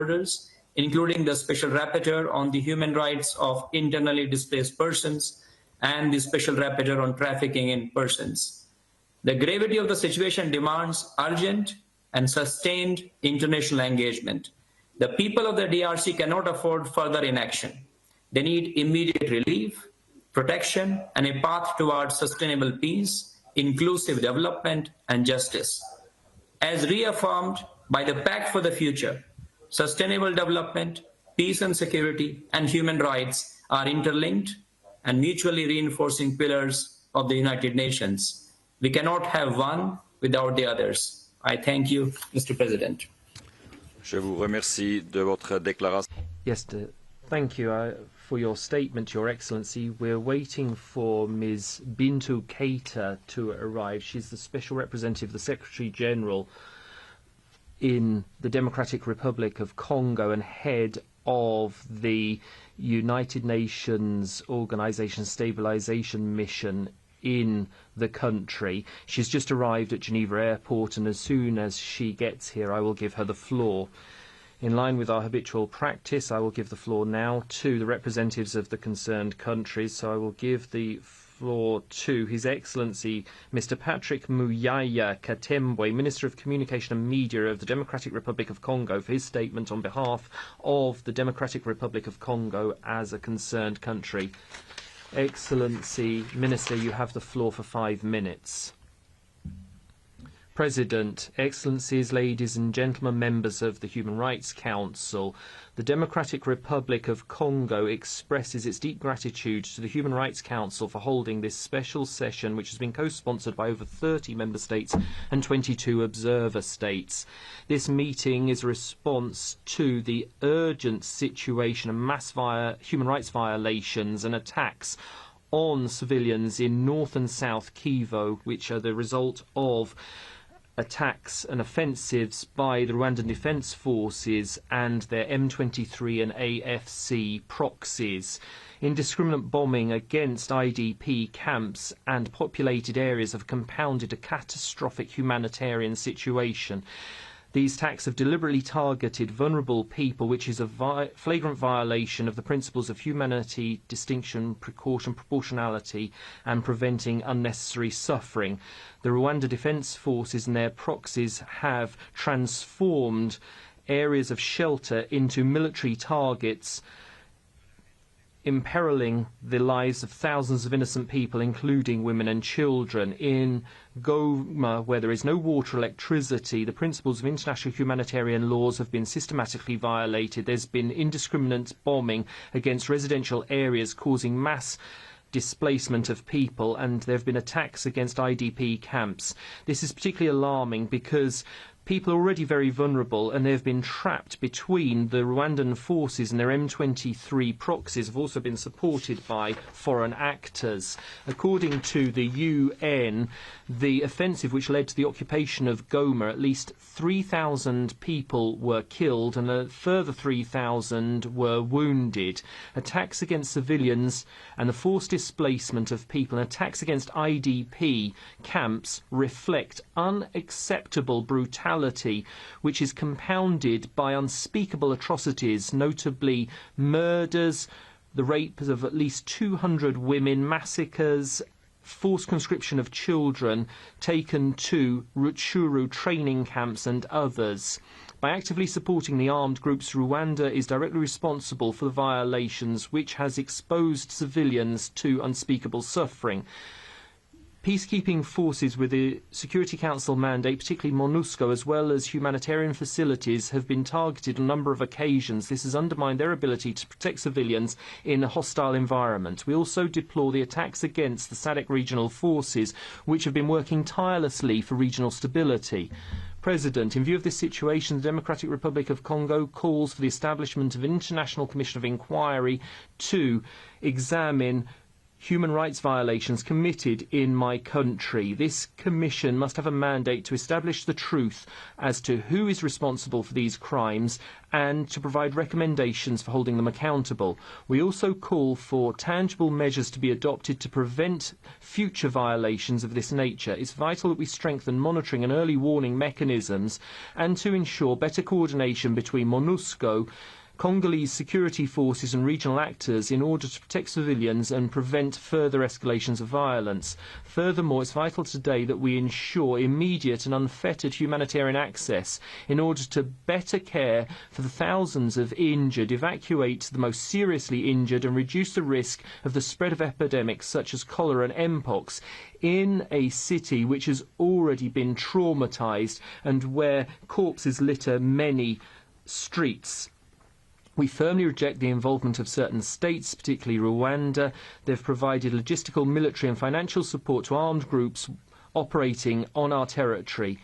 borders, including the Special Rapporteur on the human rights of internally displaced persons and the Special Rapporteur on trafficking in persons. The gravity of the situation demands urgent and sustained international engagement. The people of the DRC cannot afford further inaction. They need immediate relief, protection, and a path towards sustainable peace, inclusive development, and justice. As reaffirmed by the Pact for the Future, sustainable development, peace and security, and human rights are interlinked and mutually reinforcing pillars of the United Nations. We cannot have one without the others. I thank you, Mr. President. Je vous remercie de votre déclaration. Yes, thank you for your statement, Your Excellency. We're waiting for Ms. Bintou Keita to arrive. She's the Special Representative of the Secretary General in the Democratic Republic of Congo and head of the United Nations Organization Stabilization Mission in the country. She's just arrived at Geneva Airport, and as soon as she gets here, I will give her the floor. In line with our habitual practice, I will give the floor now to the representatives of the concerned countries. So I will give the floor to His Excellency Mr. Patrick Muyaya Katembwe, Minister of Communication and Media of the Democratic Republic of Congo, for his statement on behalf of the Democratic Republic of Congo as a concerned country. Excellency, Minister, you have the floor for 5 minutes. President, Excellencies, ladies and gentlemen, members of the Human Rights Council, the Democratic Republic of Congo expresses its deep gratitude to the Human Rights Council for holding this special session, which has been co-sponsored by over 30 member states and 22 observer states. This meeting is a response to the urgent situation of mass human rights violations and attacks on civilians in North and South Kivu, which are the result of attacks and offensives by the Rwandan Defence Forces and their M23 and AFC proxies. Indiscriminate bombing against IDP camps and populated areas have compounded a catastrophic humanitarian situation. These attacks have deliberately targeted vulnerable people, which is a flagrant violation of the principles of humanity, distinction, precaution, proportionality, and preventing unnecessary suffering. The Rwanda Defence Forces and their proxies have transformed areas of shelter into military targets, imperiling the lives of thousands of innocent people, including women and children. In Goma, where there is no water or electricity, the principles of international humanitarian laws have been systematically violated. There's been indiscriminate bombing against residential areas, causing mass displacement of people, and there have been attacks against IDP camps. This is particularly alarming because people are already very vulnerable, and they have been trapped between the Rwandan forces and their M23 proxies, have also been supported by foreign actors. According to the UN, the offensive which led to the occupation of Goma, at least 3,000 people were killed and a further 3,000 were wounded. Attacks against civilians and the forced displacement of people and attacks against IDP camps reflect unacceptable brutality, which is compounded by unspeakable atrocities, notably murders, the rape of at least 200 women, massacres, forced conscription of children taken to Rutshuru training camps and others. By actively supporting the armed groups, Rwanda is directly responsible for the violations, which has exposed civilians to unspeakable suffering. Peacekeeping forces with the Security Council mandate, particularly MONUSCO, as well as humanitarian facilities, have been targeted on a number of occasions. This has undermined their ability to protect civilians in a hostile environment. We also deplore the attacks against the SADC regional forces, which have been working tirelessly for regional stability. President, in view of this situation, the Democratic Republic of Congo calls for the establishment of an international commission of inquiry to examine human rights violations committed in my country. This commission must have a mandate to establish the truth as to who is responsible for these crimes and to provide recommendations for holding them accountable. We also call for tangible measures to be adopted to prevent future violations of this nature. It's vital that we strengthen monitoring and early warning mechanisms and to ensure better coordination between MONUSCO, Congolese security forces and regional actors in order to protect civilians and prevent further escalations of violence. Furthermore, it's vital today that we ensure immediate and unfettered humanitarian access in order to better care for the thousands of injured, evacuate the most seriously injured and reduce the risk of the spread of epidemics such as cholera and mpox in a city which has already been traumatized and where corpses litter many streets. We firmly reject the involvement of certain states, particularly Rwanda. They've provided logistical, military and financial support to armed groups operating on our territory.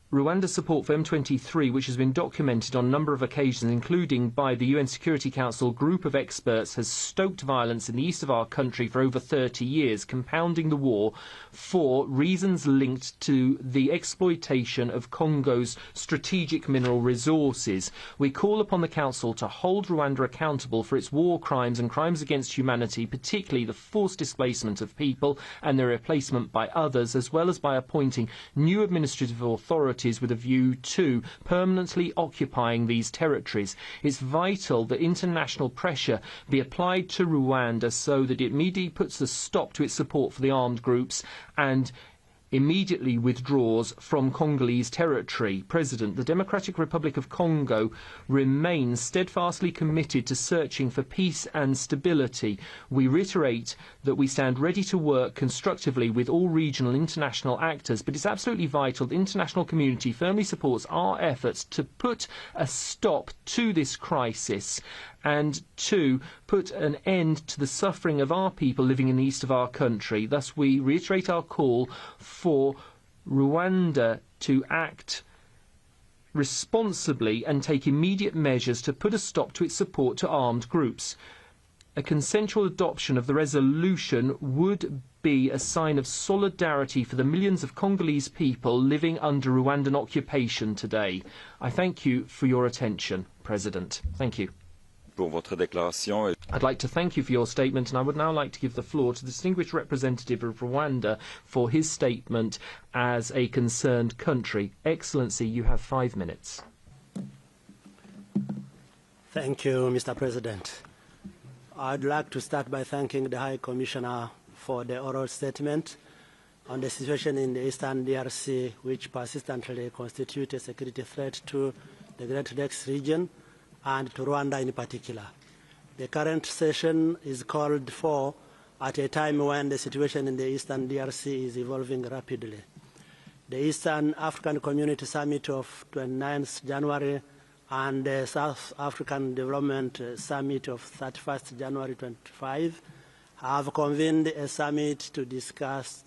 Rwanda's support for M23, which has been documented on a number of occasions, including by the UN Security Council group of experts, has stoked violence in the east of our country for over 30 years, compounding the war for reasons linked to the exploitation of Congo's strategic mineral resources. We call upon the Council to hold Rwanda accountable for its war crimes and crimes against humanity, particularly the forced displacement of people and their replacement by others, as well as by appointing new administrative authorities with a view to permanently occupying these territories. It's vital that international pressure be applied to Rwanda so that it immediately puts a stop to its support for the armed groups and immediately withdraws from Congolese territory. President, the Democratic Republic of Congo remains steadfastly committed to searching for peace and stability. We reiterate that we stand ready to work constructively with all regional and international actors, but it's absolutely vital the international community firmly supports our efforts to put a stop to this crisis and to put an end to the suffering of our people living in the east of our country. Thus, we reiterate our call for Rwanda to act responsibly and take immediate measures to put a stop to its support to armed groups. A consensual adoption of the resolution would be a sign of solidarity for the millions of Congolese people living under Rwandan occupation today. I thank you for your attention, President. Thank you. I'd like to thank you for your statement, and I would now like to give the floor to the distinguished representative of Rwanda for his statement as a concerned country. Excellency, you have 5 minutes. Thank you, Mr. President. I'd like to start by thanking the High Commissioner for the oral statement on the situation in the Eastern DRC, which persistently constitutes a security threat to the Great Lakes region and to Rwanda in particular. The current session is called for at a time when the situation in the Eastern DRC is evolving rapidly. The Eastern African Community Summit of 29th January and the South African Development Summit of 31st January 25 have convened a summit to discuss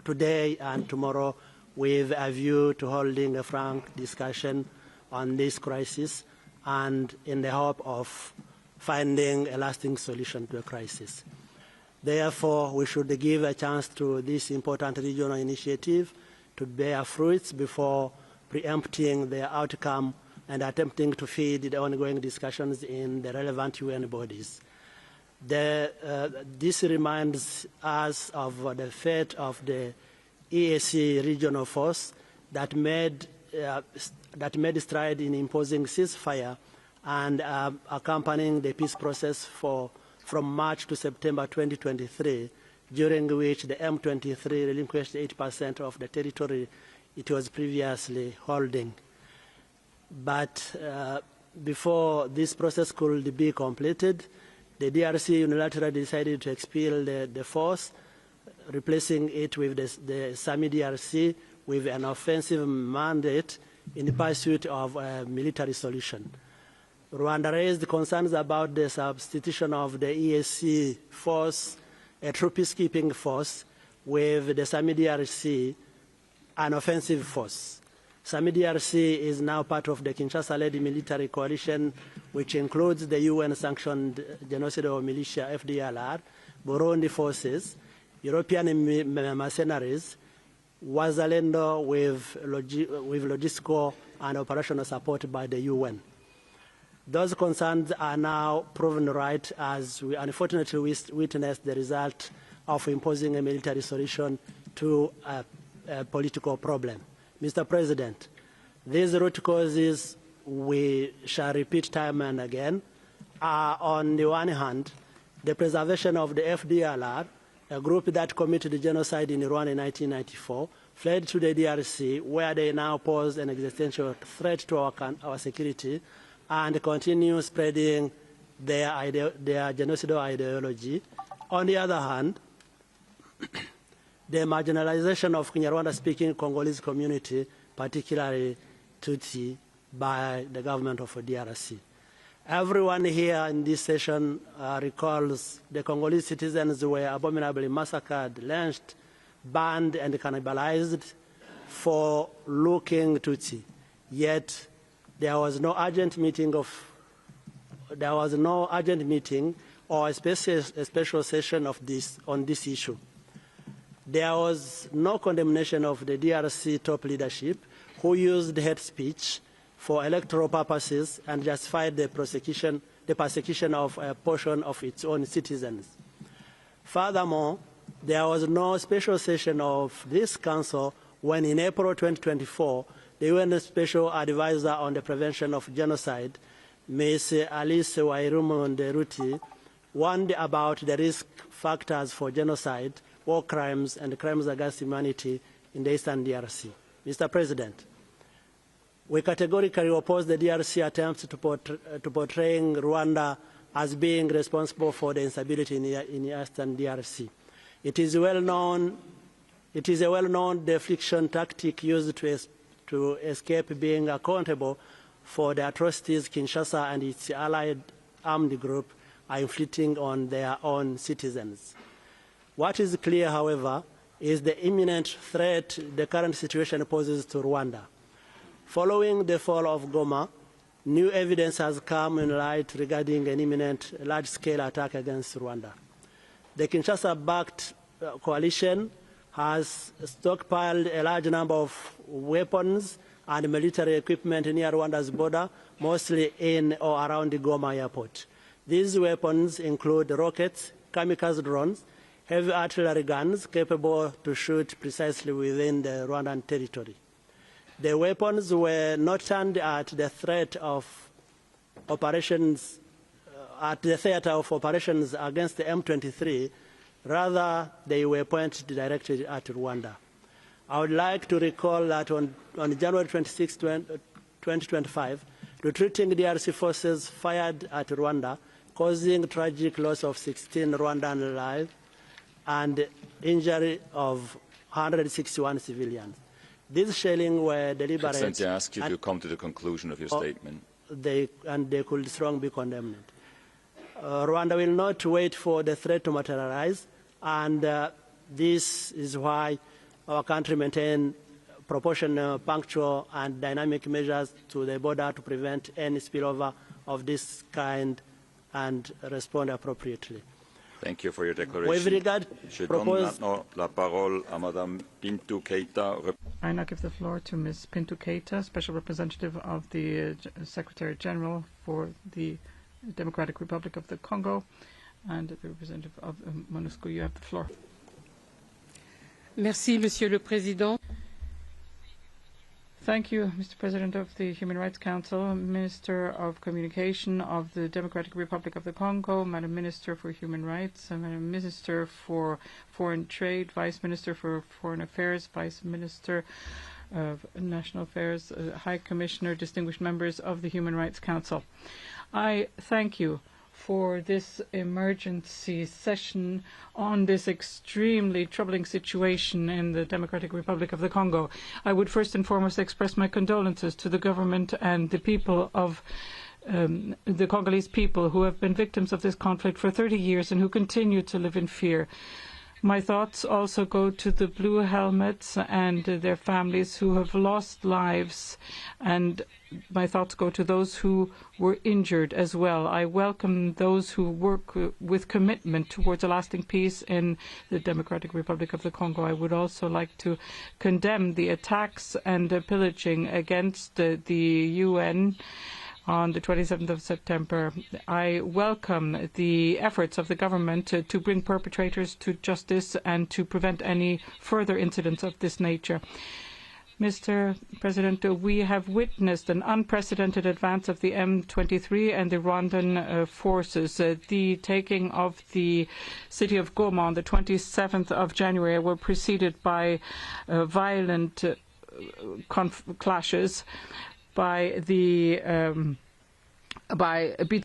today and tomorrow with a view to holding a frank discussion on this crisis and in the hope of finding a lasting solution to a crisis. Therefore, we should give a chance to this important regional initiative to bear fruits before preempting their outcome and attempting to feed the ongoing discussions in the relevant UN bodies. This reminds us of the fate of the EAC regional force that made stride in imposing ceasefire and accompanying the peace process from March to September 2023, during which the M23 relinquished 8% of the territory it was previously holding. But before this process could be completed, the DRC unilaterally decided to expel the force, replacing it with the SAMI-DRC with an offensive mandate in the pursuit of a military solution. Rwanda raised concerns about the substitution of the EAC force, a true peacekeeping force, with the SAMI-DRC, an offensive force. SAMI-DRC is now part of the Kinshasa-led military coalition, which includes the UN-sanctioned genocidal militia FDLR, Burundi forces, European mercenaries, Wazalendo with logistical and operational support by the UN. Those concerns are now proven right as we unfortunately witnessed the result of imposing a military solution to a political problem. Mr. President, these root causes, we shall repeat time and again, are on the one hand, the preservation of the FDLR, a group that committed genocide in Rwanda in 1994, fled to the DRC, where they now pose an existential threat to our security, and continue spreading their genocidal ideology. On the other hand, the marginalization of Kinyarwanda-speaking Congolese community, particularly Tutsi, by the government of DRC. Everyone here in this session recalls the Congolese citizens were abominably massacred, lynched, banned, and cannibalized for looking Tutsi. Yet there was no urgent meeting or a special session on this issue. There was no condemnation of the DRC top leadership who used hate speech for electoral purposes and justified the persecution of a portion of its own citizens. Furthermore, there was no special session of this council when in April 2024, the UN Special Advisor on the Prevention of Genocide, Ms. Alice Wairumu-Nderuti, warned about the risk factors for genocide, war crimes, and crimes against humanity in the Eastern DRC. Mr. President, we categorically oppose the DRC attempts to portraying Rwanda as being responsible for the instability in the Eastern DRC. It is a well-known deflection tactic used to escape being accountable for the atrocities Kinshasa and its allied armed group are inflicting on their own citizens. What is clear, however, is the imminent threat the current situation poses to Rwanda. Following the fall of Goma, new evidence has come in light regarding an imminent large-scale attack against Rwanda. The Kinshasa-backed coalition has stockpiled a large number of weapons and military equipment near Rwanda's border, mostly in or around the Goma airport. These weapons include rockets, kamikaze drones, heavy artillery guns capable to shoot precisely within the Rwandan territory. The weapons were not turned at the theater of operations against the M23. Rather, they were pointed directly at Rwanda. I would like to recall that on January 26, 2025, retreating DRC forces fired at Rwanda, causing tragic loss of 16 Rwandan lives and injury of 161 civilians. These shelling were deliberate. Excellency, I ask you to come to the conclusion of your statement. They could strongly be condemned. Rwanda will not wait for the threat to materialize, and this is why our country maintains proportional, punctual, and dynamic measures to the border to prevent any spillover of this kind and respond appropriately. Thank you for your declaration. With regard Je donne maintenant la parole à Madame Bintou Keita. I now give the floor to Ms. Bintou Keita, Special Representative of the Secretary General for the Democratic Republic of the Congo, and the representative of MONUSCO. You have the floor. Merci, Monsieur le Président. Thank you, Mr. President of the Human Rights Council, Minister of Communication of the Democratic Republic of the Congo, Madam Minister for Human Rights, Madam Minister for Foreign Trade, Vice Minister for Foreign Affairs, Vice Minister of National Affairs, High Commissioner, distinguished members of the Human Rights Council. I thank you for this emergency session on this extremely troubling situation in the Democratic Republic of the Congo. I would first and foremost express my condolences to the government and the people of the Congolese people who have been victims of this conflict for 30 years and who continue to live in fear. My thoughts also go to the blue helmets and their families who have lost lives, and my thoughts go to those who were injured as well. I welcome those who work with commitment towards a lasting peace in the Democratic Republic of the Congo. I would also like to condemn the attacks and pillaging against the UN on the 27th of September. I welcome the efforts of the government to bring perpetrators to justice and to prevent any further incidents of this nature. Mr. President, we have witnessed an unprecedented advance of the M23 and the Rwandan forces. The taking of the city of Goma on the 27th of January were preceded by violent clashes by the between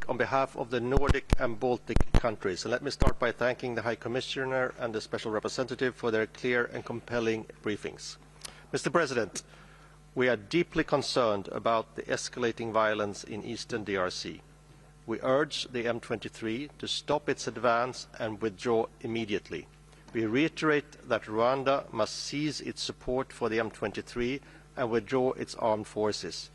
speak on behalf of the Nordic and Baltic countries. And let me start by thanking the High Commissioner and the Special Representative for their clear and compelling briefings. Mr. President, we are deeply concerned about the escalating violence in eastern DRC. We urge the M23 to stop its advance and withdraw immediately. We reiterate that Rwanda must cease its support for the M23 and withdraw its armed forces.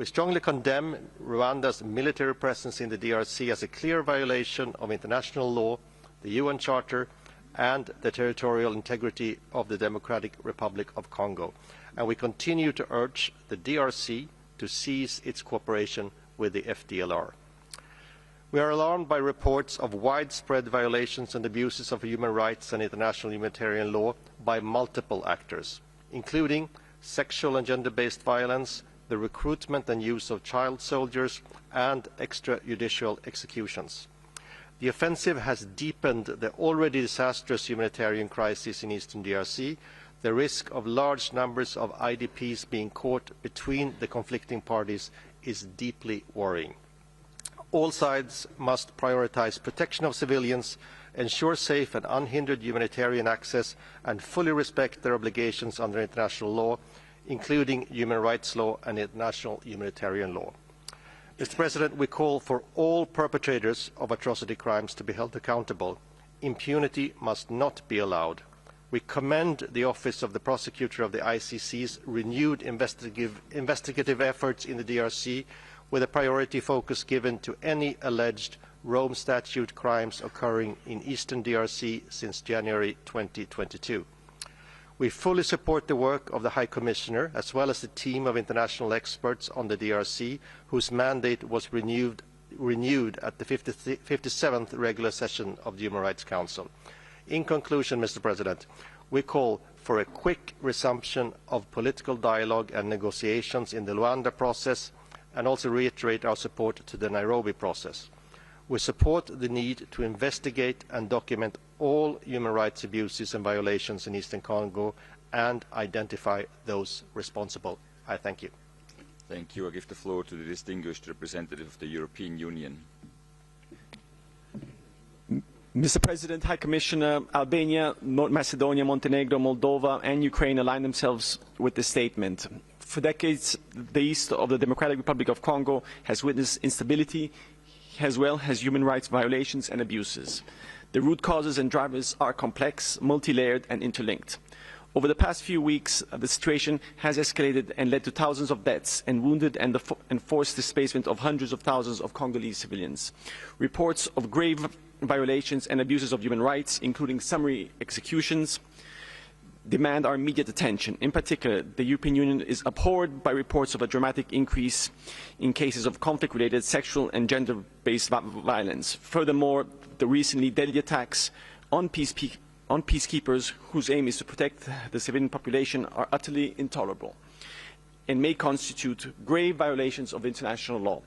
We strongly condemn Rwanda's military presence in the DRC as a clear violation of international law, the UN Charter, and the territorial integrity of the Democratic Republic of Congo. And we continue to urge the DRC to cease its cooperation with the FDLR. We are alarmed by reports of widespread violations and abuses of human rights and international humanitarian law by multiple actors, including sexual and gender-based violence, the recruitment and use of child soldiers, and extrajudicial executions. The offensive has deepened the already disastrous humanitarian crisis in eastern DRC. The risk of large numbers of IDPs being caught between the conflicting parties is deeply worrying. All sides must prioritize protection of civilians, ensure safe and unhindered humanitarian access, and fully respect their obligations under international law, including human rights law and international humanitarian law. Mr. President, we call for all perpetrators of atrocity crimes to be held accountable. Impunity must not be allowed. We commend the Office of the Prosecutor of the ICC's renewed investigative efforts in the DRC, with a priority focus given to any alleged Rome Statute crimes occurring in eastern DRC since January 2022. We fully support the work of the High Commissioner, as well as the team of international experts on the DRC, whose mandate was renewed at the 57th regular session of the Human Rights Council. In conclusion, Mr. President, we call for a quick resumption of political dialogue and negotiations in the Luanda process, and also reiterate our support to the Nairobi process. We support the need to investigate and document all human rights abuses and violations in Eastern Congo and identify those responsible. I thank you. Thank you. I give the floor to the distinguished representative of the European Union. Mr. President, High Commissioner, Albania, North Macedonia, Montenegro, Moldova and Ukraine align themselves with this statement. For decades, the east of the Democratic Republic of Congo has witnessed instability as well as human rights violations and abuses. The root causes and drivers are complex, multi-layered and interlinked. Over the past few weeks, the situation has escalated and led to thousands of deaths and wounded and forced displacement of hundreds of thousands of Congolese civilians. Reports of grave violations and abuses of human rights, including summary executions, demand our immediate attention. In particular, the European Union is abhorred by reports of a dramatic increase in cases of conflict-related sexual and gender-based violence. Furthermore, the recently deadly attacks on peacekeepers whose aim is to protect the civilian population are utterly intolerable and may constitute grave violations of international law.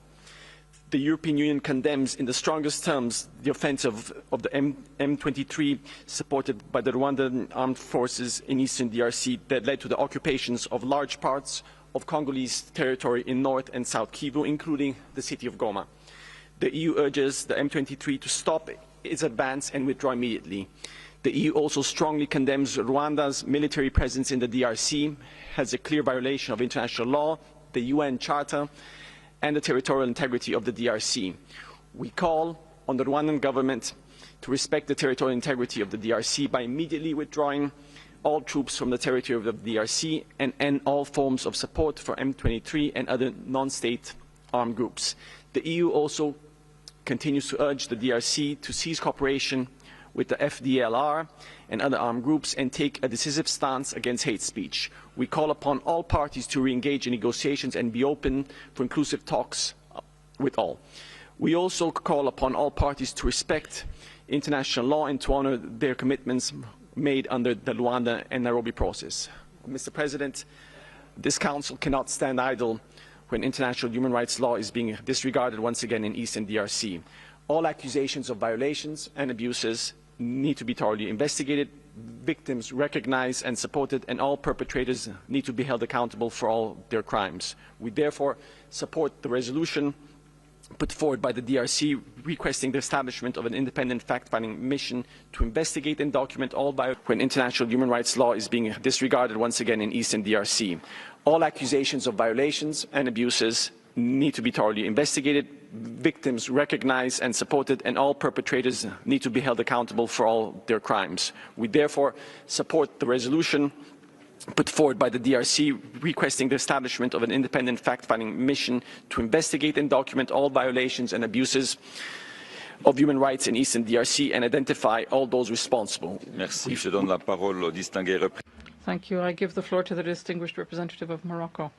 The European Union condemns in the strongest terms the offensive of the M23 supported by the Rwandan armed forces in eastern DRC that led to the occupations of large parts of Congolese territory in North and South Kivu, including the city of Goma. The EU urges the M23 to stop its advance and withdraw immediately. The EU also strongly condemns Rwanda's military presence in the DRC as a clear violation of international law, the UN Charter, and the territorial integrity of the DRC. We call on the Rwandan government to respect the territorial integrity of the DRC by immediately withdrawing all troops from the territory of the DRC and end all forms of support for M23 and other non-state armed groups. The EU also continues to urge the DRC to cease cooperation with the FDLR and other armed groups and take a decisive stance against hate speech. We call upon all parties to re-engage in negotiations and be open for inclusive talks with all. We also call upon all parties to respect international law and to honor their commitments made under the Luanda and Nairobi process. Mr. President, this Council cannot stand idle when international human rights law is being disregarded once again in Eastern DRC. All accusations of violations and abuses need to be thoroughly investigated, victims recognized and supported, and all perpetrators need to be held accountable for all their crimes. We therefore support the resolution put forward by the DRC requesting the establishment of an independent fact-finding mission to investigate and document all when international human rights law is being disregarded once again in Eastern DRC. All accusations of violations and abuses need to be thoroughly investigated, victims recognized and supported, and all perpetrators need to be held accountable for all their crimes. We therefore support the resolution put forward by the DRC requesting the establishment of an independent fact-finding mission to investigate and document all violations and abuses of human rights in Eastern DRC and identify all those responsible. Merci. Je donne la parole au distingué Thank you. I give the floor to the distinguished representative of Morocco.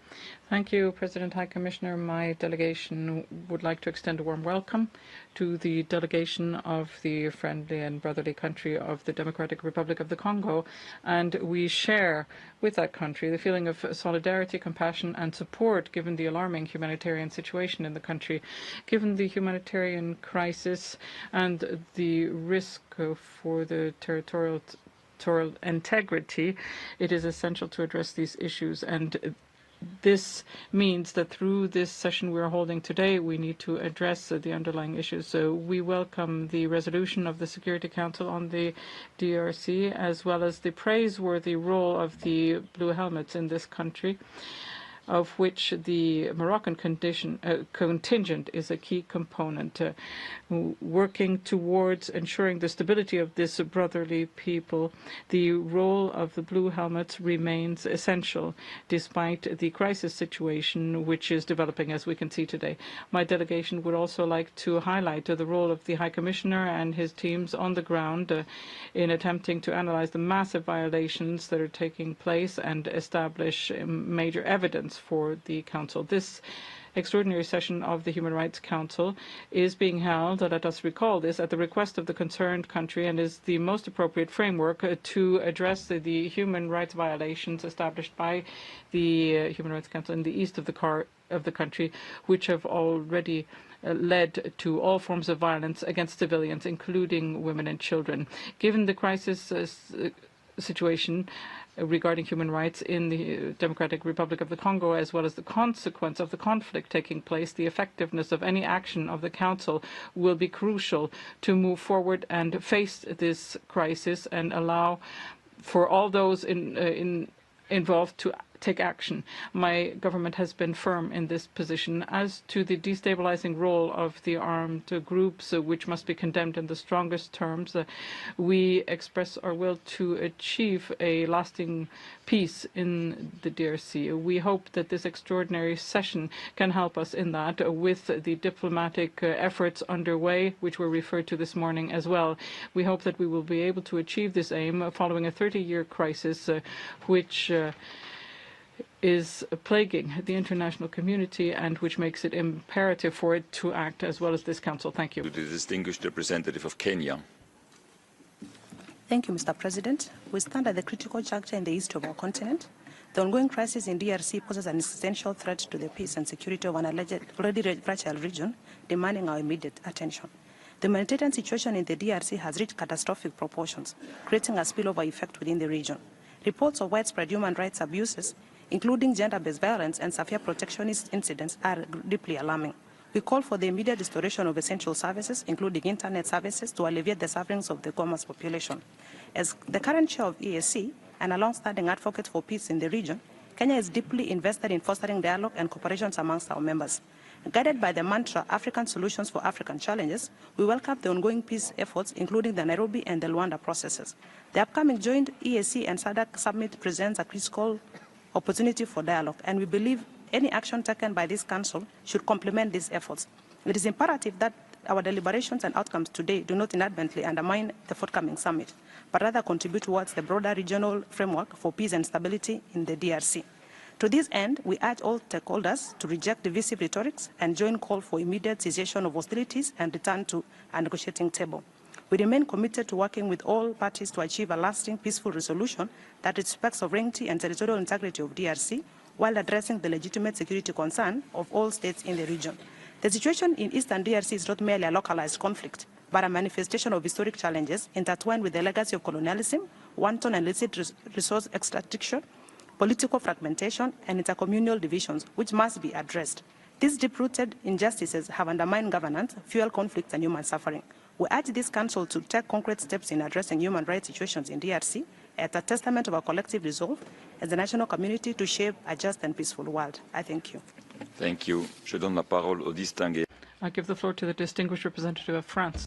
Thank you, President High Commissioner. My delegation would like to extend a warm welcome to the delegation of the friendly and brotherly country of the Democratic Republic of the Congo, and we share with that country the feeling of solidarity, compassion and support given the alarming humanitarian situation in the country. Given the humanitarian crisis and the risk for the territorial integrity, it is essential to address these issues, and this means that through this session we are holding today, we need to address the underlying issues. So we welcome the resolution of the Security Council on the DRC, as well as the praiseworthy role of the Blue Helmets in this country, of which the Moroccan contingent is a key component, working towards ensuring the stability of this brotherly people. The role of the Blue Helmets remains essential, despite the crisis situation which is developing, as we can see today. My delegation would also like to highlight the role of the High Commissioner and his teams on the ground in attempting to analyze the massive violations that are taking place and establish major evidence for the Council. This extraordinary session of the Human Rights Council is being held, let us recall this, at the request of the concerned country, and is the most appropriate framework to address the human rights violations established by the Human Rights Council in the east of the country, which have already led to all forms of violence against civilians, including women and children. Given the crisis situation regarding human rights in the Democratic Republic of the Congo, as well as the consequence of the conflict taking place, the effectiveness of any action of the Council will be crucial to move forward and face this crisis and allow for all those involved to take action. My government has been firm in this position. As to the destabilizing role of the armed groups, which must be condemned in the strongest terms, we express our will to achieve a lasting peace in the DRC. We hope that this extraordinary session can help us in that, with the diplomatic efforts underway, which were referred to this morning as well. We hope that we will be able to achieve this aim following a 30-year crisis which is plaguing the international community and which makes it imperative for it to act, as well as this Council. Thank you. To the distinguished representative of Kenya. Thank you, Mr. President. We stand at the critical juncture in the east of our continent. The ongoing crisis in DRC poses an existential threat to the peace and security of an already fragile region, demanding our immediate attention. The humanitarian situation in the DRC has reached catastrophic proportions, creating a spillover effect within the region. Reports of widespread human rights abuses, including gender-based violence and severe protectionist incidents, are deeply alarming. We call for the immediate restoration of essential services, including internet services, to alleviate the sufferings of the Goma's population. As the current chair of EAC and a long-standing advocate for peace in the region, Kenya is deeply invested in fostering dialogue and cooperation amongst our members. Guided by the mantra, African Solutions for African Challenges, we welcome the ongoing peace efforts, including the Nairobi and the Rwanda processes. The upcoming joint EAC and SADC summit presents a critical opportunity for dialogue, and we believe any action taken by this Council should complement these efforts. It is imperative that our deliberations and outcomes today do not inadvertently undermine the forthcoming summit, but rather contribute towards the broader regional framework for peace and stability in the DRC. To this end, we urge all stakeholders to reject divisive rhetorics and join call for immediate cessation of hostilities and return to a negotiating table. We remain committed to working with all parties to achieve a lasting, peaceful resolution that respects sovereignty and territorial integrity of DRC, while addressing the legitimate security concern of all states in the region. The situation in Eastern DRC is not merely a localized conflict, but a manifestation of historic challenges intertwined with the legacy of colonialism, wanton and illicit resource extraction, political fragmentation, and intercommunal divisions, which must be addressed. These deep-rooted injustices have undermined governance, fueled conflicts, and human suffering. We urge this Council to take concrete steps in addressing human rights situations in DRC as a testament of our collective resolve as a national community to shape a just and peaceful world. I thank you. Thank you. Je donne la parole au distingué. I give the floor to the distinguished representative of France.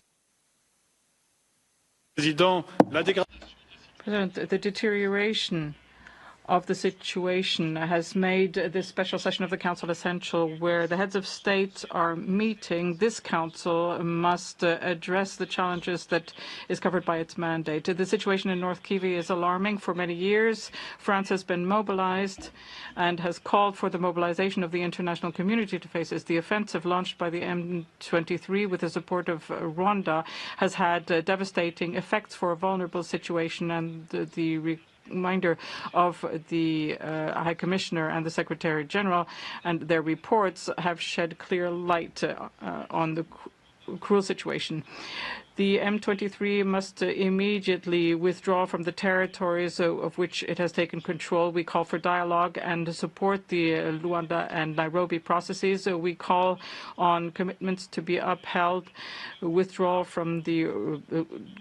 President, the deterioration of the situation has made this special session of the Council essential, where the heads of state are meeting. This Council must address the challenges that is covered by its mandate. The situation in North Kivu is alarming. For many years, France has been mobilized and has called for the mobilization of the international community to face this. The offensive launched by the M23 with the support of Rwanda has had devastating effects for a vulnerable situation, and the reminder of the High Commissioner and the Secretary General and their reports have shed clear light on the cruel situation. The M23 must immediately withdraw from the territories of which it has taken control. We call for dialogue and support the Luanda and Nairobi processes. We call on commitments to be upheld, withdrawal from the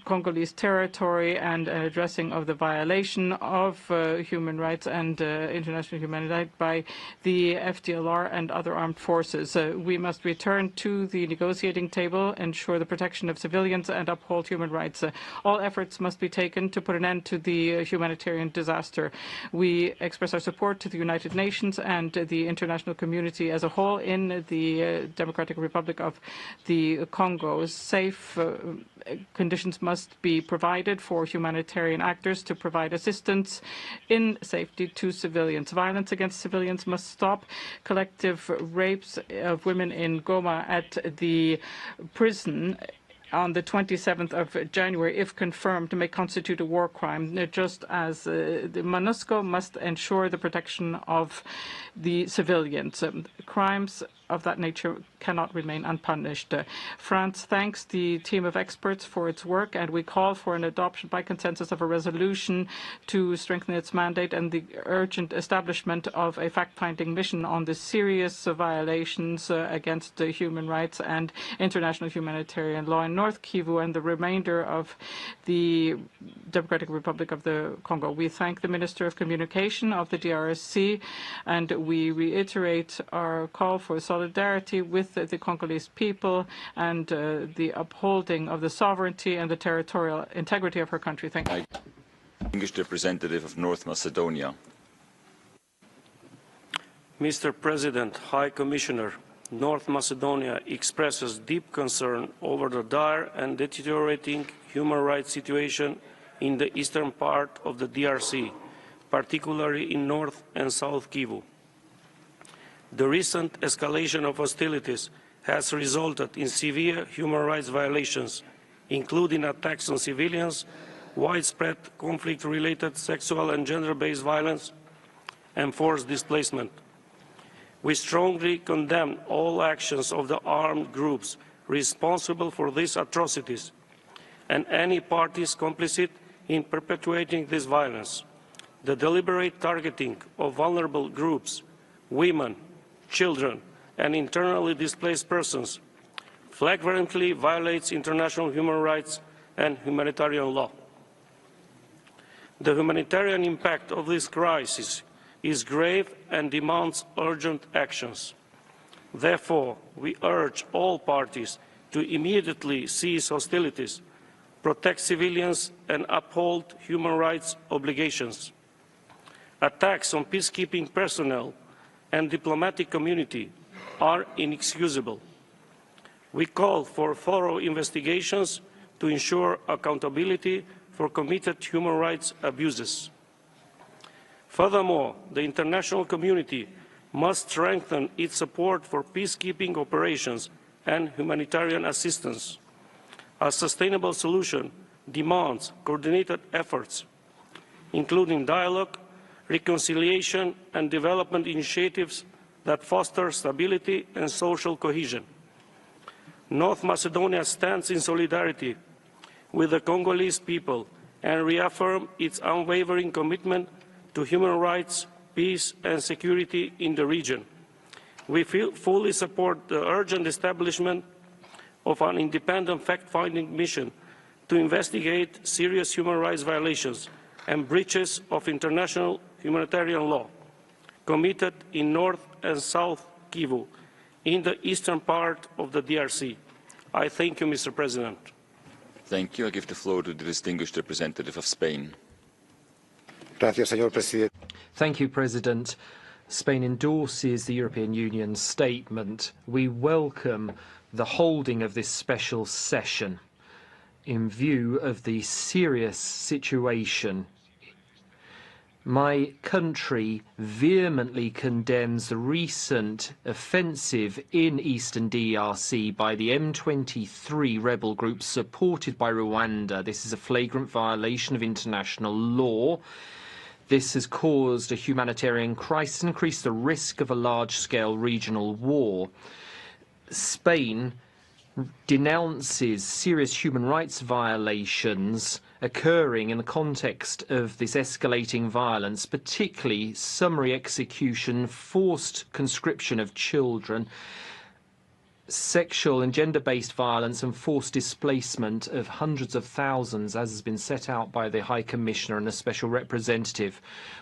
Congolese territory, and an addressing of the violation of human rights and international humanitarian by the FDLR and other armed forces. We must return to the negotiating table, ensure the protection of civilians, and uphold human rights. All efforts must be taken to put an end to the humanitarian disaster. We express our support to the United Nations and the international community as a whole in the Democratic Republic of the Congo. Safe conditions must be provided for humanitarian actors to provide assistance in safety to civilians. Violence against civilians must stop. Collective rapes of women in Goma at the prison on the 27th of January, if confirmed, may constitute a war crime, just as the MONUSCO must ensure the protection of the civilians. Crimes of that nature cannot remain unpunished. France thanks the team of experts for its work, and we call for an adoption by consensus of a resolution to strengthen its mandate and the urgent establishment of a fact-finding mission on the serious violations against human rights and international humanitarian law in North Kivu and the remainder of the Democratic Republic of the Congo. We thank the Minister of Communication of the DRC, and we reiterate our call for solidarity with the Congolese people and the upholding of the sovereignty and the territorial integrity of her country. Thank you. Distinguished representative of North Macedonia. Mr. President, High Commissioner, North Macedonia expresses deep concern over the dire and deteriorating human rights situation in the eastern part of the DRC, particularly in North and South Kivu. The recent escalation of hostilities has resulted in severe human rights violations, including attacks on civilians, widespread conflict-related sexual and gender-based violence, and forced displacement. We strongly condemn all actions of the armed groups responsible for these atrocities and any parties complicit in perpetuating this violence. The deliberate targeting of vulnerable groups, women, children, and internally displaced persons flagrantly violates international human rights and humanitarian law. The humanitarian impact of this crisis is grave and demands urgent actions. Therefore, we urge all parties to immediately cease hostilities, protect civilians, and uphold human rights obligations. Attacks on peacekeeping personnel and diplomatic community are inexcusable. We call for thorough investigations to ensure accountability for committed human rights abuses. Furthermore, the international community must strengthen its support for peacekeeping operations and humanitarian assistance. A sustainable solution demands coordinated efforts, including dialogue, reconciliation, and development initiatives that foster stability and social cohesion. North Macedonia stands in solidarity with the Congolese people and reaffirms its unwavering commitment to human rights, peace, and security in the region. We fully support the urgent establishment of an independent fact-finding mission to investigate serious human rights violations and breaches of international humanitarian law committed in North and South Kivu, in the eastern part of the DRC. I thank you, Mr. President. Thank you. I give the floor to the distinguished representative of Spain. Gracias, señor presidente. Thank you, President. Spain endorses the European Union's statement. We welcome the holding of this special session in view of the serious situation. My country vehemently condemns the recent offensive in eastern DRC by the M23 rebel group supported by Rwanda. This is a flagrant violation of international law. This has caused a humanitarian crisis and increased the risk of a large-scale regional war. Spain denounces serious human rights violations occurring in the context of this escalating violence, particularly summary execution, forced conscription of children, sexual and gender-based violence and forced displacement of hundreds of thousands, as has been set out by the High Commissioner and the Special Representative.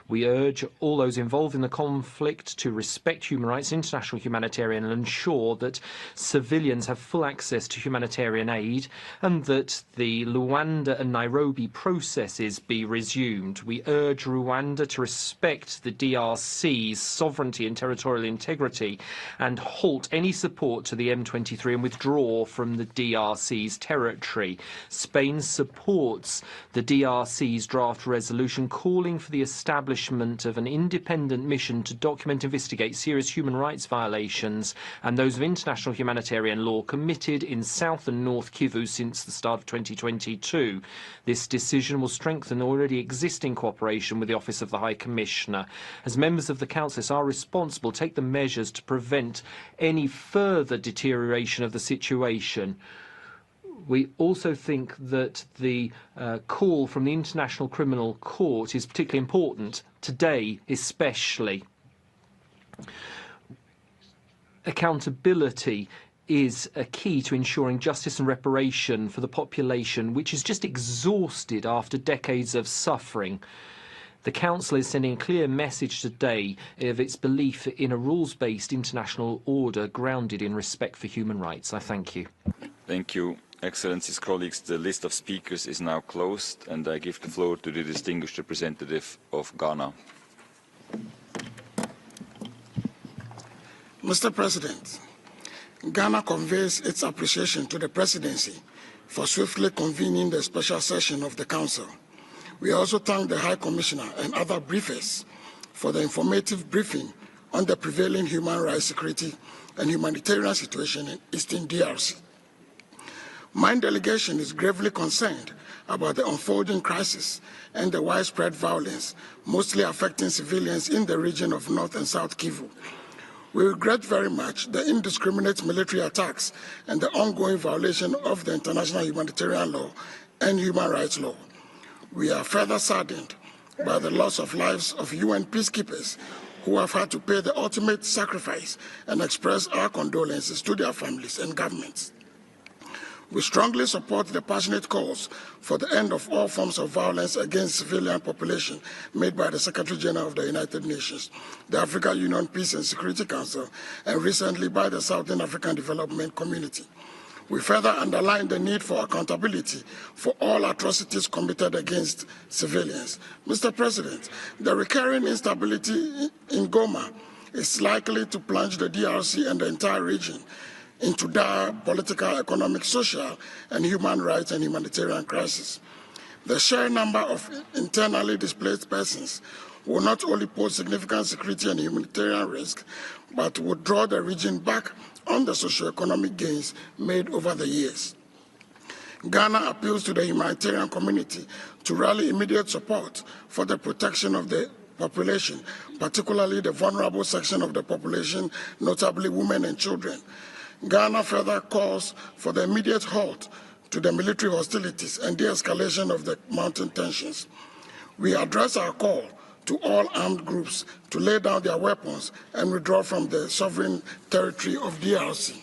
We urge all those involved in the conflict to respect human rights, international humanitarian, and ensure that civilians have full access to humanitarian aid and that the Luanda and Nairobi processes be resumed. We urge Rwanda to respect the DRC's sovereignty and territorial integrity and halt any support to the M23 and withdraw from the DRC's territory. Spain supports the DRC's draft resolution calling for the establishment of an independent mission to document and investigate serious human rights violations and those of international humanitarian law committed in South and North Kivu since the start of 2022. This decision will strengthen already existing cooperation with the Office of the High Commissioner. As members of the Council are responsible, take the measures to prevent any further deterioration of the situation. We also think that the call from the International Criminal Court is particularly important, today especially. Accountability is a key to ensuring justice and reparation for the population, which is just exhausted after decades of suffering. The Council is sending a clear message today of its belief in a rules-based international order grounded in respect for human rights. I thank you. Thank you. Excellencies, colleagues, the list of speakers is now closed, and I give the floor to the distinguished representative of Ghana. Mr. President, Ghana conveys its appreciation to the Presidency for swiftly convening the special session of the Council. We also thank the High Commissioner and other briefers for the informative briefing on the prevailing human rights, security, and humanitarian situation in Eastern DRC. My delegation is gravely concerned about the unfolding crisis and the widespread violence, mostly affecting civilians in the region of North and South Kivu. We regret very much the indiscriminate military attacks and the ongoing violation of the international humanitarian law and human rights law. We are further saddened by the loss of lives of UN peacekeepers who have had to pay the ultimate sacrifice and express our condolences to their families and governments. We strongly support the passionate calls for the end of all forms of violence against civilian population made by the Secretary General of the United Nations, the African Union Peace and Security Council, and recently by the Southern African Development Community. We further underline the need for accountability for all atrocities committed against civilians. Mr. President, the recurring instability in Goma is likely to plunge the DRC and the entire region into dire political, economic, social, and human rights and humanitarian crisis. The sheer number of internally displaced persons will not only pose significant security and humanitarian risk, but would draw the region back on the socio-economic gains made over the years. Ghana appeals to the humanitarian community to rally immediate support for the protection of the population, particularly the vulnerable section of the population, notably women and children. Ghana further calls for the immediate halt to the military hostilities and de-escalation of the mounting tensions. We address our call to all armed groups to lay down their weapons and withdraw from the sovereign territory of DRC.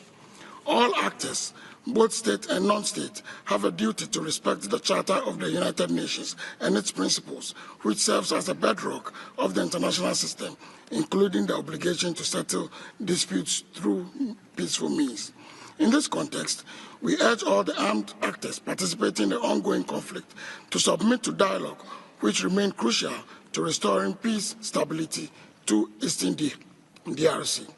All actors, both state and non-state, have a duty to respect the Charter of the United Nations and its principles, which serves as a bedrock of the international system, including the obligation to settle disputes through peaceful means. In this context, we urge all the armed actors participating in the ongoing conflict to submit to dialogue, which remain crucial to restoring peace, stability to Eastern DRC.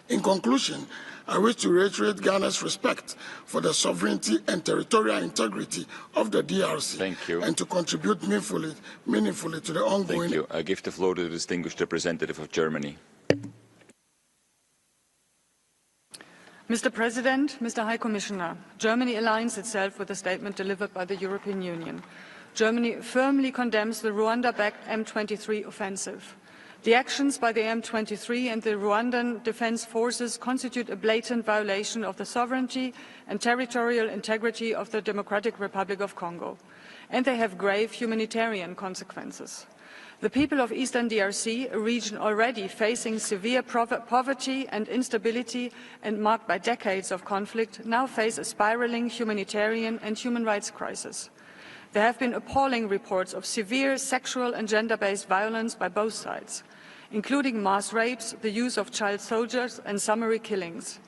In conclusion, I wish to reiterate Ghana's respect for the sovereignty and territorial integrity of the DRC and to contribute meaningfully to the ongoing... Thank you. I give the floor to the distinguished representative of Germany. Mr. President, Mr. High Commissioner, Germany aligns itself with the statement delivered by the European Union. Germany firmly condemns the Rwanda-backed M23 offensive. The actions by the M23 and the Rwandan Defense Forces constitute a blatant violation of the sovereignty and territorial integrity of the Democratic Republic of Congo, and they have grave humanitarian consequences. The people of Eastern DRC, a region already facing severe poverty and instability and marked by decades of conflict, now face a spiraling humanitarian and human rights crisis. There have been appalling reports of severe sexual and gender-based violence by both sides, including mass rapes, the use of child soldiers, and summary killings.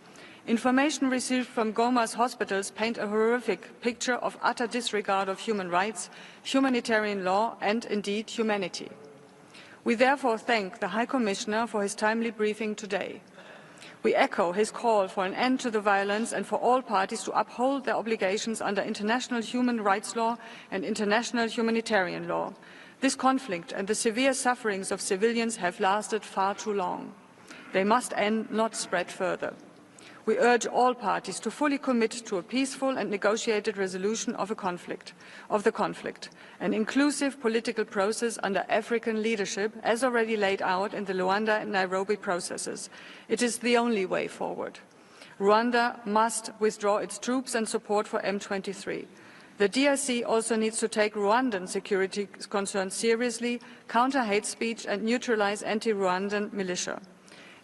Information received from Goma's hospitals paint a horrific picture of utter disregard of human rights, humanitarian law, and indeed humanity. We therefore thank the High Commissioner for his timely briefing today. We echo his call for an end to the violence and for all parties to uphold their obligations under international human rights law and international humanitarian law. This conflict and the severe sufferings of civilians have lasted far too long. They must end, not spread further. We urge all parties to fully commit to a peaceful and negotiated resolution of the conflict, an inclusive political process under African leadership, as already laid out in the Luanda and Nairobi processes. It is the only way forward. Rwanda must withdraw its troops and support for M23. The DRC also needs to take Rwandan security concerns seriously, counter hate speech and neutralize anti-Rwandan militia.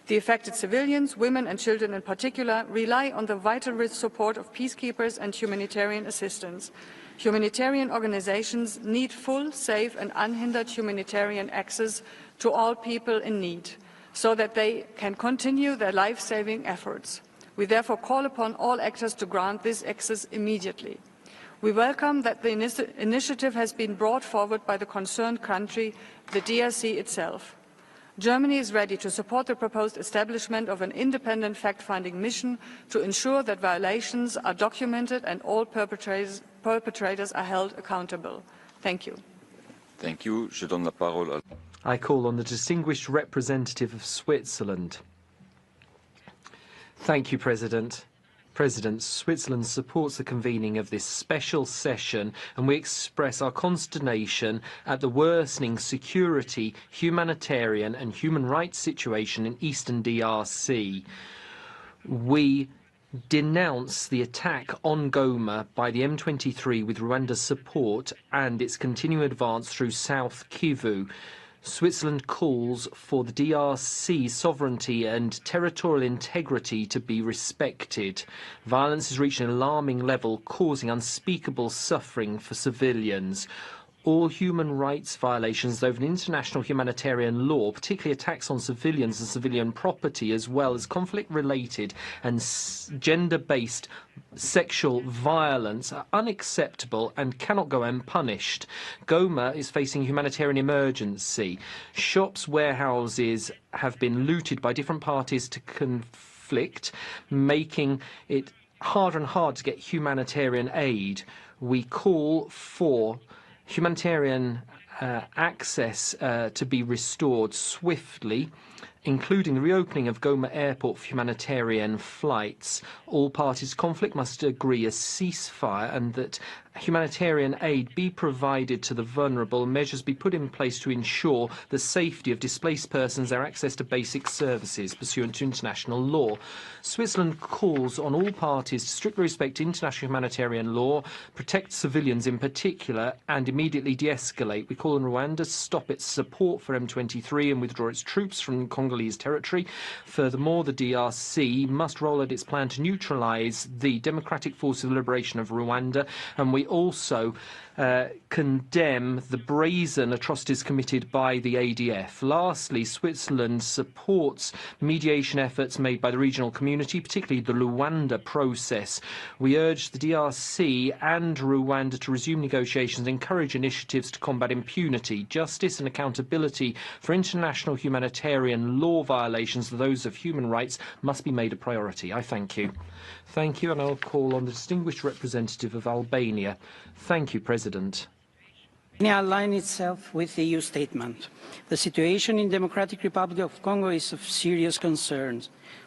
The affected civilians, women and children in particular, rely on the vital support of peacekeepers and humanitarian assistance. Humanitarian organizations need full, safe and unhindered humanitarian access to all people in need, so that they can continue their life-saving efforts. We therefore call upon all actors to grant this access immediately. We welcome that the initiative has been brought forward by the concerned country, the DRC itself. Germany is ready to support the proposed establishment of an independent fact-finding mission to ensure that violations are documented and all perpetrators are held accountable. Thank you. Thank you. Je donne la parole. I call on the distinguished representative of Switzerland. Thank you, President. Switzerland supports the convening of this special session, and we express our consternation at the worsening security, humanitarian and human rights situation in Eastern DRC. We denounce the attack on Goma by the M23 with Rwanda's support and its continuing advance through South Kivu. Switzerland calls for the DRC's sovereignty and territorial integrity to be respected. Violence has reached an alarming level, causing unspeakable suffering for civilians. All human rights violations over international humanitarian law, particularly attacks on civilians and civilian property, as well as conflict-related and gender-based sexual violence, are unacceptable and cannot go unpunished. Goma is facing a humanitarian emergency. Shops, warehouses have been looted by different parties to conflict, making it harder and harder to get humanitarian aid. We call for humanitarian access to be restored swiftly, including the reopening of Goma Airport for humanitarian flights. All parties to conflict must agree a ceasefire and that humanitarian aid be provided to the vulnerable, measures be put in place to ensure the safety of displaced persons, their access to basic services pursuant to international law. Switzerland calls on all parties to strictly respect international humanitarian law, protect civilians in particular, and immediately de-escalate. We call on Rwanda to stop its support for M23 and withdraw its troops from Congolese territory. Furthermore, the DRC must roll out its plan to neutralise the Democratic Forces of Liberation of Rwanda, and we also condemn the brazen atrocities committed by the ADF. Lastly, Switzerland supports mediation efforts made by the regional community, particularly the Luanda process. We urge the DRC and Rwanda to resume negotiations and encourage initiatives to combat impunity. Justice and accountability for international humanitarian law violations, those of human rights, must be made a priority. I thank you. Thank you, and I'll call on the distinguished representative of Albania. Thank you, President. Albania aligns itself with the EU statement. The situation in Democratic Republic of Congo is of serious concern.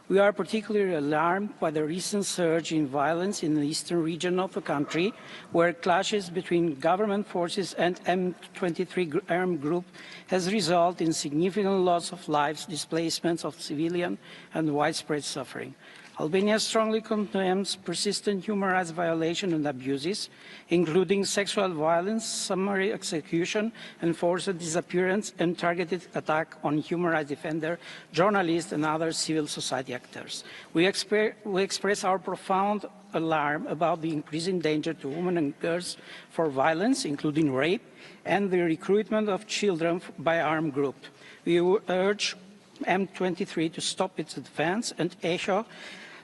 We are particularly alarmed by the recent surge in violence in the eastern region of the country, where clashes between government forces and M23 armed group has resulted in significant loss of lives, displacements of civilians, and widespread suffering. Albania strongly condemns persistent human rights violations and abuses, including sexual violence, summary execution, enforced disappearance, and targeted attack on human rights defenders, journalists, and other civil society actors. We express our profound alarm about the increasing danger to women and girls for violence, including rape, and the recruitment of children by armed groups. We urge M23 to stop its advance and echo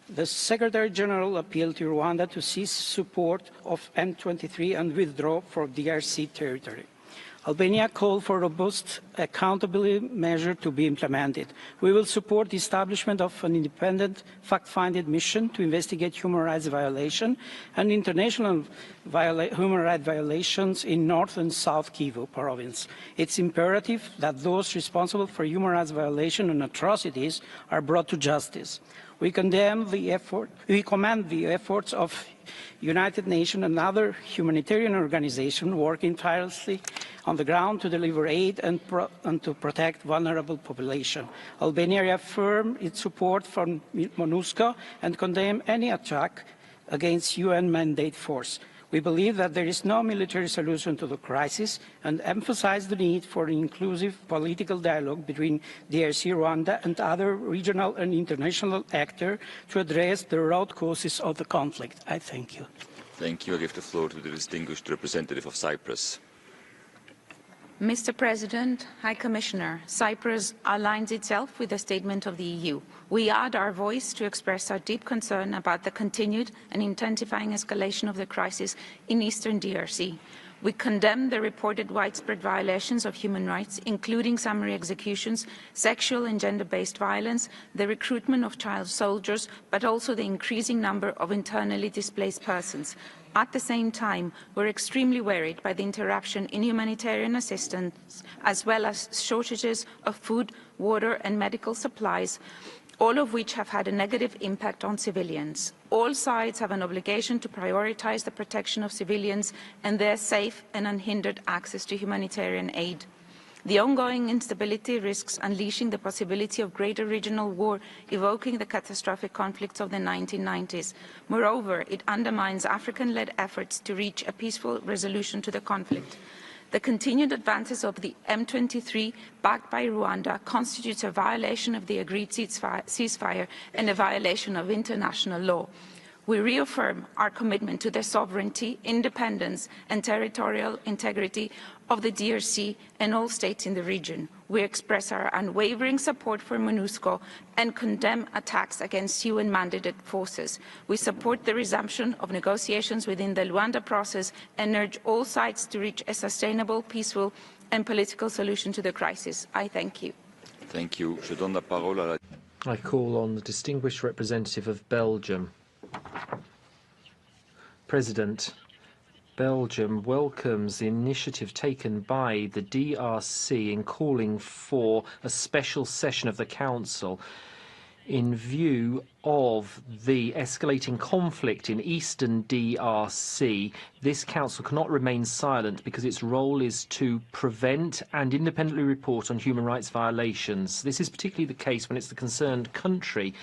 the Secretary General appealed to Rwanda to cease support of M23 and withdraw from DRC territory. Albania called for robust accountability measures to be implemented. We will support the establishment of an independent fact-finding mission to investigate human rights violations and international human rights violations in North and South Kivu province. It's imperative that those responsible for human rights violations and atrocities are brought to justice. We commend the efforts of United Nations and other humanitarian organizations working tirelessly on the ground to deliver aid and to protect vulnerable populations. Albania reaffirmed its support for MONUSCO and condemned any attack against UN mandate force. We believe that there is no military solution to the crisis and emphasize the need for an inclusive political dialogue between DRC, Rwanda, and other regional and international actors to address the root causes of the conflict. I thank you. Thank you. I give the floor to the distinguished representative of Cyprus. Mr. President, High Commissioner, Cyprus aligns itself with the statement of the EU. We add our voice to express our deep concern about the continued and intensifying escalation of the crisis in eastern DRC. We condemn the reported widespread violations of human rights, including summary executions, sexual and gender-based violence, the recruitment of child soldiers, but also the increasing number of internally displaced persons. At the same time, we're extremely worried by the interruption in humanitarian assistance, as well as shortages of food, water and medical supplies, all of which have had a negative impact on civilians. All sides have an obligation to prioritize the protection of civilians and their safe and unhindered access to humanitarian aid. The ongoing instability risks unleashing the possibility of greater regional war, evoking the catastrophic conflicts of the 1990s. Moreover, it undermines African-led efforts to reach a peaceful resolution to the conflict. The continued advances of the M23, backed by Rwanda, constitutes a violation of the agreed ceasefire and a violation of international law. We reaffirm our commitment to the sovereignty, independence and territorial integrity of the DRC and all states in the region. We express our unwavering support for MONUSCO and condemn attacks against UN-mandated forces. We support the resumption of negotiations within the Luanda process and urge all sides to reach a sustainable, peaceful and political solution to the crisis. I thank you. Thank you. Je donne la parole à la... I call on the distinguished representative of Belgium. President, Belgium welcomes the initiative taken by the DRC in calling for a special session of the Council. In view of the escalating conflict in eastern DRC, this Council cannot remain silent because its role is to prevent and independently report on human rights violations. This is particularly the case when it's the concerned country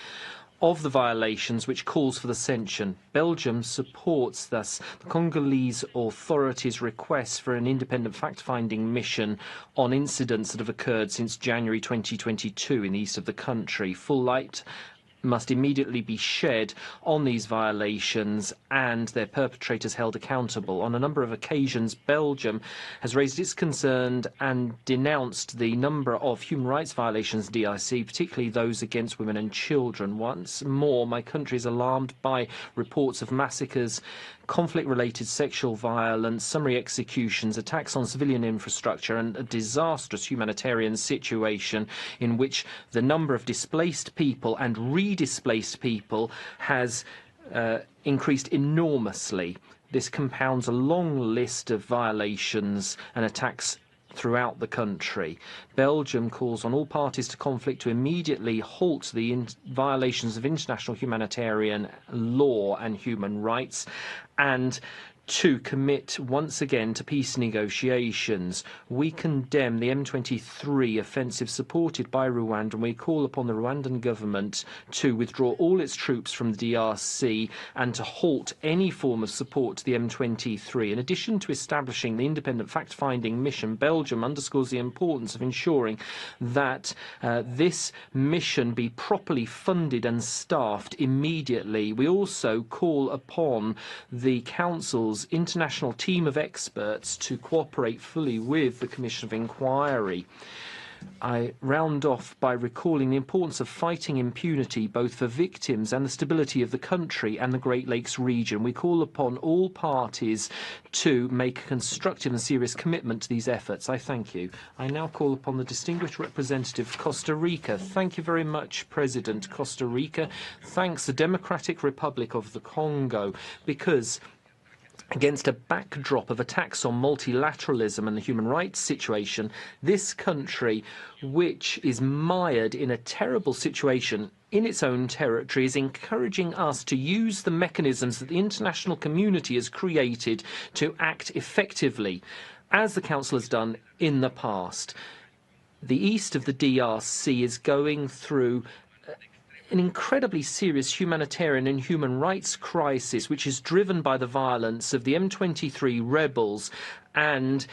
of the violations which calls for the sanction. Belgium supports thus the Congolese authorities' request for an independent fact-finding mission on incidents that have occurred since January 2022 in the east of the country. Full light must immediately be shed on these violations and their perpetrators held accountable. On a number of occasions, Belgium has raised its concern and denounced the number of human rights violations in DRC, particularly those against women and children. Once more, my country is alarmed by reports of massacres, conflict-related sexual violence, summary executions, attacks on civilian infrastructure, and a disastrous humanitarian situation in which the number of displaced people and redisplaced people has increased enormously. This compounds a long list of violations and attacks throughout the country. Belgium calls on all parties to conflict to immediately halt the violations of international humanitarian law and human rights and to commit once again to peace negotiations. We condemn the M23 offensive supported by Rwanda, and we call upon the Rwandan government to withdraw all its troops from the DRC and to halt any form of support to the M23. In addition to establishing the independent fact-finding mission, Belgium underscores the importance of ensuring that this mission be properly funded and staffed immediately. We also call upon the Council's international team of experts to cooperate fully with the Commission of Inquiry. I round off by recalling the importance of fighting impunity both for victims and the stability of the country and the Great Lakes region. We call upon all parties to make a constructive and serious commitment to these efforts. I thank you. I now call upon the distinguished representative of Costa Rica. Thank you very much, President. Costa Rica thanks the Democratic Republic of the Congo because against a backdrop of attacks on multilateralism and the human rights situation, this country, which is mired in a terrible situation in its own territory, is encouraging us to use the mechanisms that the international community has created to act effectively, as the Council has done in the past. The east of the DRC is going through an incredibly serious humanitarian and human rights crisis, which is driven by the violence of the M23 rebels and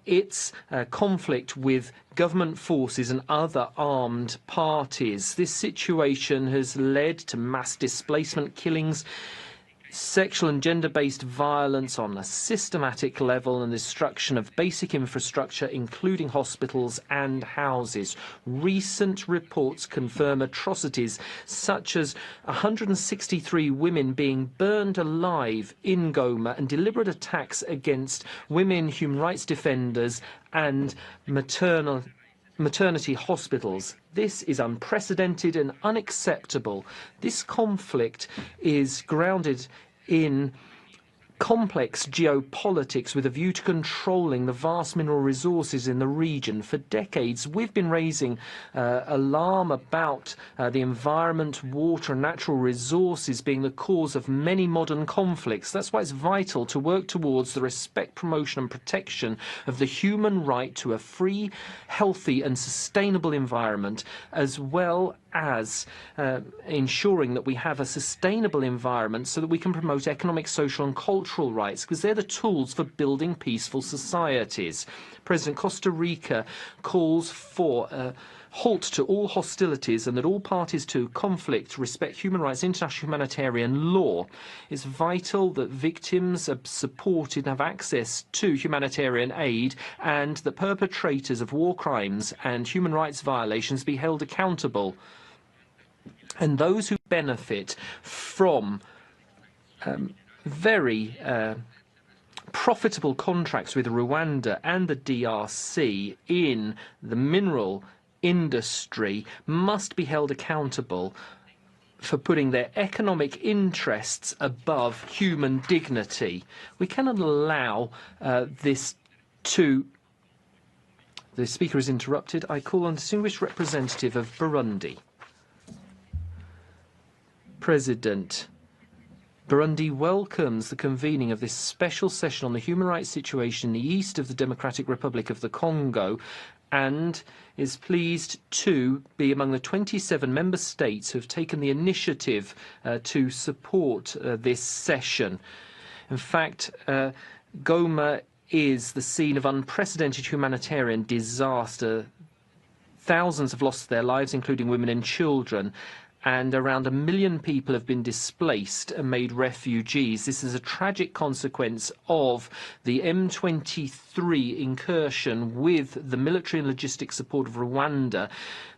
its conflict with government forces and other armed parties. This situation has led to mass displacement, killings, sexual and gender-based violence on a systematic level, and destruction of basic infrastructure, including hospitals and houses. Recent reports confirm atrocities such as 163 women being burned alive in Goma and deliberate attacks against women, human rights defenders and maternity hospitals. This is unprecedented and unacceptable. This conflict is grounded in complex geopolitics with a view to controlling the vast mineral resources in the region. For decades, we've been raising alarm about the environment, water and natural resources being the cause of many modern conflicts. That's why it's vital to work towards the respect, promotion and protection of the human right to a free, healthy and sustainable environment, as well as ensuring that we have a sustainable environment so that we can promote economic, social and cultural rights, because they're the tools for building peaceful societies. President Costa Rica calls for a halt to all hostilities and that all parties to conflict respect human rights, international humanitarian law. It's vital that victims are supported and have access to humanitarian aid, and that perpetrators of war crimes and human rights violations be held accountable. And those who benefit from very profitable contracts with Rwanda and the DRC in the mineral industry must be held accountable for putting their economic interests above human dignity. We cannot allow this to... The speaker is interrupted. I call on the distinguished representative of Burundi. President, Burundi welcomes the convening of this special session on the human rights situation in the east of the Democratic Republic of the Congo and is pleased to be among the 27 member states who have taken the initiative to support this session. In fact, Goma is the scene of unprecedented humanitarian disaster. Thousands have lost their lives, including women and children, and around 1 million people have been displaced and made refugees. This is a tragic consequence of the M23 incursion with the military and logistic support of Rwanda.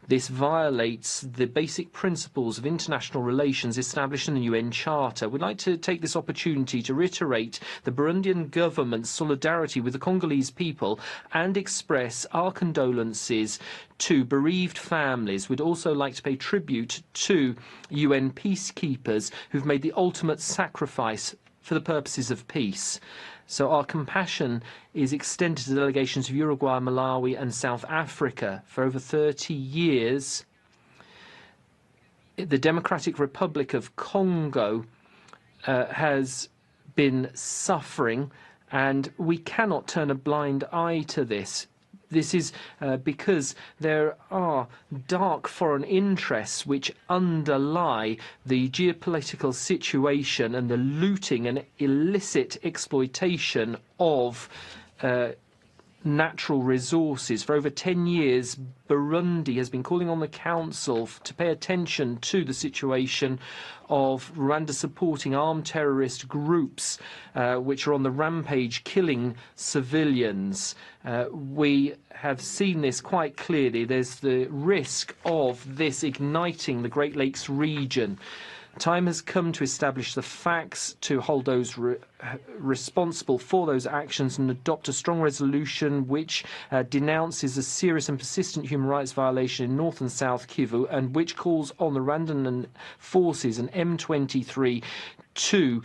This violates the basic principles of international relations established in the UN Charter. We'd like to take this opportunity to reiterate the Burundian government's solidarity with the Congolese people and express our condolences to bereaved families. We'd also like to pay tribute to UN peacekeepers who've made the ultimate sacrifice for the purposes of peace. So our compassion is extended to delegations of Uruguay, Malawi and South Africa. For over 30 years, the Democratic Republic of Congo has been suffering, and we cannot turn a blind eye to this. This is because there are dark foreign interests which underlie the geopolitical situation and the looting and illicit exploitation of natural resources. For over 10 years, Burundi has been calling on the Council to pay attention to the situation of Rwanda supporting armed terrorist groups which are on the rampage killing civilians. We have seen this quite clearly. There's the risk of this igniting the Great Lakes region. Time has come to establish the facts, to hold those responsible for those actions and adopt a strong resolution which denounces a serious and persistent human rights violation in North and South Kivu and which calls on the Rwandan forces and M23 to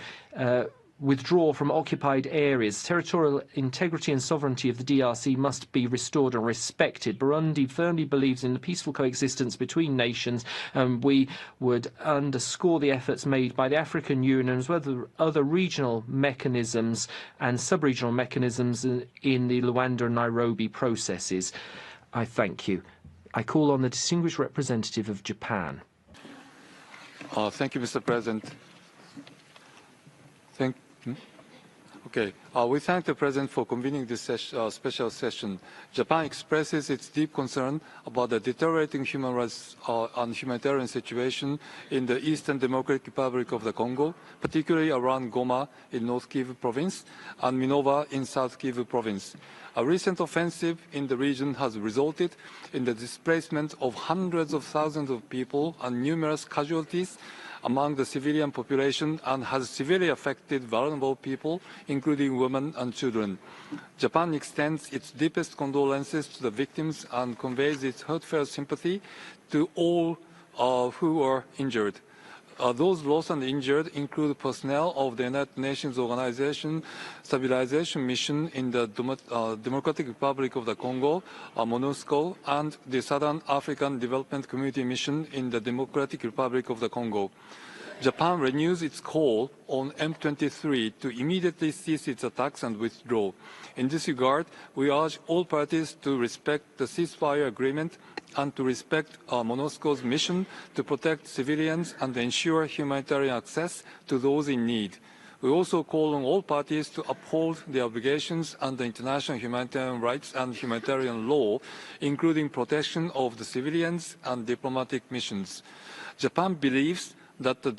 withdraw from occupied areas. Territorial integrity and sovereignty of the DRC must be restored and respected. Burundi firmly believes in the peaceful coexistence between nations, and we would underscore the efforts made by the African Union as well as other regional mechanisms and sub-regional mechanisms in the Luanda and Nairobi processes. I thank you. I call on the distinguished representative of Japan. Thank you, Mr. President. We thank the President for convening this special session. Japan expresses its deep concern about the deteriorating human rights and humanitarian situation in the Eastern Democratic Republic of the Congo, particularly around Goma in North Kivu Province and Minova in South Kivu Province. A recent offensive in the region has resulted in the displacement of hundreds of thousands of people and numerous casualties among the civilian population and has severely affected vulnerable people, including women and children. Japan extends its deepest condolences to the victims and conveys its heartfelt sympathy to all who are injured. Those lost and injured include personnel of the United Nations Organization Stabilization Mission in the Democratic Republic of the Congo, MONUSCO, and the Southern African Development Community Mission in the Democratic Republic of the Congo. Japan renews its call on M23 to immediately cease its attacks and withdraw. In this regard, we urge all parties to respect the ceasefire agreement and to respect MONUSCO's mission to protect civilians and ensure humanitarian access to those in need. We also call on all parties to uphold their obligations under international humanitarian rights and humanitarian law, including protection of the civilians and diplomatic missions. Japan believes that the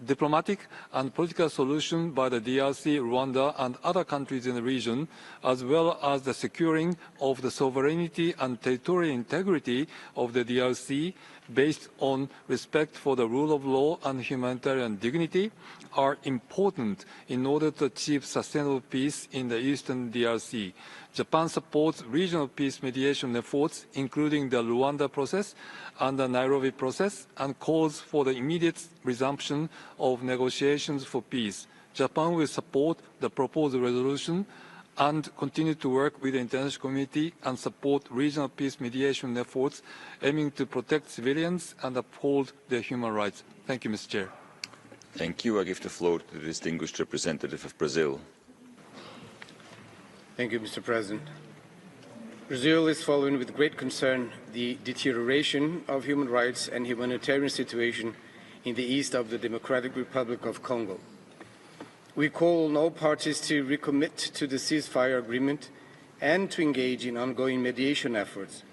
diplomatic and political solution by the DRC, Rwanda and other countries in the region, as well as the securing of the sovereignty and territorial integrity of the DRC based on respect for the rule of law and humanitarian dignity, are important in order to achieve sustainable peace in the eastern DRC. Japan supports regional peace mediation efforts, including the Rwanda process and the Nairobi process, and calls for the immediate resumption of negotiations for peace. Japan will support the proposed resolution and continue to work with the international community and support regional peace mediation efforts aiming to protect civilians and uphold their human rights. Thank you, Mr. Chair. Thank you. I give the floor to the distinguished representative of Brazil. Thank you, Mr. President. Brazil is following with great concern the deterioration of human rights and humanitarian situation in the east of the Democratic Republic of Congo. We call on all parties to recommit to the ceasefire agreement and to engage in ongoing mediation efforts,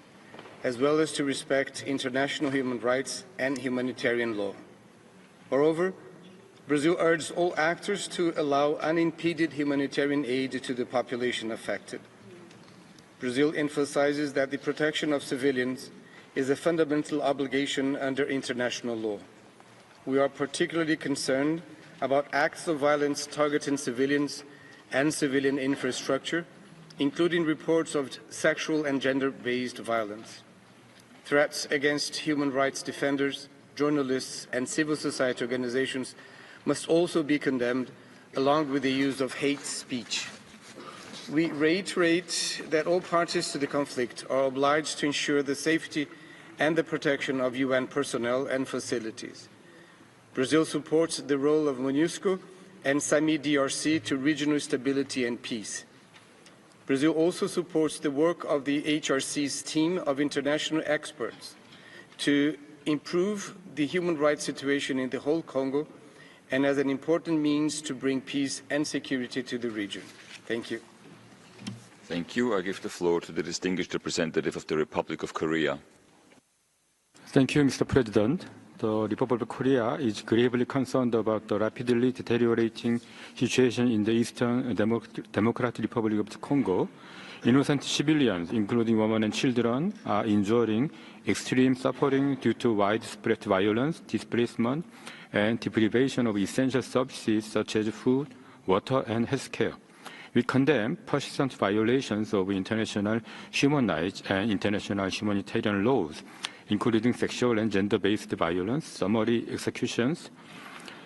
as well as to respect international human rights and humanitarian law. Moreover, Brazil urges all actors to allow unimpeded humanitarian aid to the population affected. Brazil emphasizes that the protection of civilians is a fundamental obligation under international law. We are particularly concerned about acts of violence targeting civilians and civilian infrastructure, including reports of sexual and gender-based violence. Threats against human rights defenders, journalists, and civil society organizations must also be condemned, along with the use of hate speech. We reiterate that all parties to the conflict are obliged to ensure the safety and the protection of UN personnel and facilities. Brazil supports the role of MONUSCO and SAMI DRC to regional stability and peace. Brazil also supports the work of the HRC's team of international experts to improve the human rights situation in the whole Congo and as an important means to bring peace and security to the region. Thank you. Thank you. I give the floor to the distinguished representative of the Republic of Korea. Thank you, Mr. President. The Republic of Korea is gravely concerned about the rapidly deteriorating situation in the Eastern Democratic Republic of the Congo. Innocent civilians, including women and children, are enduring extreme suffering due to widespread violence, displacement, and deprivation of essential services such as food, water, and health care. We condemn persistent violations of international human rights and international humanitarian laws, including sexual and gender-based violence, summary executions,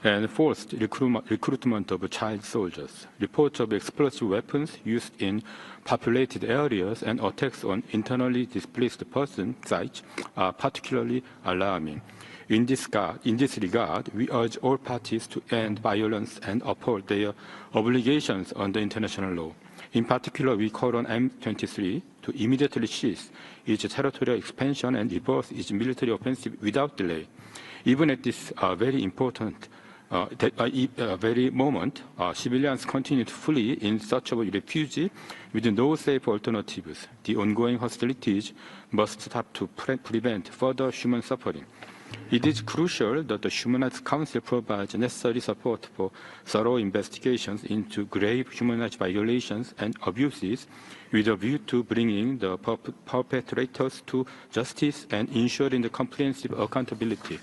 and forced recruitment of child soldiers. Reports of explosive weapons used in populated areas and attacks on internally displaced person sites are particularly alarming. In this regard, we urge all parties to end violence and uphold their obligations under international law. In particular, we call on M23 to immediately cease its territorial expansion and reverse its military offensive without delay. Even at this very important very moment, civilians continue to flee in search of refuge with no safe alternatives. The ongoing hostilities must stop to prevent further human suffering. It is crucial that the Human Rights Council provides necessary support for thorough investigations into grave human rights violations and abuses with a view to bringing the perpetrators to justice and ensuring the comprehensive accountability.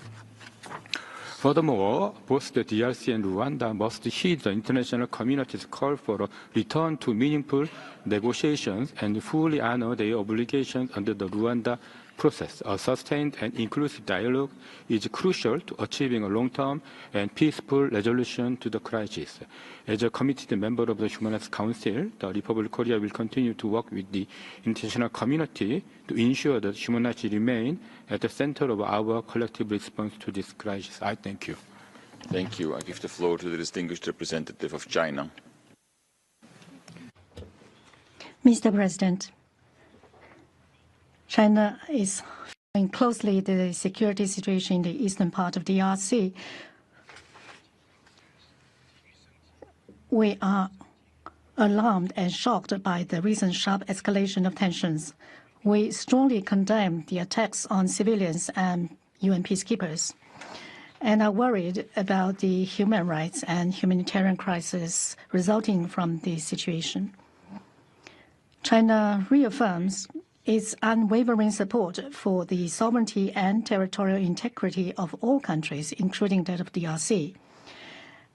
Furthermore, both the DRC and Rwanda must heed the international community's call for a return to meaningful negotiations and fully honor their obligations under the Rwanda process. A sustained and inclusive dialogue is crucial to achieving a long-term and peaceful resolution to the crisis. As a committed member of the Human Rights Council, the Republic of Korea will continue to work with the international community to ensure that human rights remain at the center of our collective response to this crisis. I thank you. Thank you. I give the floor to the distinguished representative of China. Mr. President, China is following closely the security situation in the eastern part of the DRC. We are alarmed and shocked by the recent sharp escalation of tensions. We strongly condemn the attacks on civilians and UN peacekeepers, and are worried about the human rights and humanitarian crisis resulting from the situation. China reaffirms its unwavering support for the sovereignty and territorial integrity of all countries, including that of the DRC.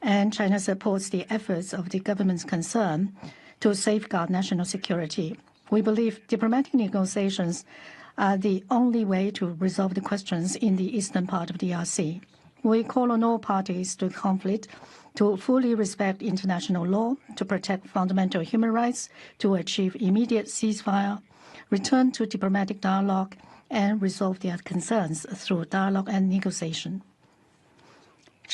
And China supports the efforts of the governments concerned to safeguard national security. We believe diplomatic negotiations are the only way to resolve the questions in the eastern part of the DRC. We call on all parties to the conflict to fully respect international law, to protect fundamental human rights, to achieve immediate ceasefire, return to diplomatic dialogue, and resolve their concerns through dialogue and negotiation.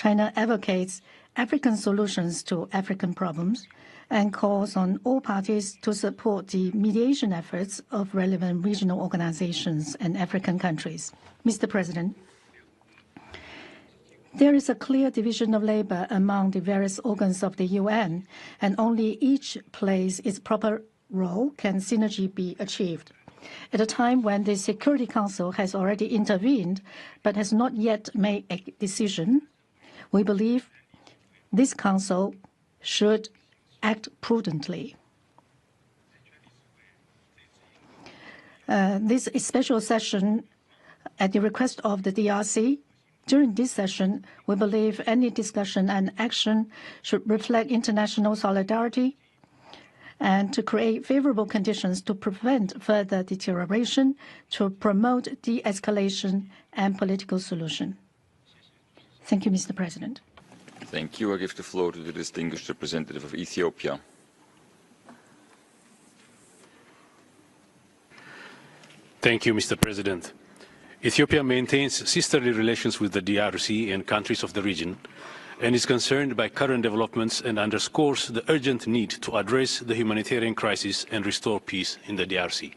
China advocates African solutions to African problems and calls on all parties to support the mediation efforts of relevant regional organizations and African countries. Mr. President, there is a clear division of labor among the various organs of the UN, and only each plays its proper role can synergy be achieved. At a time when the Security Council has already intervened but has not yet made a decision, we believe this Council should act prudently. This is a special session at the request of the DRC. During this session, we believe any discussion and action should reflect international solidarity and to create favorable conditions to prevent further deterioration, to promote de-escalation and political solution. Thank you, Mr. President. Thank you. I give the floor to the distinguished representative of Ethiopia. Thank you, Mr. President. Ethiopia maintains sisterly relations with the DRC and countries of the region and is concerned by current developments and underscores the urgent need to address the humanitarian crisis and restore peace in the DRC.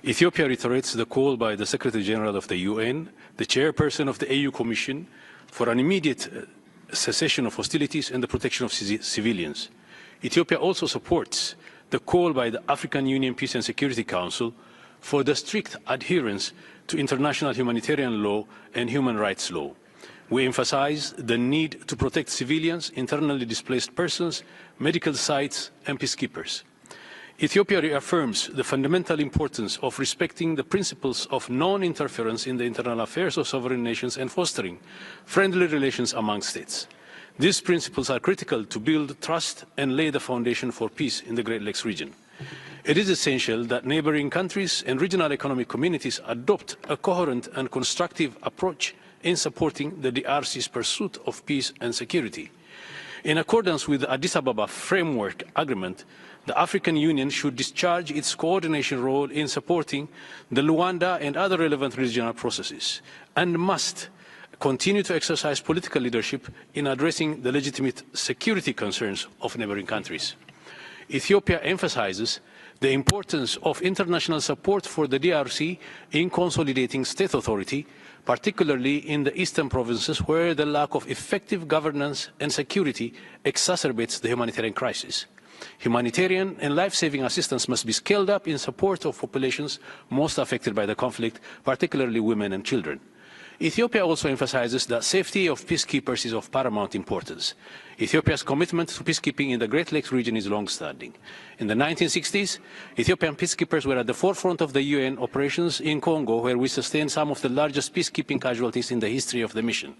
Ethiopia reiterates the call by the Secretary General of the UN, the chairperson of the AU Commission, for an immediate cessation of hostilities and the protection of civilians. Ethiopia also supports the call by the African Union Peace and Security Council for the strict adherence to international humanitarian law and human rights law. We emphasize the need to protect civilians, internally displaced persons, medical sites, and peacekeepers. Ethiopia reaffirms the fundamental importance of respecting the principles of non-interference in the internal affairs of sovereign nations and fostering friendly relations among states. These principles are critical to build trust and lay the foundation for peace in the Great Lakes region. It is essential that neighboring countries and regional economic communities adopt a coherent and constructive approach in supporting the DRC's pursuit of peace and security. In accordance with the Addis Ababa Framework Agreement, the African Union should discharge its coordination role in supporting the Luanda and other relevant regional processes and must continue to exercise political leadership in addressing the legitimate security concerns of neighboring countries. Ethiopia emphasizes the importance of international support for the DRC in consolidating state authority, particularly in the eastern provinces where the lack of effective governance and security exacerbates the humanitarian crisis. Humanitarian and life-saving assistance must be scaled up in support of populations most affected by the conflict, particularly women and children. Ethiopia also emphasizes that safety of peacekeepers is of paramount importance. Ethiopia's commitment to peacekeeping in the Great Lakes region is long-standing. In the 1960s, Ethiopian peacekeepers were at the forefront of the UN operations in Congo, where we sustained some of the largest peacekeeping casualties in the history of the mission.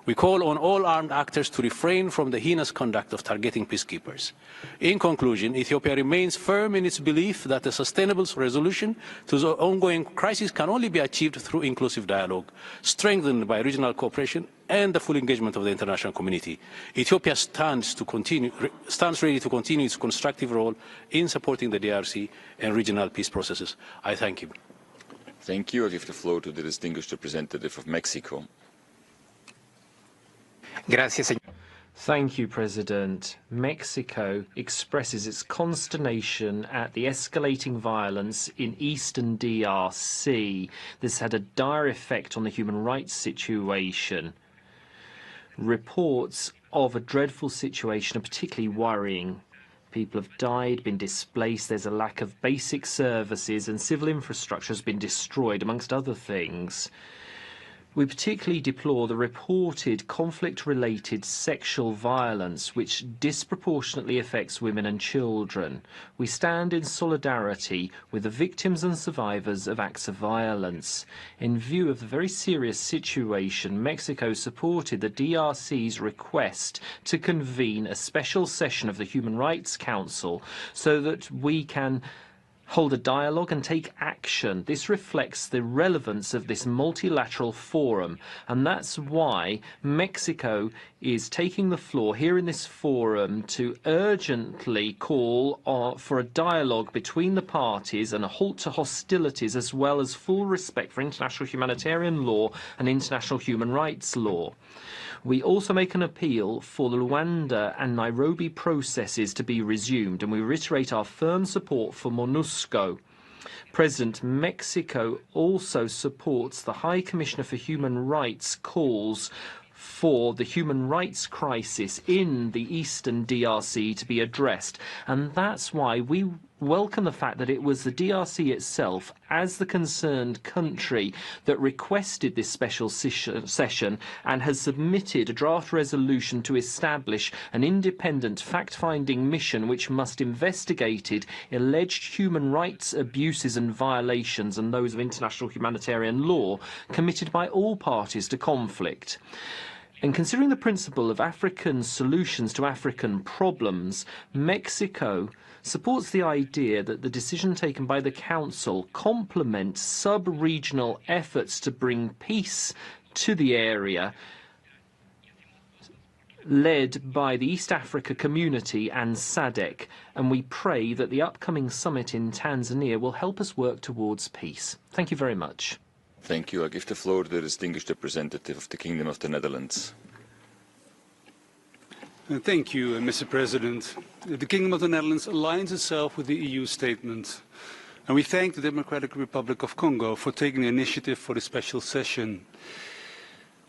We call on all armed actors to refrain from the heinous conduct of targeting peacekeepers. In conclusion, Ethiopia remains firm in its belief that a sustainable resolution to the ongoing crisis can only be achieved through inclusive dialogue, strengthened by regional cooperation and the full engagement of the international community. Ethiopia stands ready to continue its constructive role in supporting the DRC and regional peace processes. I thank you. Thank you. I give the floor to the distinguished representative of Mexico. Thank you, President. Mexico expresses its consternation at the escalating violence in eastern DRC. This had a dire effect on the human rights situation. Reports of a dreadful situation are particularly worrying. People have died, been displaced, there's a lack of basic services, and civil infrastructure has been destroyed, amongst other things. We particularly deplore the reported conflict-related sexual violence which disproportionately affects women and children. We stand in solidarity with the victims and survivors of acts of violence. In view of the very serious situation, Mexico supported the DRC's request to convene a special session of the Human Rights Council so that we can hold a dialogue and take action. This reflects the relevance of this multilateral forum, and that's why Mexico is taking the floor here in this forum to urgently call for a dialogue between the parties and a halt to hostilities, as well as full respect for international humanitarian law and international human rights law. We also make an appeal for the Rwanda and Nairobi processes to be resumed, and we reiterate our firm support for MONUSCO. President, Mexico also supports the High Commissioner for Human Rights calls for the human rights crisis in the Eastern DRC to be addressed. And that's why we welcome the fact that it was the DRC itself, as the concerned country, that requested this special session and has submitted a draft resolution to establish an independent fact-finding mission which must investigate alleged human rights abuses and violations and those of international humanitarian law committed by all parties to conflict. And considering the principle of African solutions to African problems, Mexico supports the idea that the decision taken by the Council complements sub-regional efforts to bring peace to the area led by the East Africa Community and SADC, and we pray that the upcoming summit in Tanzania will help us work towards peace. Thank you very much. Thank you. I give the floor to the distinguished representative of the Kingdom of the Netherlands. Thank you, Mr. President. The Kingdom of the Netherlands aligns itself with the EU statement, and we thank the Democratic Republic of Congo for taking the initiative for the special session.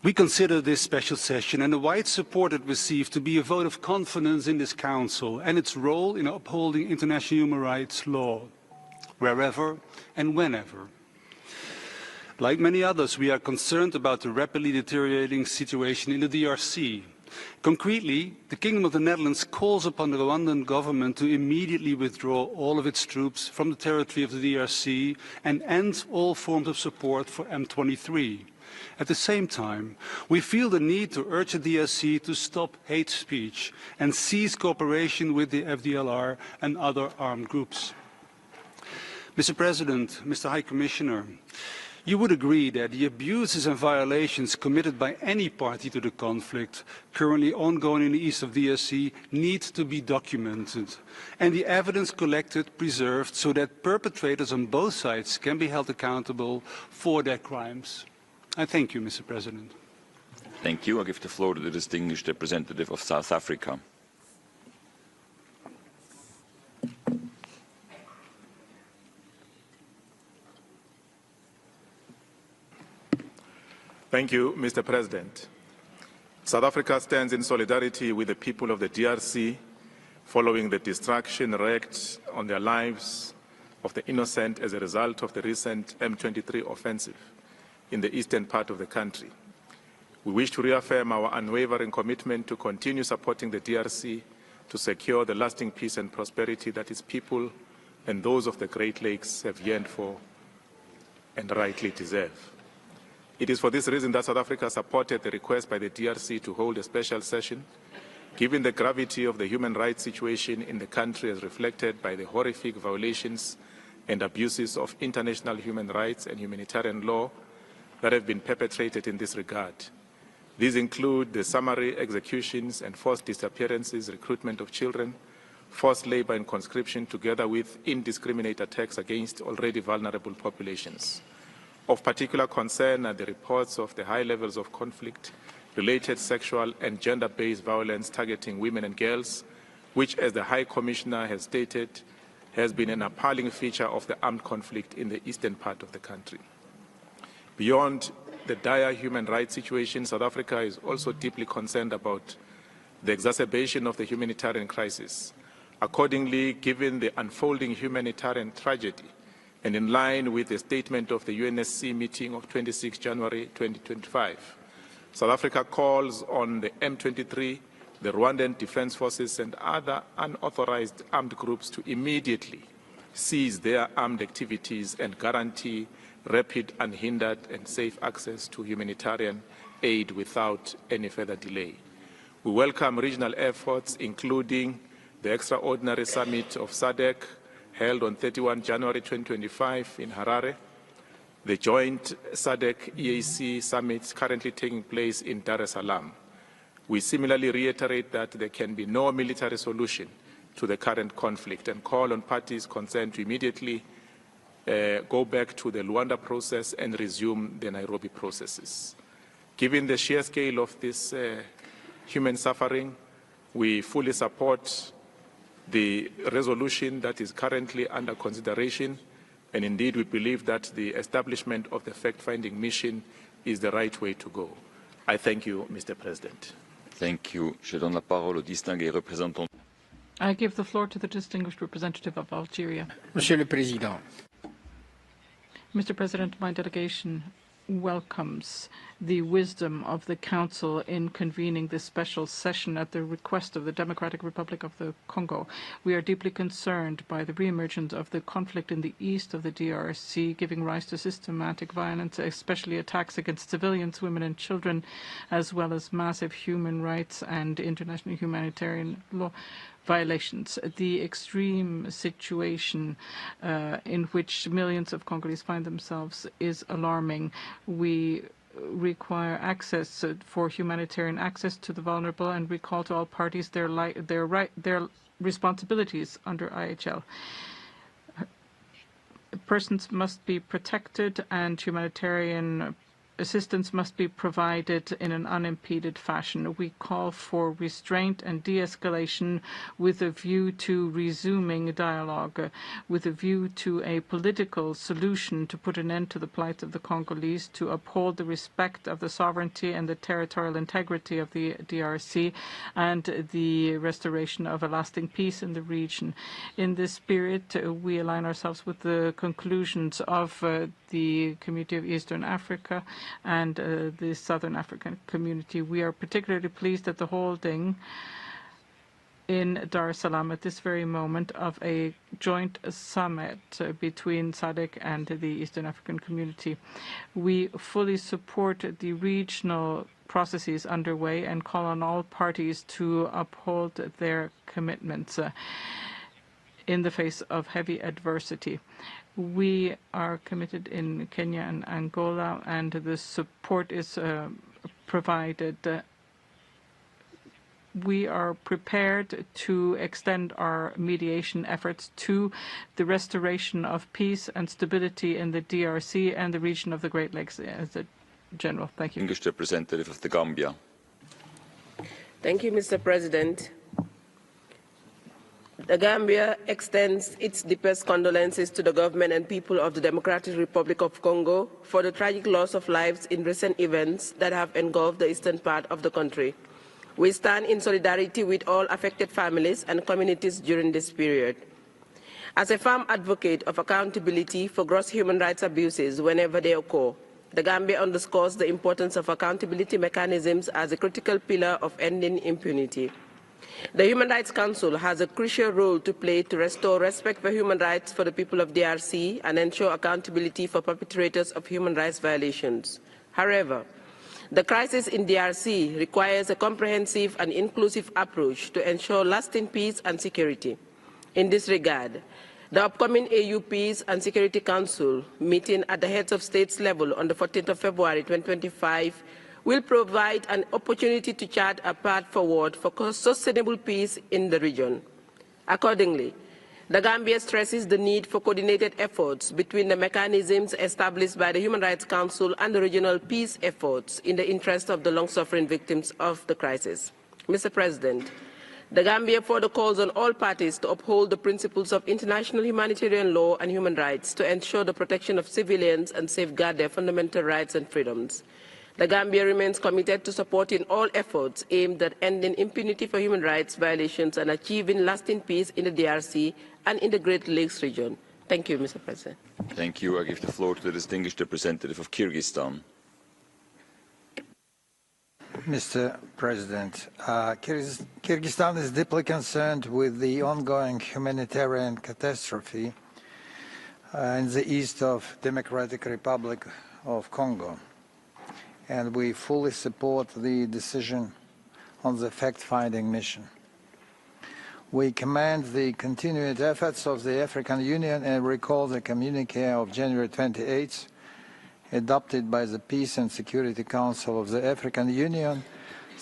We consider this special session and the wide support it received to be a vote of confidence in this Council and its role in upholding international human rights law, wherever and whenever. Like many others, we are concerned about the rapidly deteriorating situation in the DRC. Concretely, the Kingdom of the Netherlands calls upon the Rwandan government to immediately withdraw all of its troops from the territory of the DRC and end all forms of support for M23. At the same time, we feel the need to urge the DRC to stop hate speech and cease cooperation with the FDLR and other armed groups. Mr. President, Mr. High Commissioner, you would agree that the abuses and violations committed by any party to the conflict currently ongoing in the east of DRC need to be documented and the evidence collected preserved so that perpetrators on both sides can be held accountable for their crimes. I thank you, Mr. President. Thank you. I give the floor to the distinguished representative of South Africa. Thank you, Mr. President. South Africa stands in solidarity with the people of the DRC following the destruction wreaked on their lives of the innocent as a result of the recent M23 offensive in the eastern part of the country. We wish to reaffirm our unwavering commitment to continue supporting the DRC to secure the lasting peace and prosperity that its people and those of the Great Lakes have yearned for and rightly deserve. It is for this reason that South Africa supported the request by the DRC to hold a special session, given the gravity of the human rights situation in the country as reflected by the horrific violations and abuses of international human rights and humanitarian law that have been perpetrated in this regard. These include the summary executions and forced disappearances, recruitment of children, forced labor and conscription, together with indiscriminate attacks against already vulnerable populations. Of particular concern are the reports of the high levels of conflict-related sexual and gender-based violence targeting women and girls, which, as the High Commissioner has stated, has been an appalling feature of the armed conflict in the eastern part of the country. Beyond the dire human rights situation, South Africa is also deeply concerned about the exacerbation of the humanitarian crisis. Accordingly, given the unfolding humanitarian tragedy, and in line with the statement of the UNHRC meeting of 26 January 2025, South Africa calls on the M23, the Rwandan Defense Forces and other unauthorized armed groups to immediately cease their armed activities and guarantee rapid, unhindered and safe access to humanitarian aid without any further delay. We welcome regional efforts, including the extraordinary summit of SADC, held on 31 January 2025 in Harare, the joint SADC-EAC summits currently taking place in Dar es Salaam. We similarly reiterate that there can be no military solution to the current conflict and call on parties concerned to immediately go back to the Luanda process and resume the Nairobi processes. Given the sheer scale of this human suffering, we fully support the resolution that is currently under consideration, and indeed we believe that the establishment of the fact-finding mission is the right way to go. I thank you, Mr. President. Thank you. Je donne la parole au distingué représentant. I give the floor to the distinguished representative of Algeria. Monsieur le Président. Mr. President, my delegation welcomes the wisdom of the Council in convening this special session at the request of the Democratic Republic of the Congo. We are deeply concerned by the reemergence of the conflict in the east of the DRC, giving rise to systematic violence, especially attacks against civilians, women and children, as well as massive human rights and international humanitarian law violations. The extreme situation in which millions of Congolese find themselves is alarming. We require access for humanitarian access to the vulnerable, and we call to all parties their responsibilities under IHL. Persons must be protected, and humanitarian assistance must be provided in an unimpeded fashion. We call for restraint and de-escalation with a view to resuming dialogue, with a view to a political solution to put an end to the plight of the Congolese, to uphold the respect of the sovereignty and the territorial integrity of the DRC, and the restoration of a lasting peace in the region. In this spirit, we align ourselves with the conclusions of the Community of Eastern Africa and the Southern African Community. We are particularly pleased at the holding in Dar es Salaam at this very moment of a joint summit between SADC and the Eastern African Community. We fully support the regional processes underway and call on all parties to uphold their commitments in the face of heavy adversity. We are committed in Kenya and Angola, and the support is provided. We are prepared to extend our mediation efforts to the restoration of peace and stability in the DRC and the region of the Great Lakes as a general. Thank you. Distinguished representative of the Gambia. Thank you, Mr. President. The Gambia extends its deepest condolences to the government and people of the Democratic Republic of Congo for the tragic loss of lives in recent events that have engulfed the eastern part of the country. We stand in solidarity with all affected families and communities during this period. As a firm advocate of accountability for gross human rights abuses whenever they occur, the Gambia underscores the importance of accountability mechanisms as a critical pillar of ending impunity. The Human Rights Council has a crucial role to play to restore respect for human rights for the people of DRC and ensure accountability for perpetrators of human rights violations. However, the crisis in DRC requires a comprehensive and inclusive approach to ensure lasting peace and security. In this regard, the upcoming AU Peace and Security Council meeting at the heads of states level on the 14th of February 2025 will provide an opportunity to chart a path forward for sustainable peace in the region. Accordingly, the Gambia stresses the need for coordinated efforts between the mechanisms established by the Human Rights Council and the regional peace efforts in the interest of the long-suffering victims of the crisis. Mr. President, the Gambia further calls on all parties to uphold the principles of international humanitarian law and human rights to ensure the protection of civilians and safeguard their fundamental rights and freedoms. The Gambia remains committed to supporting all efforts aimed at ending impunity for human rights violations and achieving lasting peace in the DRC and in the Great Lakes region. Thank you, Mr. President. Thank you. I give the floor to the distinguished representative of Kyrgyzstan. Mr. President, Kyrgyzstan is deeply concerned with the ongoing humanitarian catastrophe in the east of Democratic Republic of Congo, and we fully support the decision on the fact-finding mission. We commend the continued efforts of the African Union and recall the communique of January 28th, adopted by the Peace and Security Council of the African Union,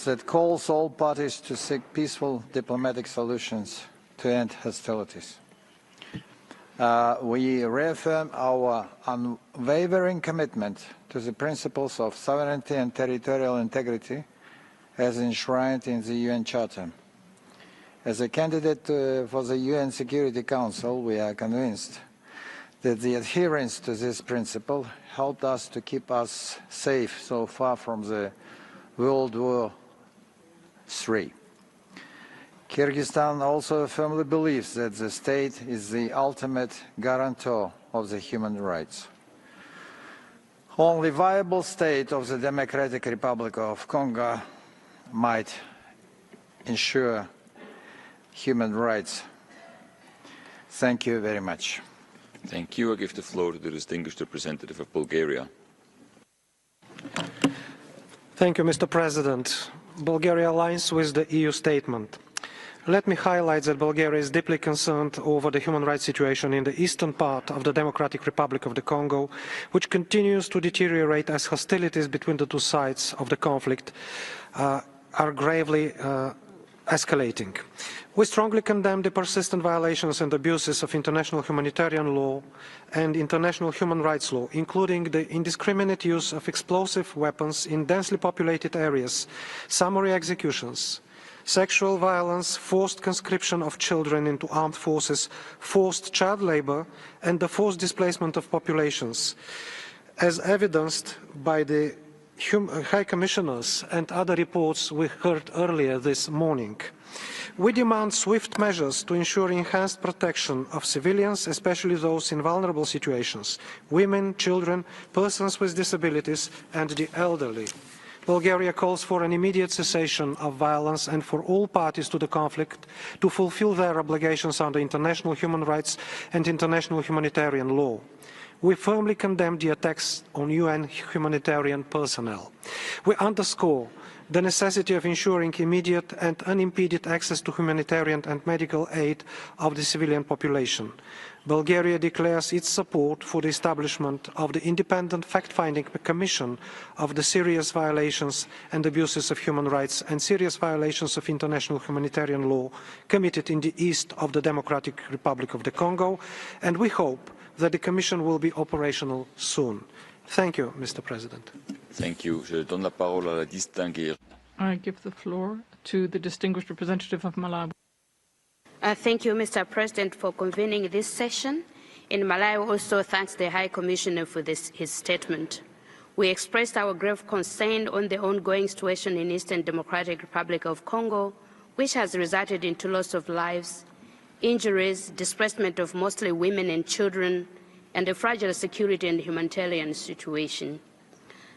that calls all parties to seek peaceful diplomatic solutions to end hostilities. We reaffirm our unwavering commitment to the principles of sovereignty and territorial integrity as enshrined in the UN Charter. As a candidate for the UN Security Council, we are convinced that the adherence to this principle helped us to keep us safe so far from the World War III. Kyrgyzstan also firmly believes that the state is the ultimate guarantor of the human rights. Only viable state of the Democratic Republic of Congo might ensure human rights. Thank you very much. Thank you. I give the floor to the distinguished representative of Bulgaria. Thank you, Mr. President. Bulgaria aligns with the EU statement. Let me highlight that Bulgaria is deeply concerned over the human rights situation in the eastern part of the Democratic Republic of the Congo, which continues to deteriorate as hostilities between the two sides of the conflict are gravely escalating. We strongly condemn the persistent violations and abuses of international humanitarian law and international human rights law, including the indiscriminate use of explosive weapons in densely populated areas, summary executions, sexual violence, forced conscription of children into armed forces, forced child labor, and the forced displacement of populations, as evidenced by the High Commissioners and other reports we heard earlier this morning. We demand swift measures to ensure enhanced protection of civilians, especially those in vulnerable situations, women, children, persons with disabilities, and the elderly. Bulgaria calls for an immediate cessation of violence and for all parties to the conflict to fulfill their obligations under international human rights and international humanitarian law. We firmly condemn the attacks on UN humanitarian personnel. We underscore the necessity of ensuring immediate and unimpeded access to humanitarian and medical aid of the civilian population. Bulgaria declares its support for the establishment of the independent fact-finding commission of the serious violations and abuses of human rights and serious violations of international humanitarian law committed in the east of the Democratic Republic of the Congo, and we hope that the Commission will be operational soon. Thank you, Mr. President. Thank you. Je donne la parole à la distinguée. I give the floor to the distinguished representative of Malawi. Thank you, Mr. President, for convening this session. And Malawi also thanks the High Commissioner for his statement. We expressed our grave concern on the ongoing situation in Eastern Democratic Republic of Congo, which has resulted in loss of lives, injuries, displacement of mostly women and children, and a fragile security and humanitarian situation.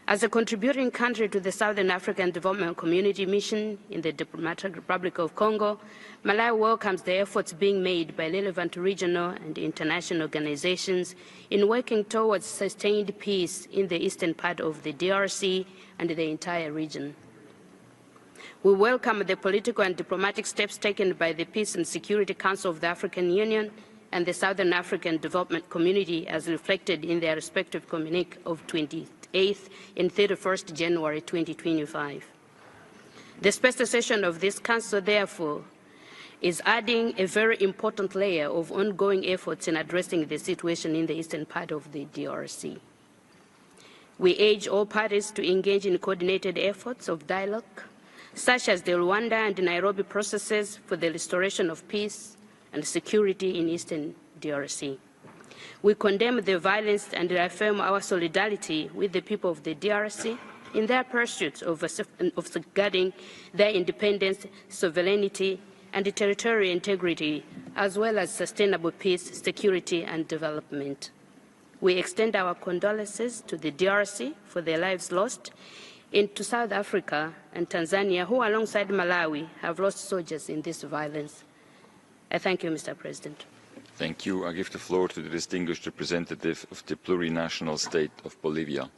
As a contributing country to the Southern African Development Community Mission in the Democratic Republic of Congo, Malawi welcomes the efforts being made by relevant regional and international organizations in working towards sustained peace in the eastern part of the DRC and the entire region. We welcome the political and diplomatic steps taken by the Peace and Security Council of the African Union and the Southern African Development Community as reflected in their respective communique of 28th and 31st January 2025. The special session of this Council, therefore, is adding a very important layer of ongoing efforts in addressing the situation in the eastern part of the DRC. We urge all parties to engage in coordinated efforts of dialogue, such as the Rwanda and Nairobi processes for the restoration of peace and security in eastern DRC. We condemn the violence and reaffirm our solidarity with the people of the DRC in their pursuit of safeguarding their independence, sovereignty, and territorial integrity, as well as sustainable peace, security, and development. We extend our condolences to the DRC for their lives lost, and to South Africa and Tanzania, who alongside Malawi have lost soldiers in this violence. I thank you, Mr. President. Thank you. I give the floor to the distinguished representative of the plurinational state of Bolivia.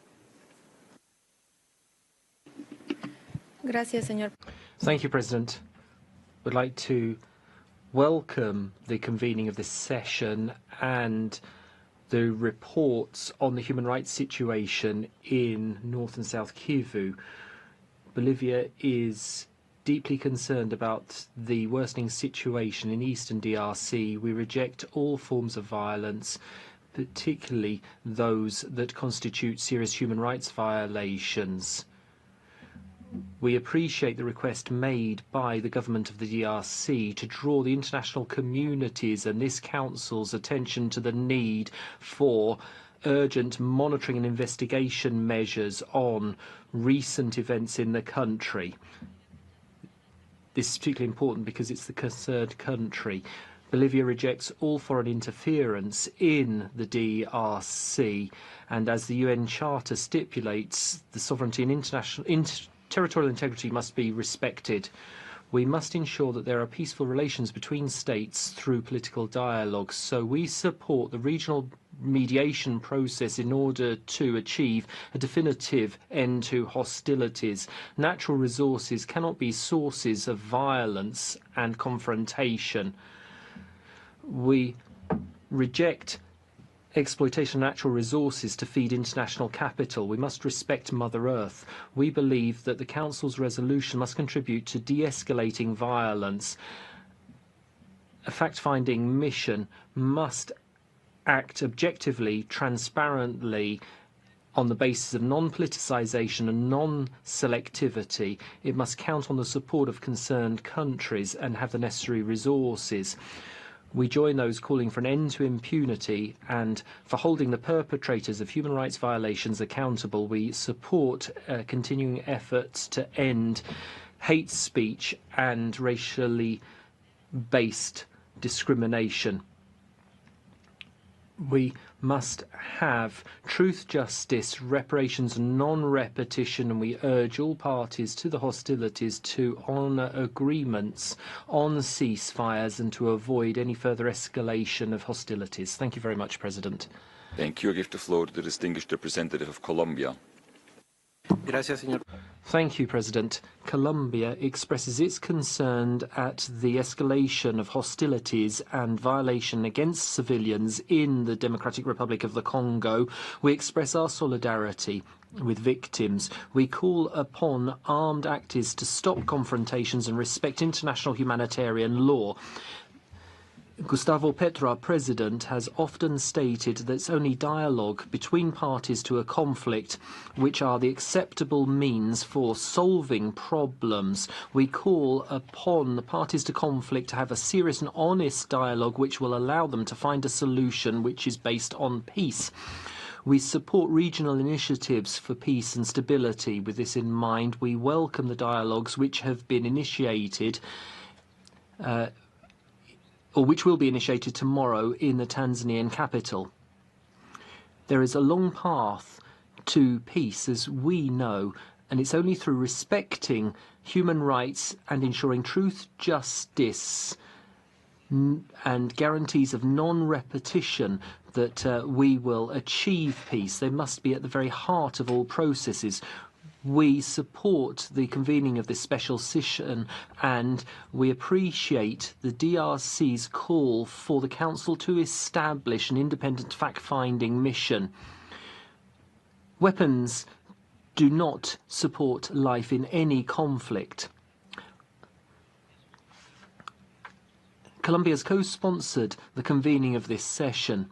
Gracias, señor. Thank you, President. We'd like to welcome the convening of this session and the reports on the human rights situation in North and South Kivu. Bolivia is deeply concerned about the worsening situation in eastern DRC. We reject all forms of violence, particularly those that constitute serious human rights violations. We appreciate the request made by the government of the DRC to draw the international community's and this council's attention to the need for urgent monitoring and investigation measures on recent events in the country. This is particularly important because it's the concerned country. Bolivia rejects all foreign interference in the DRC, and as the UN Charter stipulates, the sovereignty and territorial integrity must be respected. We must ensure that there are peaceful relations between states through political dialogue, so we support the regional mediation process in order to achieve a definitive end to hostilities. Natural resources cannot be sources of violence and confrontation. We reject exploitation of natural resources to feed international capital. We must respect Mother Earth. We believe that the Council's resolution must contribute to de-escalating violence. A fact-finding mission must act objectively, transparently, on the basis of non-politicization and non-selectivity. It must count on the support of concerned countries and have the necessary resources. We join those calling for an end to impunity and for holding the perpetrators of human rights violations accountable. We support continuing efforts to end hate speech and racially based discrimination. We must have truth, justice, reparations, and non-repetition, and we urge all parties to the hostilities to honour agreements on ceasefires and to avoid any further escalation of hostilities. Thank you very much, President. Thank you. I give the floor to the distinguished representative of Colombia. Thank you, President. Colombia expresses its concern at the escalation of hostilities and violation against civilians in the Democratic Republic of the Congo. We express our solidarity with victims. We call upon armed actors to stop confrontations and respect international humanitarian law. Gustavo Petro, our president, has often stated that it's only dialogue between parties to a conflict which are the acceptable means for solving problems. We call upon the parties to conflict to have a serious and honest dialogue which will allow them to find a solution which is based on peace. We support regional initiatives for peace and stability. With this in mind, we welcome the dialogues which have been initiated or which will be initiated tomorrow in the Tanzanian capital. There is a long path to peace, as we know, and it's only through respecting human rights and ensuring truth, justice, and guarantees of non-repetition that we will achieve peace. They must be at the very heart of all processes. We support the convening of this special session, and we appreciate the DRC's call for the Council to establish an independent fact-finding mission. Weapons do not support life in any conflict. Colombia has co-sponsored the convening of this session.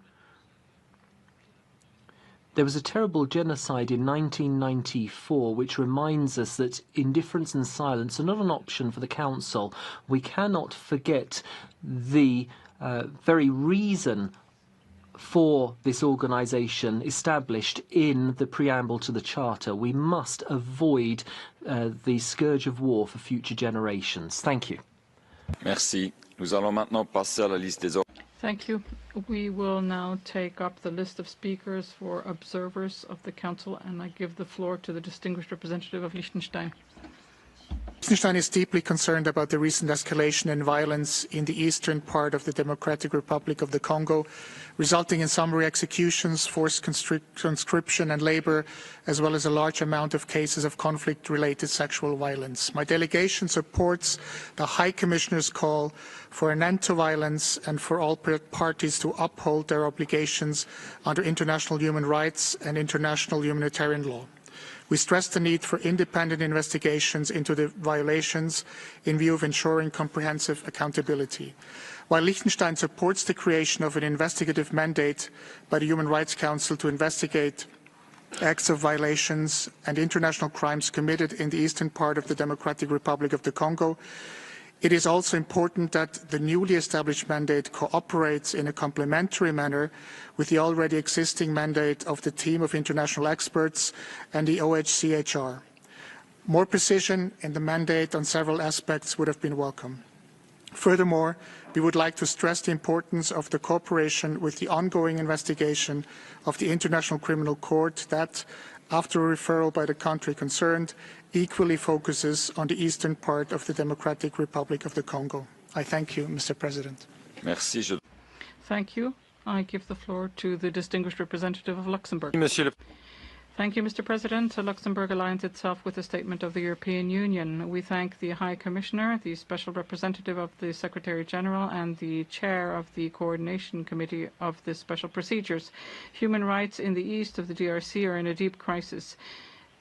There was a terrible genocide in 1994, which reminds us that indifference and silence are not an option for the Council. We cannot forget the very reason for this organisation established in the preamble to the Charter. We must avoid the scourge of war for future generations. Thank you. Merci. Nous allons maintenant passer à la liste des Thank you. We will now take up the list of speakers for observers of the Council, and I give the floor to the distinguished representative of Liechtenstein. Liechtenstein is deeply concerned about the recent escalation in violence in the eastern part of the Democratic Republic of the Congo, resulting in summary executions, forced conscription and labor, as well as a large amount of cases of conflict-related sexual violence. My delegation supports the High Commissioner's call for an end to violence and for all parties to uphold their obligations under international human rights and international humanitarian law. We stress the need for independent investigations into the violations in view of ensuring comprehensive accountability. While Liechtenstein supports the creation of an investigative mandate by the Human Rights Council to investigate acts of violations and international crimes committed in the eastern part of the Democratic Republic of the Congo, it is also important that the newly established mandate cooperates in a complementary manner with the already existing mandate of the team of international experts and the OHCHR. More precision in the mandate on several aspects would have been welcome. Furthermore, we would like to stress the importance of the cooperation with the ongoing investigation of the International Criminal Court that, after a referral by the country concerned, equally focuses on the eastern part of the Democratic Republic of the Congo. I thank you, Mr. President. Merci. Thank you. I give the floor to the distinguished representative of Luxembourg. Thank you, Mr. President. Luxembourg aligns itself with the statement of the European Union. We thank the High Commissioner, the Special Representative of the Secretary General, and the Chair of the Coordination Committee of the Special Procedures. Human rights in the east of the DRC are in a deep crisis.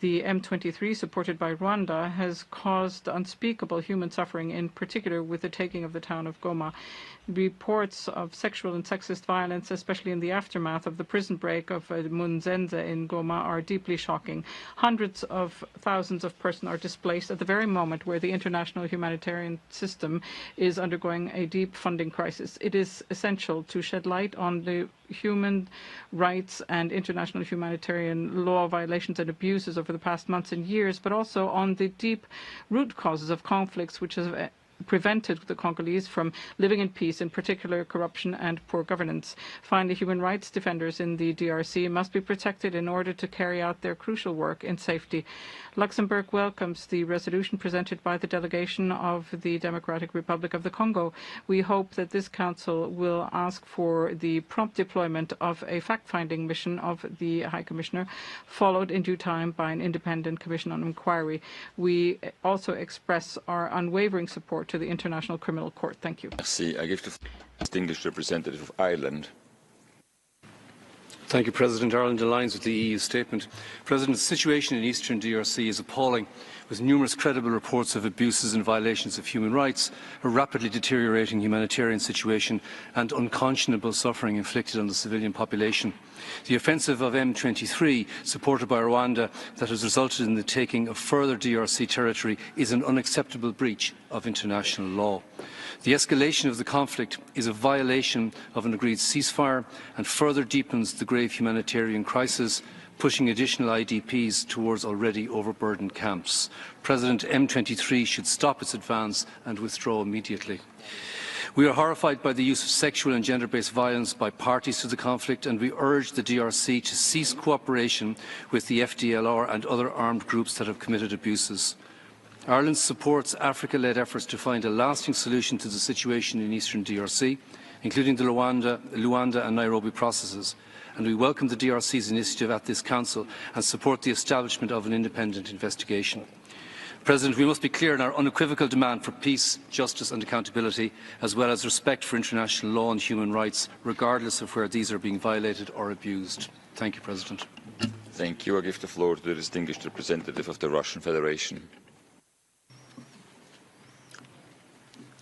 The M23, supported by Rwanda, has caused unspeakable human suffering, in particular with the taking of the town of Goma. Reports of sexual and sexist violence, especially in the aftermath of the prison break of Munzenze in Goma, are deeply shocking. Hundreds of thousands of persons are displaced at the very moment where the international humanitarian system is undergoing a deep funding crisis. It is essential to shed light on the human rights and international humanitarian law violations and abuses over the past months and years, but also on the deep root causes of conflicts which have prevented the Congolese from living in peace, in particular corruption and poor governance. Finally, human rights defenders in the DRC must be protected in order to carry out their crucial work in safety. Luxembourg welcomes the resolution presented by the delegation of the Democratic Republic of the Congo. We hope that this Council will ask for the prompt deployment of a fact-finding mission of the High Commissioner, followed in due time by an independent commission on inquiry. We also express our unwavering support to the International Criminal Court. Thank you. Merci. I give the distinguished representative of Ireland. Thank you, President. Ireland aligns with the EU statement. President, the situation in eastern DRC is appalling, with numerous credible reports of abuses and violations of human rights, a rapidly deteriorating humanitarian situation and unconscionable suffering inflicted on the civilian population. The offensive of M23, supported by Rwanda, that has resulted in the taking of further DRC territory is an unacceptable breach of international law. The escalation of the conflict is a violation of an agreed ceasefire and further deepens the grave humanitarian crisis, pushing additional IDPs towards already overburdened camps. President M23 should stop its advance and withdraw immediately. We are horrified by the use of sexual and gender-based violence by parties to the conflict, and we urge the DRC to cease cooperation with the FDLR and other armed groups that have committed abuses. Ireland supports Africa-led efforts to find a lasting solution to the situation in eastern DRC, including the Luanda and Nairobi processes, and we welcome the DRC's initiative at this Council and support the establishment of an independent investigation. President, we must be clear in our unequivocal demand for peace, justice and accountability, as well as respect for international law and human rights, regardless of where these are being violated or abused. Thank you, President. Thank you. I give the floor to the distinguished representative of the Russian Federation.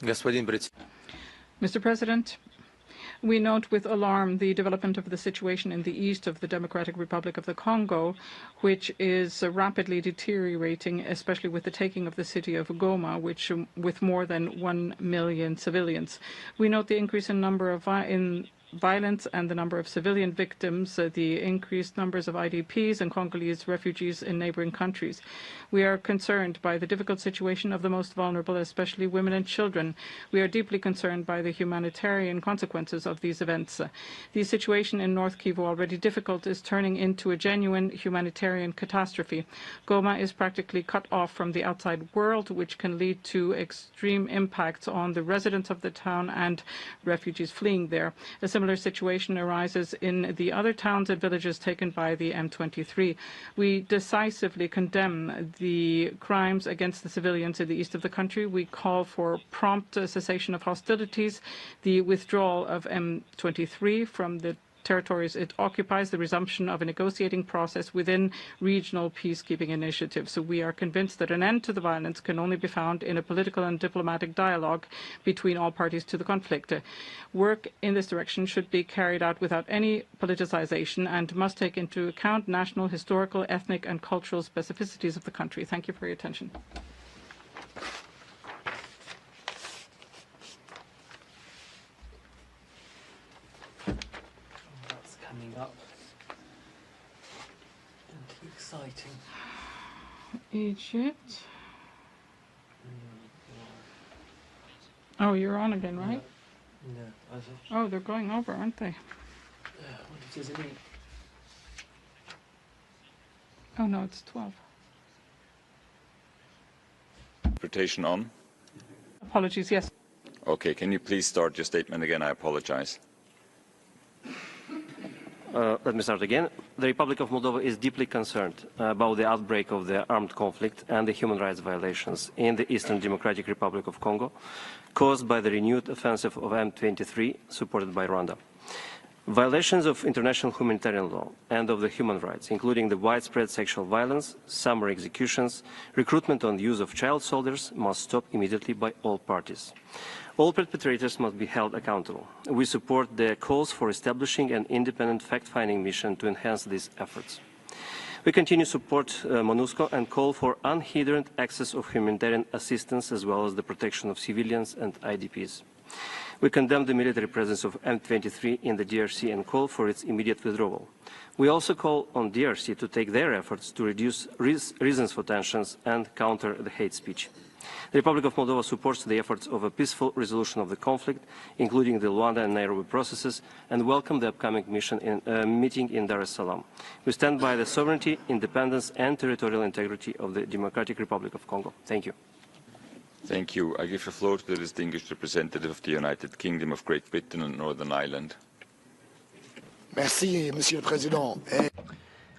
Mr. President, we note with alarm the development of the situation in the east of the Democratic Republic of the Congo, which is rapidly deteriorating, especially with the taking of the city of Goma, with more than 1 million civilians. We note the increase in number of violence and the number of civilian victims, the increased numbers of IDPs and Congolese refugees in neighboring countries. We are concerned by the difficult situation of the most vulnerable, especially women and children. We are deeply concerned by the humanitarian consequences of these events. The situation in North Kivu, already difficult, is turning into a genuine humanitarian catastrophe. Goma is practically cut off from the outside world, which can lead to extreme impacts on the residents of the town and refugees fleeing there. A similar situation arises in the other towns and villages taken by the M23. We decisively condemn the crimes against the civilians in the east of the country. We call for prompt cessation of hostilities, the withdrawal of M23 from the territories it occupies, the resumption of a negotiating process within regional peacekeeping initiatives. So we are convinced that an end to the violence can only be found in a political and diplomatic dialogue between all parties to the conflict. Work in this direction should be carried out without any politicization and must take into account national, historical, ethnic and cultural specificities of the country. Thank you for your attention. That's coming up. And exciting. Egypt. Oh, you're on again, right? No. Oh, they're going over, aren't they? What does it mean? Oh, no, it's 12. Interpretation on? Apologies, yes. Okay, can you please start your statement again? I apologize. Let me start again. The Republic of Moldova is deeply concerned about the outbreak of the armed conflict and the human rights violations in the Eastern Democratic Republic of Congo caused by the renewed offensive of M23 supported by Rwanda. Violations of international humanitarian law and of the human rights, including the widespread sexual violence, summary executions, recruitment and use of child soldiers, must stop immediately by all parties. All perpetrators must be held accountable. We support the calls for establishing an independent fact-finding mission to enhance these efforts. We continue to support MONUSCO and call for unhindered access of humanitarian assistance as well as the protection of civilians and IDPs. We condemn the military presence of M23 in the DRC and call for its immediate withdrawal. We also call on DRC to take their efforts to reduce reasons for tensions and counter the hate speech. The Republic of Moldova supports the efforts of a peaceful resolution of the conflict, including the Luanda and Nairobi processes, and welcome the upcoming meeting in Dar es Salaam. We stand by the sovereignty, independence and territorial integrity of the Democratic Republic of Congo. Thank you. Thank you. I give the floor to the distinguished representative of the United Kingdom of Great Britain and Northern Ireland. Merci, Monsieur le Président.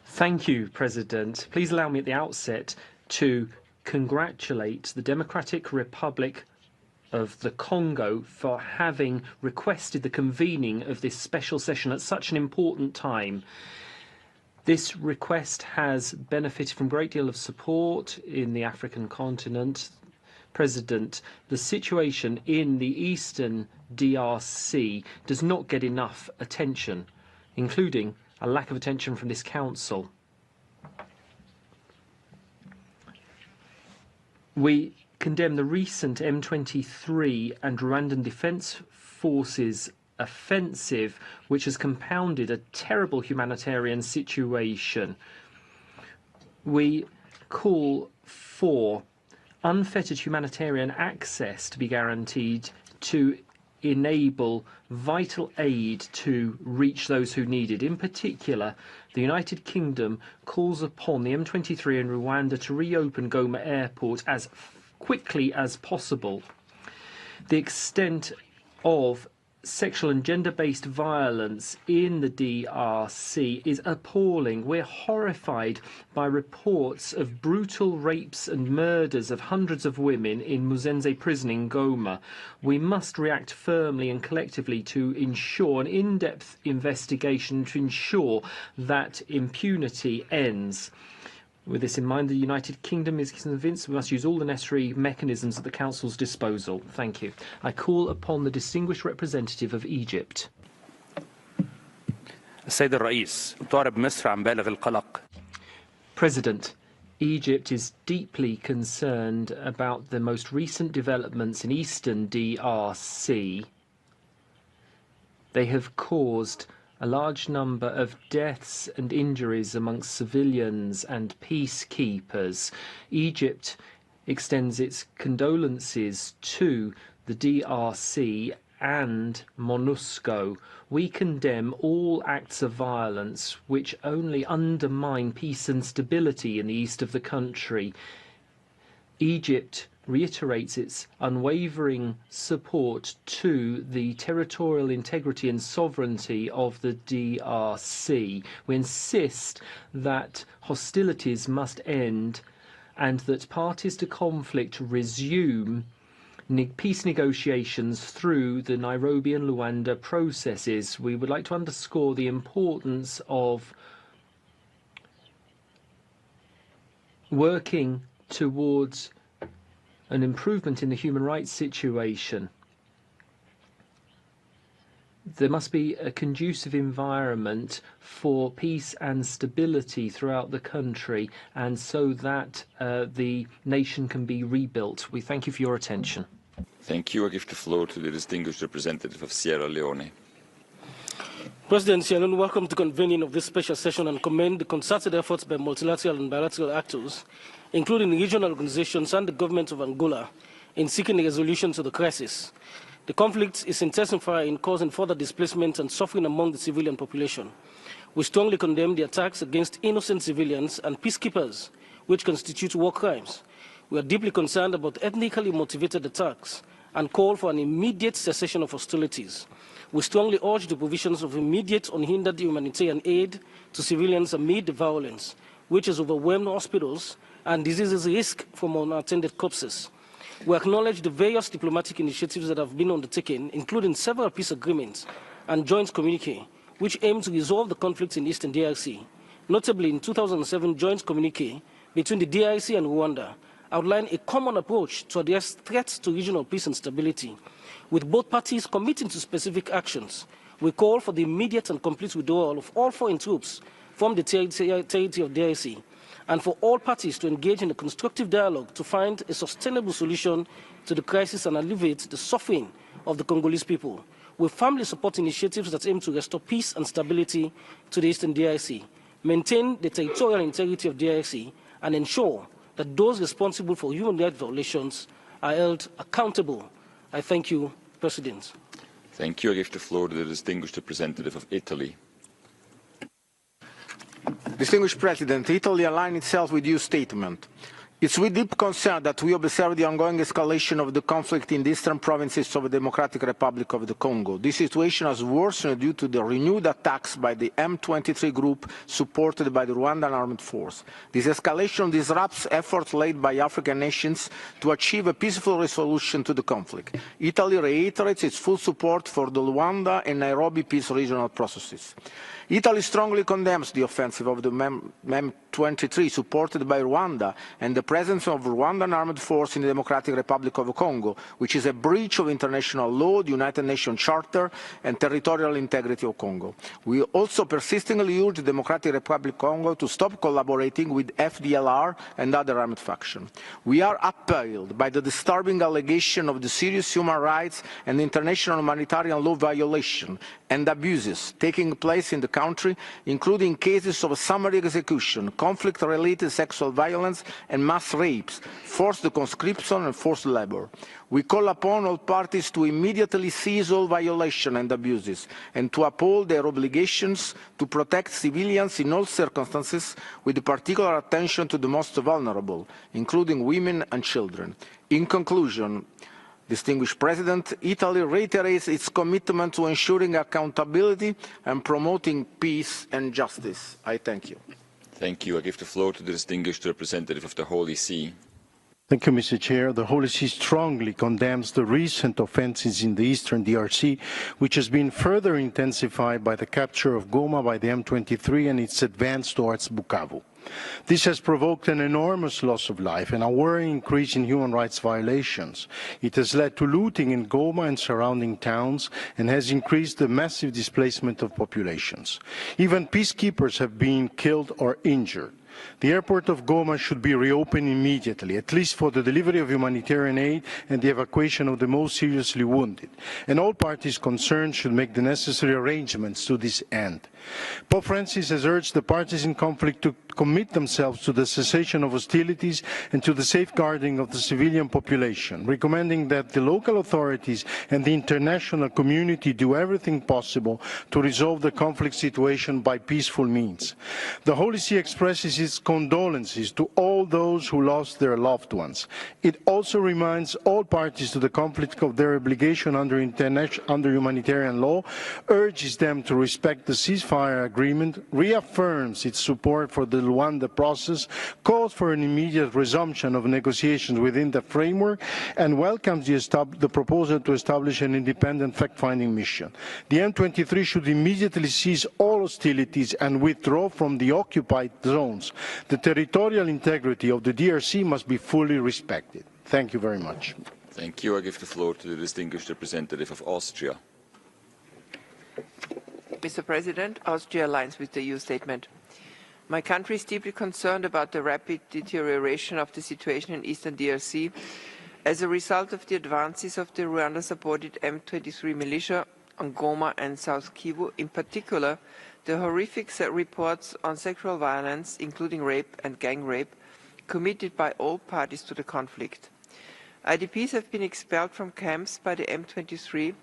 Thank you, President. Please allow me at the outset to congratulate the Democratic Republic of the Congo for having requested the convening of this special session at such an important time. This request has benefited from a great deal of support in the African continent. President, the situation in the eastern DRC does not get enough attention, including a lack of attention from this Council. We condemn the recent M23 and Rwandan Defence Forces offensive, which has compounded a terrible humanitarian situation. We call for unfettered humanitarian access to be guaranteed to enable vital aid to reach those who need it. In particular, the United Kingdom calls upon the M23 in Rwanda to reopen Goma Airport as quickly as possible. The extent of sexual and gender-based violence in the DRC is appalling. We're horrified by reports of brutal rapes and murders of hundreds of women in Muzenze prison in Goma. We must react firmly and collectively to ensure an in-depth investigation to ensure that impunity ends. With this in mind, the United Kingdom is convinced we must use all the necessary mechanisms at the Council's disposal. Thank you. I call upon the distinguished representative of Egypt. President, Egypt is deeply concerned about the most recent developments in eastern DRC. They have caused a large number of deaths and injuries amongst civilians and peacekeepers. Egypt extends its condolences to the DRC and MONUSCO. We condemn all acts of violence which only undermine peace and stability in the east of the country. Egypt reiterates its unwavering support to the territorial integrity and sovereignty of the DRC. We insist that hostilities must end and that parties to conflict resume peace negotiations through the Nairobi and Luanda processes. We would like to underscore the importance of working towards an improvement in the human rights situation. There must be a conducive environment for peace and stability throughout the country, and so that the nation can be rebuilt. We thank you for your attention. Thank you. I give the floor to the distinguished representative of Sierra Leone. President Shannon, welcome to convening of this special session and commend the concerted efforts by multilateral and bilateral actors, including regional organizations and the government of Angola, in seeking a resolution to the crisis. The conflict is intensifying, causing further displacement and suffering among the civilian population. We strongly condemn the attacks against innocent civilians and peacekeepers, which constitute war crimes. We are deeply concerned about ethnically motivated attacks and call for an immediate cessation of hostilities. We strongly urge the provisions of immediate, unhindered humanitarian aid to civilians amid the violence, which has overwhelmed hospitals and diseases risk from unattended corpses. We acknowledge the various diplomatic initiatives that have been undertaken, including several peace agreements and joint communique, which aim to resolve the conflicts in Eastern DRC. Notably, in 2007 joint communique between the DRC and Rwanda outlined a common approach to address threats to regional peace and stability, with both parties committing to specific actions. We call for the immediate and complete withdrawal of all foreign troops from the territory of DRC, and for all parties to engage in a constructive dialogue to find a sustainable solution to the crisis and alleviate the suffering of the Congolese people. We firmly support initiatives that aim to restore peace and stability to the Eastern DRC, maintain the territorial integrity of DRC, and ensure that those responsible for human rights violations are held accountable. I thank you, President. Thank you. I give the floor to the distinguished representative of Italy. Distinguished President, Italy aligned itself with your statement. It's with deep concern that we observe the ongoing escalation of the conflict in the eastern provinces of the Democratic Republic of the Congo. This situation has worsened due to the renewed attacks by the M23 group supported by the Rwandan armed force. This escalation disrupts efforts laid by African nations to achieve a peaceful resolution to the conflict. Italy reiterates its full support for the Luanda and Nairobi peace regional processes. Italy strongly condemns the offensive of the M23 supported by Rwanda and the presence of Rwandan armed force in the Democratic Republic of the Congo, which is a breach of international law, the United Nations Charter and territorial integrity of Congo. We also persistently urge the Democratic Republic of Congo to stop collaborating with FDLR and other armed factions. We are appalled by the disturbing allegation of the serious human rights and international humanitarian law violation and abuses taking place in the country, including cases of summary execution, conflict-related sexual violence and mass rapes, forced conscription and forced labor. We call upon all parties to immediately cease all violations and abuses and to uphold their obligations to protect civilians in all circumstances, with particular attention to the most vulnerable, including women and children. In conclusion, Distinguished President, Italy reiterates its commitment to ensuring accountability and promoting peace and justice. I thank you. Thank you. I give the floor to the distinguished representative of the Holy See. Thank you, Mr. Chair. The Holy See strongly condemns the recent offences in the eastern DRC, which has been further intensified by the capture of Goma by the M23 and its advance towards Bukavu. This has provoked an enormous loss of life and a worrying increase in human rights violations. It has led to looting in Goma and surrounding towns and has increased the massive displacement of populations. Even peacekeepers have been killed or injured. The airport of Goma should be reopened immediately, at least for the delivery of humanitarian aid and the evacuation of the most seriously wounded. And all parties concerned should make the necessary arrangements to this end. Pope Francis has urged the parties in conflict to commit themselves to the cessation of hostilities and to the safeguarding of the civilian population, recommending that the local authorities and the international community do everything possible to resolve the conflict situation by peaceful means. The Holy See expresses its condolences to all those who lost their loved ones. It also reminds all parties to the conflict of their obligation under humanitarian law, urges them to respect the ceasefire agreement, reaffirms its support for the Rwanda process, calls for an immediate resumption of negotiations within the framework, and welcomes the proposal to establish an independent fact-finding mission. The M23 should immediately cease all hostilities and withdraw from the occupied zones. The territorial integrity of the DRC must be fully respected. Thank you very much. Thank you. I give the floor to the distinguished representative of Austria. Mr. President, Austria aligns with the EU statement. My country is deeply concerned about the rapid deterioration of the situation in eastern DRC as a result of the advances of the Rwanda-supported M23 militia on Goma and South Kivu, in particular the horrific reports on sexual violence, including rape and gang rape, committed by all parties to the conflict. IDPs have been expelled from camps by the M23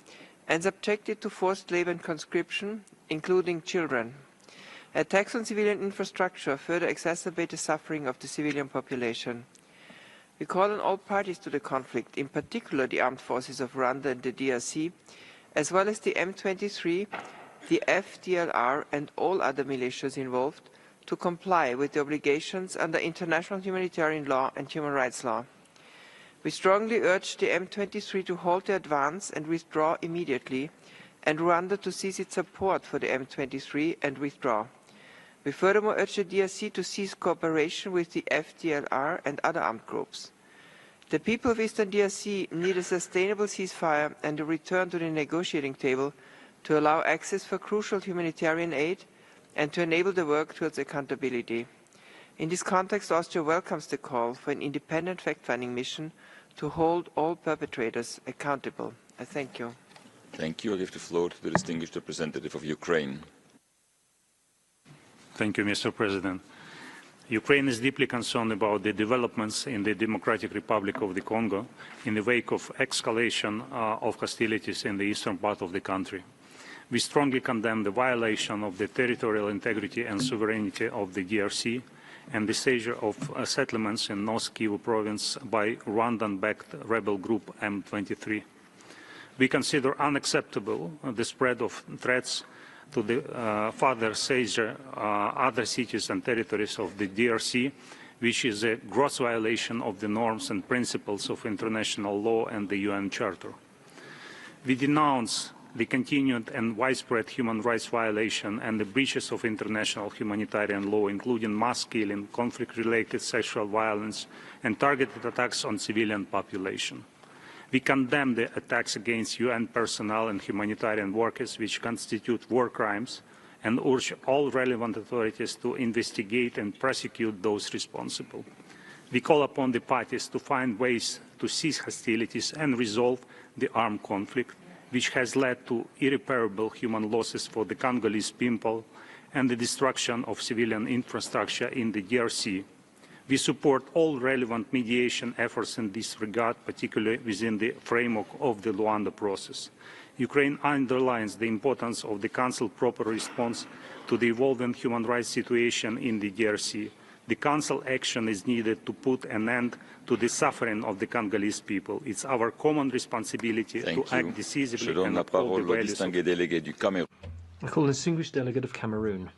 and subjected to forced labor and conscription, including children. Attacks on civilian infrastructure further exacerbate the suffering of the civilian population. We call on all parties to the conflict, in particular the armed forces of Rwanda and the DRC, as well as the M23, the FDLR and all other militias involved, to comply with the obligations under international humanitarian law and human rights law. We strongly urge the M23 to halt the advance and withdraw immediately, and Rwanda to cease its support for the M23 and withdraw. We furthermore urge the DRC to cease cooperation with the FDLR and other armed groups. The people of Eastern DRC need a sustainable ceasefire and a return to the negotiating table to allow access for crucial humanitarian aid and to enable the work towards accountability. In this context, Austria welcomes the call for an independent fact-finding mission to hold all perpetrators accountable. I thank you. Thank you. I give the floor to the distinguished representative of Ukraine. Thank you, Mr. President. Ukraine is deeply concerned about the developments in the Democratic Republic of the Congo in the wake of escalation of hostilities in the eastern part of the country. We strongly condemn the violation of the territorial integrity and sovereignty of the DRC and the seizure of settlements in North Kivu province by Rwandan-backed rebel group M23. We consider unacceptable the spread of threats to the further seizure other cities and territories of the DRC, which is a gross violation of the norms and principles of international law and the UN Charter. We denounce the continued and widespread human rights violation and the breaches of international humanitarian law, including mass killing, conflict-related sexual violence, and targeted attacks on civilian population. We condemn the attacks against UN personnel and humanitarian workers, which constitute war crimes, and urge all relevant authorities to investigate and prosecute those responsible. We call upon the parties to find ways to cease hostilities and resolve the armed conflict, which has led to irreparable human losses for the Congolese people and the destruction of civilian infrastructure in the DRC. We support all relevant mediation efforts in this regard, particularly within the framework of the Rwanda process. Ukraine underlines the importance of the Council's proper response to the evolving human rights situation in the DRC. The Council action is needed to put an end to the suffering of the Congolese people. It's our common responsibility to act decisively and uphold the values of... I call the distinguished delegate of Cameroon.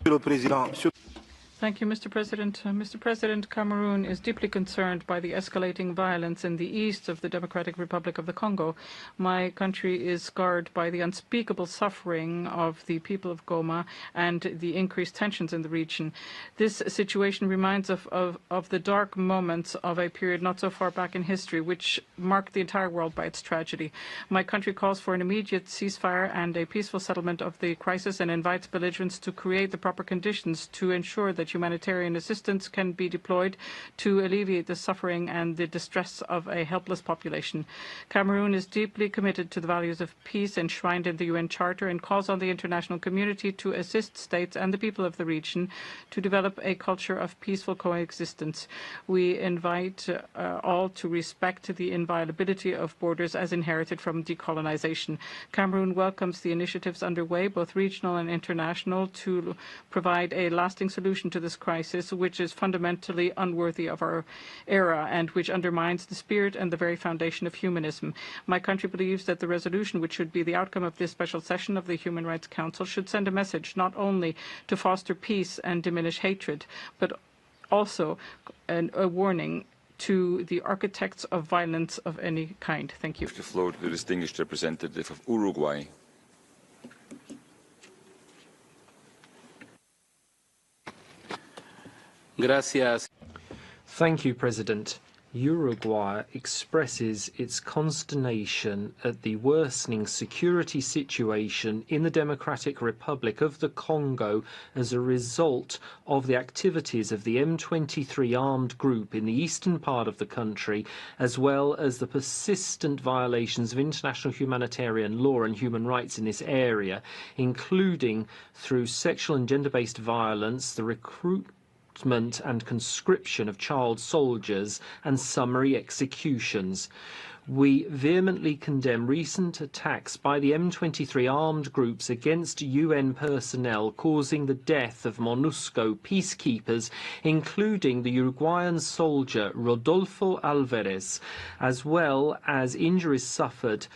Thank you, Mr. President. Mr. President, Cameroon is deeply concerned by the escalating violence in the east of the Democratic Republic of the Congo. My country is scarred by the unspeakable suffering of the people of Goma and the increased tensions in the region. This situation reminds of the dark moments of a period not so far back in history, which marked the entire world by its tragedy. My country calls for an immediate ceasefire and a peaceful settlement of the crisis and invites belligerents to create the proper conditions to ensure that humanitarian assistance can be deployed to alleviate the suffering and the distress of a helpless population. Cameroon is deeply committed to the values of peace enshrined in the UN Charter and calls on the international community to assist states and the people of the region to develop a culture of peaceful coexistence. We invite all to respect the inviolability of borders as inherited from decolonization. Cameroon welcomes the initiatives underway, both regional and international, to provide a lasting solution to this crisis, which is fundamentally unworthy of our era and which undermines the spirit and the very foundation of humanism. My country believes that the resolution, which should be the outcome of this special session of the Human Rights Council, should send a message not only to foster peace and diminish hatred, but also a warning to the architects of violence of any kind. Thank you. The floor to the distinguished representative of Uruguay. Gracias. Thank you, President. Uruguay expresses its consternation at the worsening security situation in the Democratic Republic of the Congo as a result of the activities of the M23 armed group in the eastern part of the country, as well as the persistent violations of international humanitarian law and human rights in this area, including through sexual and gender-based violence, the recruitment and conscription of child soldiers, and summary executions. We vehemently condemn recent attacks by the M23 armed groups against UN personnel, causing the death of MONUSCO peacekeepers, including the Uruguayan soldier Rodolfo Alvarez, as well as injuries suffered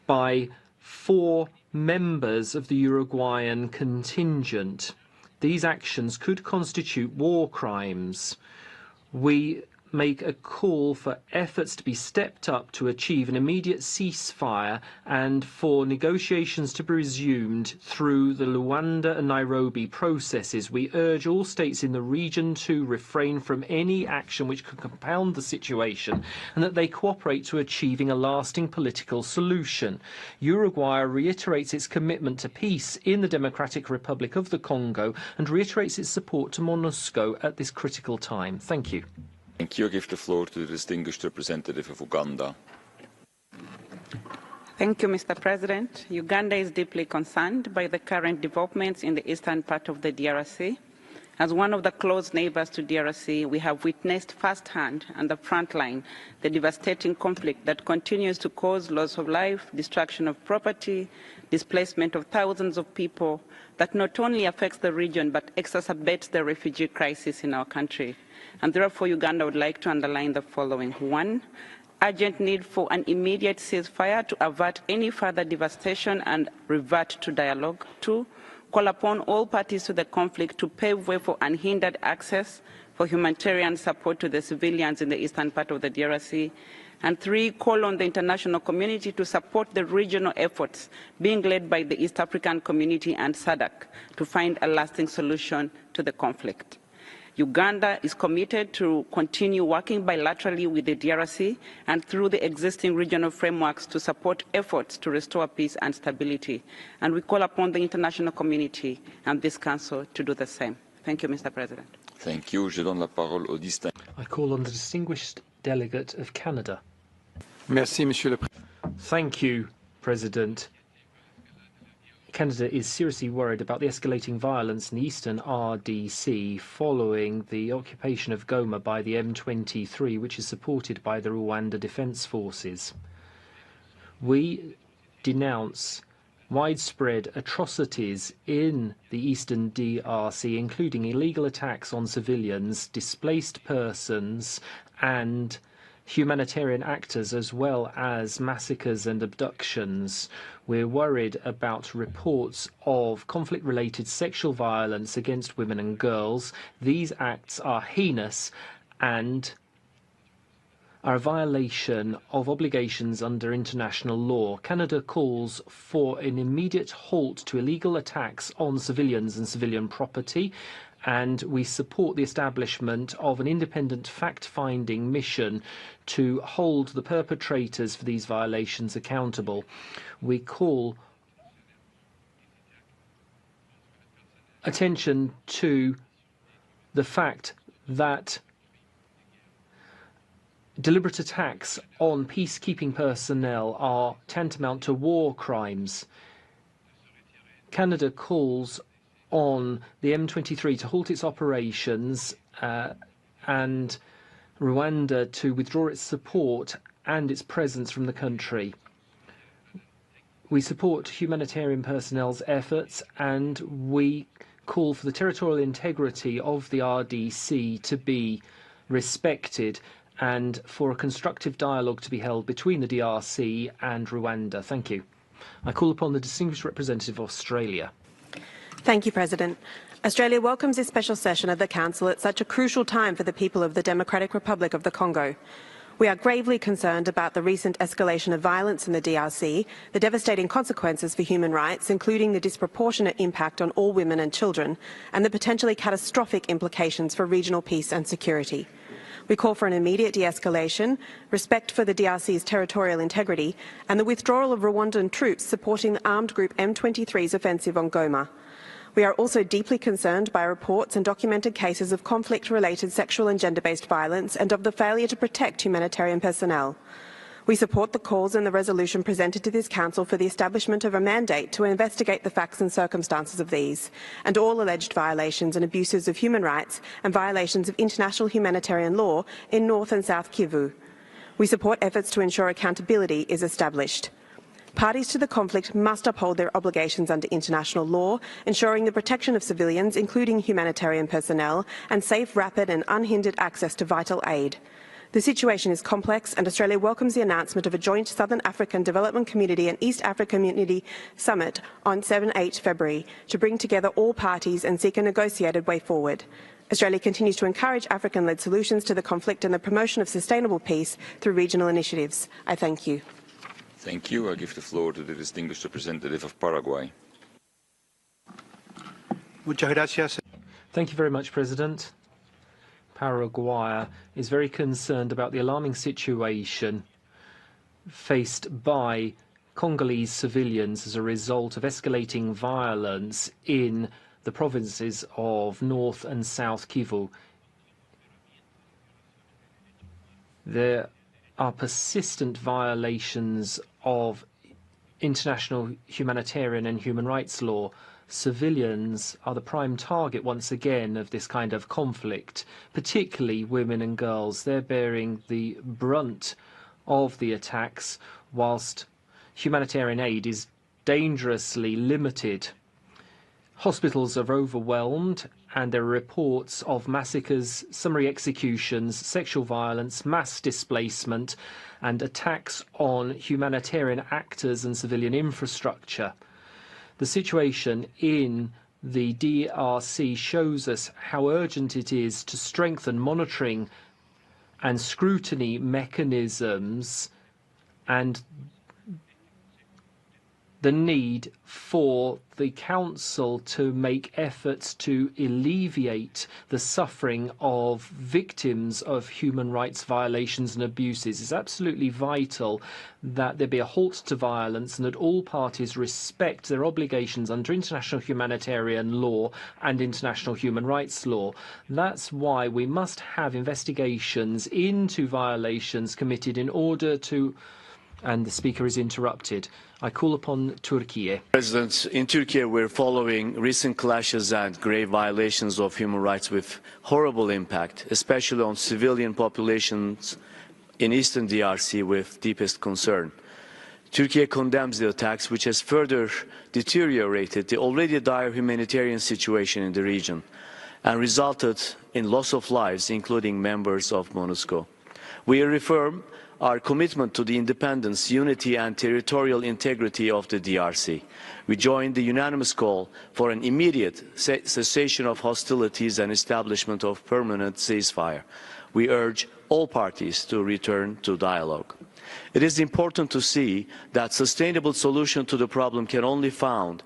by 4 members of the Uruguayan contingent. These actions could constitute war crimes. We make a call for efforts to be stepped up to achieve an immediate ceasefire and for negotiations to be resumed through the Luanda and Nairobi processes. We urge all states in the region to refrain from any action which could compound the situation and that they cooperate to achieving a lasting political solution. Uruguay reiterates its commitment to peace in the Democratic Republic of the Congo and reiterates its support to MONUSCO at this critical time. Thank you. Thank you. I give the floor to the distinguished representative of Uganda. Thank you, Mr. President. Uganda is deeply concerned by the current developments in the eastern part of the DRC. As one of the close neighbors to DRC, we have witnessed firsthand on the front line the devastating conflict that continues to cause loss of life, destruction of property, displacement of thousands of people that not only affects the region but exacerbates the refugee crisis in our country. And therefore, Uganda would like to underline the following. 1, urgent need for an immediate ceasefire to avert any further devastation and revert to dialogue. 2, call upon all parties to the conflict to pave way for unhindered access for humanitarian support to the civilians in the eastern part of the DRC. And 3, call on the international community to support the regional efforts being led by the East African Community and SADC to find a lasting solution to the conflict. Uganda is committed to continue working bilaterally with the DRC and through the existing regional frameworks to support efforts to restore peace and stability. And we call upon the international community and this Council to do the same. Thank you, Mr. President. Thank you. Je donne la parole au I call on the distinguished delegate of Canada. Merci, Monsieur le Président. Thank you, President. Canada is seriously worried about the escalating violence in the eastern RDC following the occupation of Goma by the M23, which is supported by the Rwanda Defense Forces. We denounce widespread atrocities in the eastern DRC, including illegal attacks on civilians, displaced persons, and humanitarian actors, as well as massacres and abductions. We're worried about reports of conflict-related sexual violence against women and girls. These acts are heinous and are a violation of obligations under international law. Canada calls for an immediate halt to illegal attacks on civilians and civilian property, and we support the establishment of an independent fact-finding mission to hold the perpetrators for these violations accountable. We call attention to the fact that deliberate attacks on peacekeeping personnel are tantamount to war crimes. Canada calls on the M23 to halt its operations and Rwanda to withdraw its support and its presence from the country. We support humanitarian personnel's efforts and we call for the territorial integrity of the RDC to be respected and for a constructive dialogue to be held between the DRC and Rwanda. Thank you. I call upon the distinguished representative of Australia. Thank you, President. Australia welcomes this special session of the Council at such a crucial time for the people of the Democratic Republic of the Congo. We are gravely concerned about the recent escalation of violence in the DRC, the devastating consequences for human rights, including the disproportionate impact on all women and children, and the potentially catastrophic implications for regional peace and security. We call for an immediate de-escalation, respect for the DRC's territorial integrity, and the withdrawal of Rwandan troops supporting the armed group M23's offensive on Goma. We are also deeply concerned by reports and documented cases of conflict-related sexual and gender-based violence and of the failure to protect humanitarian personnel. We support the calls in the resolution presented to this Council for the establishment of a mandate to investigate the facts and circumstances of these, and all alleged violations and abuses of human rights and violations of international humanitarian law in North and South Kivu. We support efforts to ensure accountability is established. Parties to the conflict must uphold their obligations under international law, ensuring the protection of civilians, including humanitarian personnel, and safe, rapid and unhindered access to vital aid. The situation is complex, and Australia welcomes the announcement of a joint Southern African Development Community and East African Community Summit on 7-8 February to bring together all parties and seek a negotiated way forward. Australia continues to encourage African-led solutions to the conflict and the promotion of sustainable peace through regional initiatives. I thank you. Thank you. I give the floor to the distinguished representative of Paraguay. Thank you very much, President. Paraguay is very concerned about the alarming situation faced by Congolese civilians as a result of escalating violence in the provinces of North and South Kivu. There are persistent violations of international humanitarian and human rights law. Civilians are the prime target once again of this kind of conflict, particularly women and girls. They're bearing the brunt of the attacks, whilst humanitarian aid is dangerously limited. Hospitals are overwhelmed, and there are reports of massacres, summary executions, sexual violence, mass displacement, and attacks on humanitarian actors and civilian infrastructure. The situation in the DRC shows us how urgent it is to strengthen monitoring and scrutiny mechanisms and the need for the Council to make efforts to alleviate the suffering of victims of human rights violations and abuses. It's absolutely vital that there be a halt to violence and that all parties respect their obligations under international humanitarian law and international human rights law. That's why we must have investigations into violations committed in order to... And the speaker is interrupted. I call upon Turkey. President, in Turkey we're following recent clashes and grave violations of human rights with horrible impact, especially on civilian populations in eastern DRC with deepest concern. Turkey condemns the attacks, which has further deteriorated the already dire humanitarian situation in the region and resulted in loss of lives, including members of MONUSCO. We reaffirm our commitment to the independence, unity and territorial integrity of the DRC. We join the unanimous call for an immediate cessation of hostilities and establishment of permanent ceasefire. We urge all parties to return to dialogue. It is important to see that sustainable solution to the problem can only be found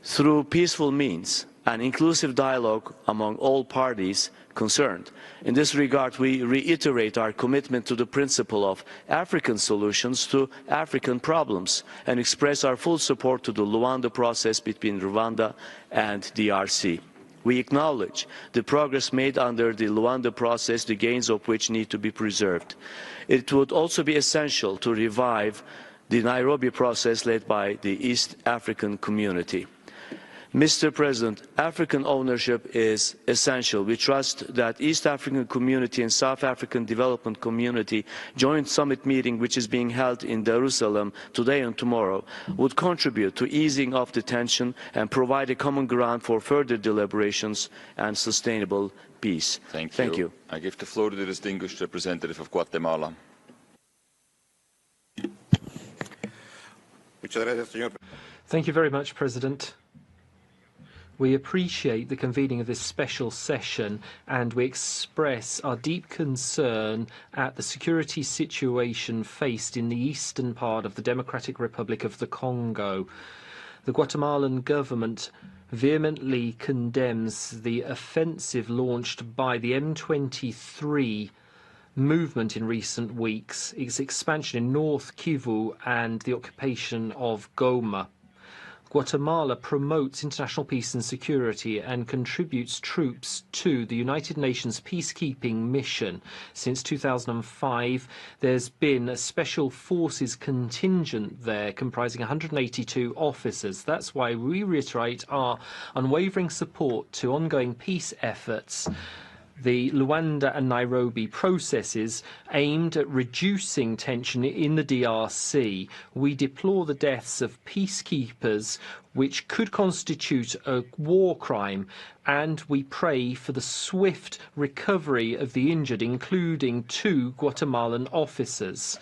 through peaceful means and inclusive dialogue among all parties concerned. In this regard, we reiterate our commitment to the principle of African solutions to African problems and express our full support to the Luanda process between Rwanda and DRC. We acknowledge the progress made under the Luanda process, the gains of which need to be preserved. It would also be essential to revive the Nairobi process led by the East African community. Mr. President, African ownership is essential. We trust that East African Community and South African Development Community joint summit meeting, which is being held in Jerusalem today and tomorrow, would contribute to easing of the tension and provide a common ground for further deliberations and sustainable peace. Thank you. I give the floor to the distinguished representative of Guatemala. Thank you very much, President. We appreciate the convening of this special session, and we express our deep concern at the security situation faced in the eastern part of the Democratic Republic of the Congo. The Guatemalan government vehemently condemns the offensive launched by the M23 movement in recent weeks, its expansion in North Kivu and the occupation of Goma. Guatemala promotes international peace and security and contributes troops to the United Nations peacekeeping mission. Since 2005, there's been a special forces contingent there comprising 182 officers. That's why we reiterate our unwavering support to ongoing peace efforts. The Luanda and Nairobi processes aimed at reducing tension in the DRC. We deplore the deaths of peacekeepers, which could constitute a war crime, and we pray for the swift recovery of the injured, including 2 Guatemalan officers.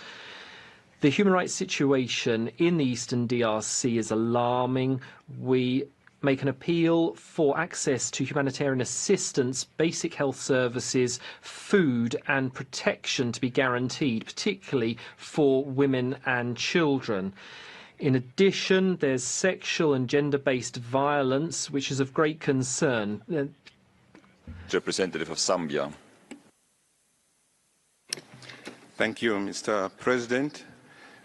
The human rights situation in the eastern DRC is alarming. We make an appeal for access to humanitarian assistance, basic health services, food and protection to be guaranteed, particularly for women and children. In addition, there's sexual and gender-based violence, which is of great concern. Representative of Zambia. Thank you, Mr. President.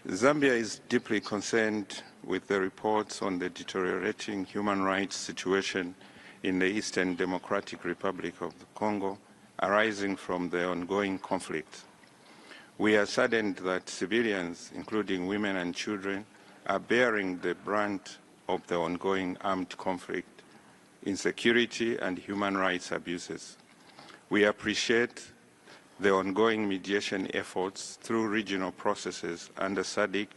Zambia is deeply concerned with the reports on the deteriorating human rights situation in the Eastern Democratic Republic of the Congo arising from the ongoing conflict. We are saddened that civilians, including women and children, are bearing the brunt of the ongoing armed conflict, insecurity, and human rights abuses. We appreciate the ongoing mediation efforts through regional processes under SADC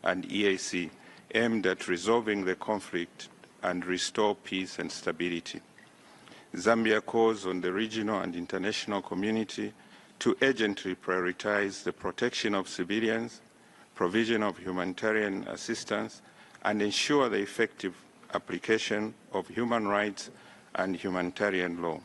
and EAC aimed at resolving the conflict and restore peace and stability. Zambia calls on the regional and international community to urgently prioritize the protection of civilians, provision of humanitarian assistance, and ensure the effective application of human rights and humanitarian law.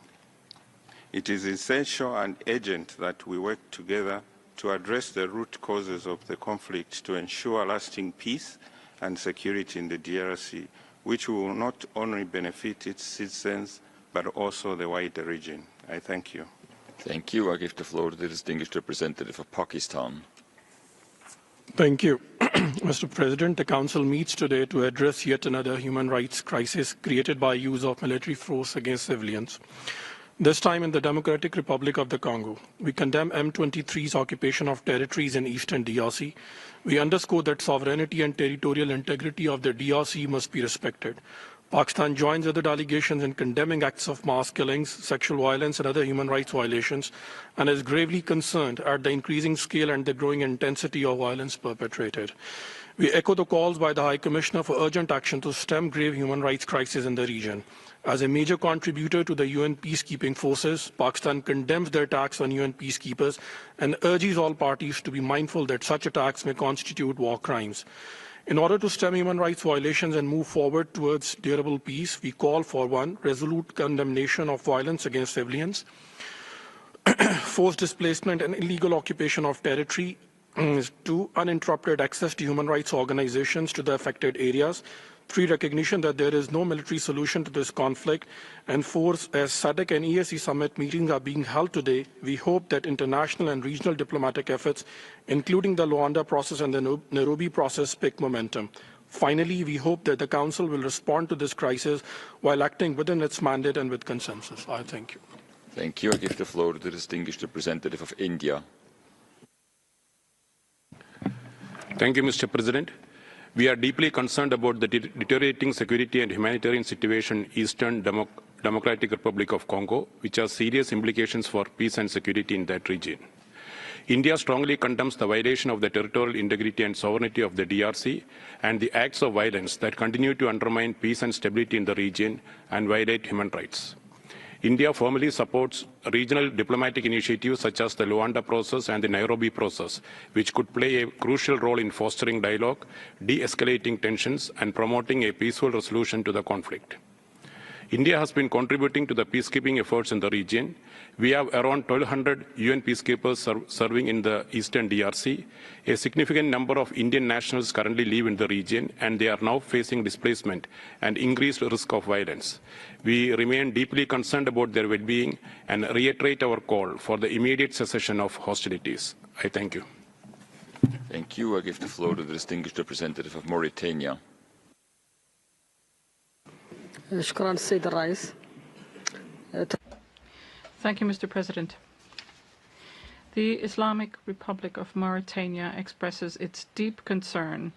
It is essential and urgent that we work together to address the root causes of the conflict to ensure lasting peace and security in the DRC, which will not only benefit its citizens, but also the wider region. I thank you. Thank you. I give the floor to the distinguished representative of Pakistan. Thank you. Mr. President, the Council meets today to address yet another human rights crisis created by use of military force against civilians. This time in the Democratic Republic of the Congo. We condemn M23's occupation of territories in eastern DRC. We underscore that sovereignty and territorial integrity of the DRC must be respected. Pakistan joins other delegations in condemning acts of mass killings, sexual violence, and other human rights violations, and is gravely concerned at the increasing scale and the growing intensity of violence perpetrated. We echo the calls by the High Commissioner for urgent action to stem grave human rights crisis in the region. As a major contributor to the UN peacekeeping forces, Pakistan condemns the attacks on UN peacekeepers and urges all parties to be mindful that such attacks may constitute war crimes. In order to stem human rights violations and move forward towards durable peace, we call for 1, resolute condemnation of violence against civilians, forced displacement and illegal occupation of territory, 2, uninterrupted access to human rights organizations to the affected areas, 3, recognition that there is no military solution to this conflict, and 4, as SADC and EAC summit meetings are being held today, we hope that international and regional diplomatic efforts, including the Luanda process and the Nairobi process, pick momentum. Finally, we hope that the Council will respond to this crisis while acting within its mandate and with consensus. I thank you. Thank you. I give the floor to the distinguished representative of India. Thank you, Mr. President. We are deeply concerned about the deteriorating security and humanitarian situation in Eastern Democratic Republic of Congo, which has serious implications for peace and security in that region. India strongly condemns the violation of the territorial integrity and sovereignty of the DRC and the acts of violence that continue to undermine peace and stability in the region and violate human rights. India formally supports regional diplomatic initiatives such as the Luanda process and the Nairobi process, which could play a crucial role in fostering dialogue, de-escalating tensions, and promoting a peaceful resolution to the conflict. India has been contributing to the peacekeeping efforts in the region. We have around 1,200 UN peacekeepers serving in the Eastern DRC. A significant number of Indian nationals currently live in the region, and they are now facing displacement and increased risk of violence. We remain deeply concerned about their well-being and reiterate our call for the immediate cessation of hostilities. I thank you. Thank you. I give the floor to the distinguished representative of Mauritania. Thank you, Mr. President. The Islamic Republic of Mauritania expresses its deep concern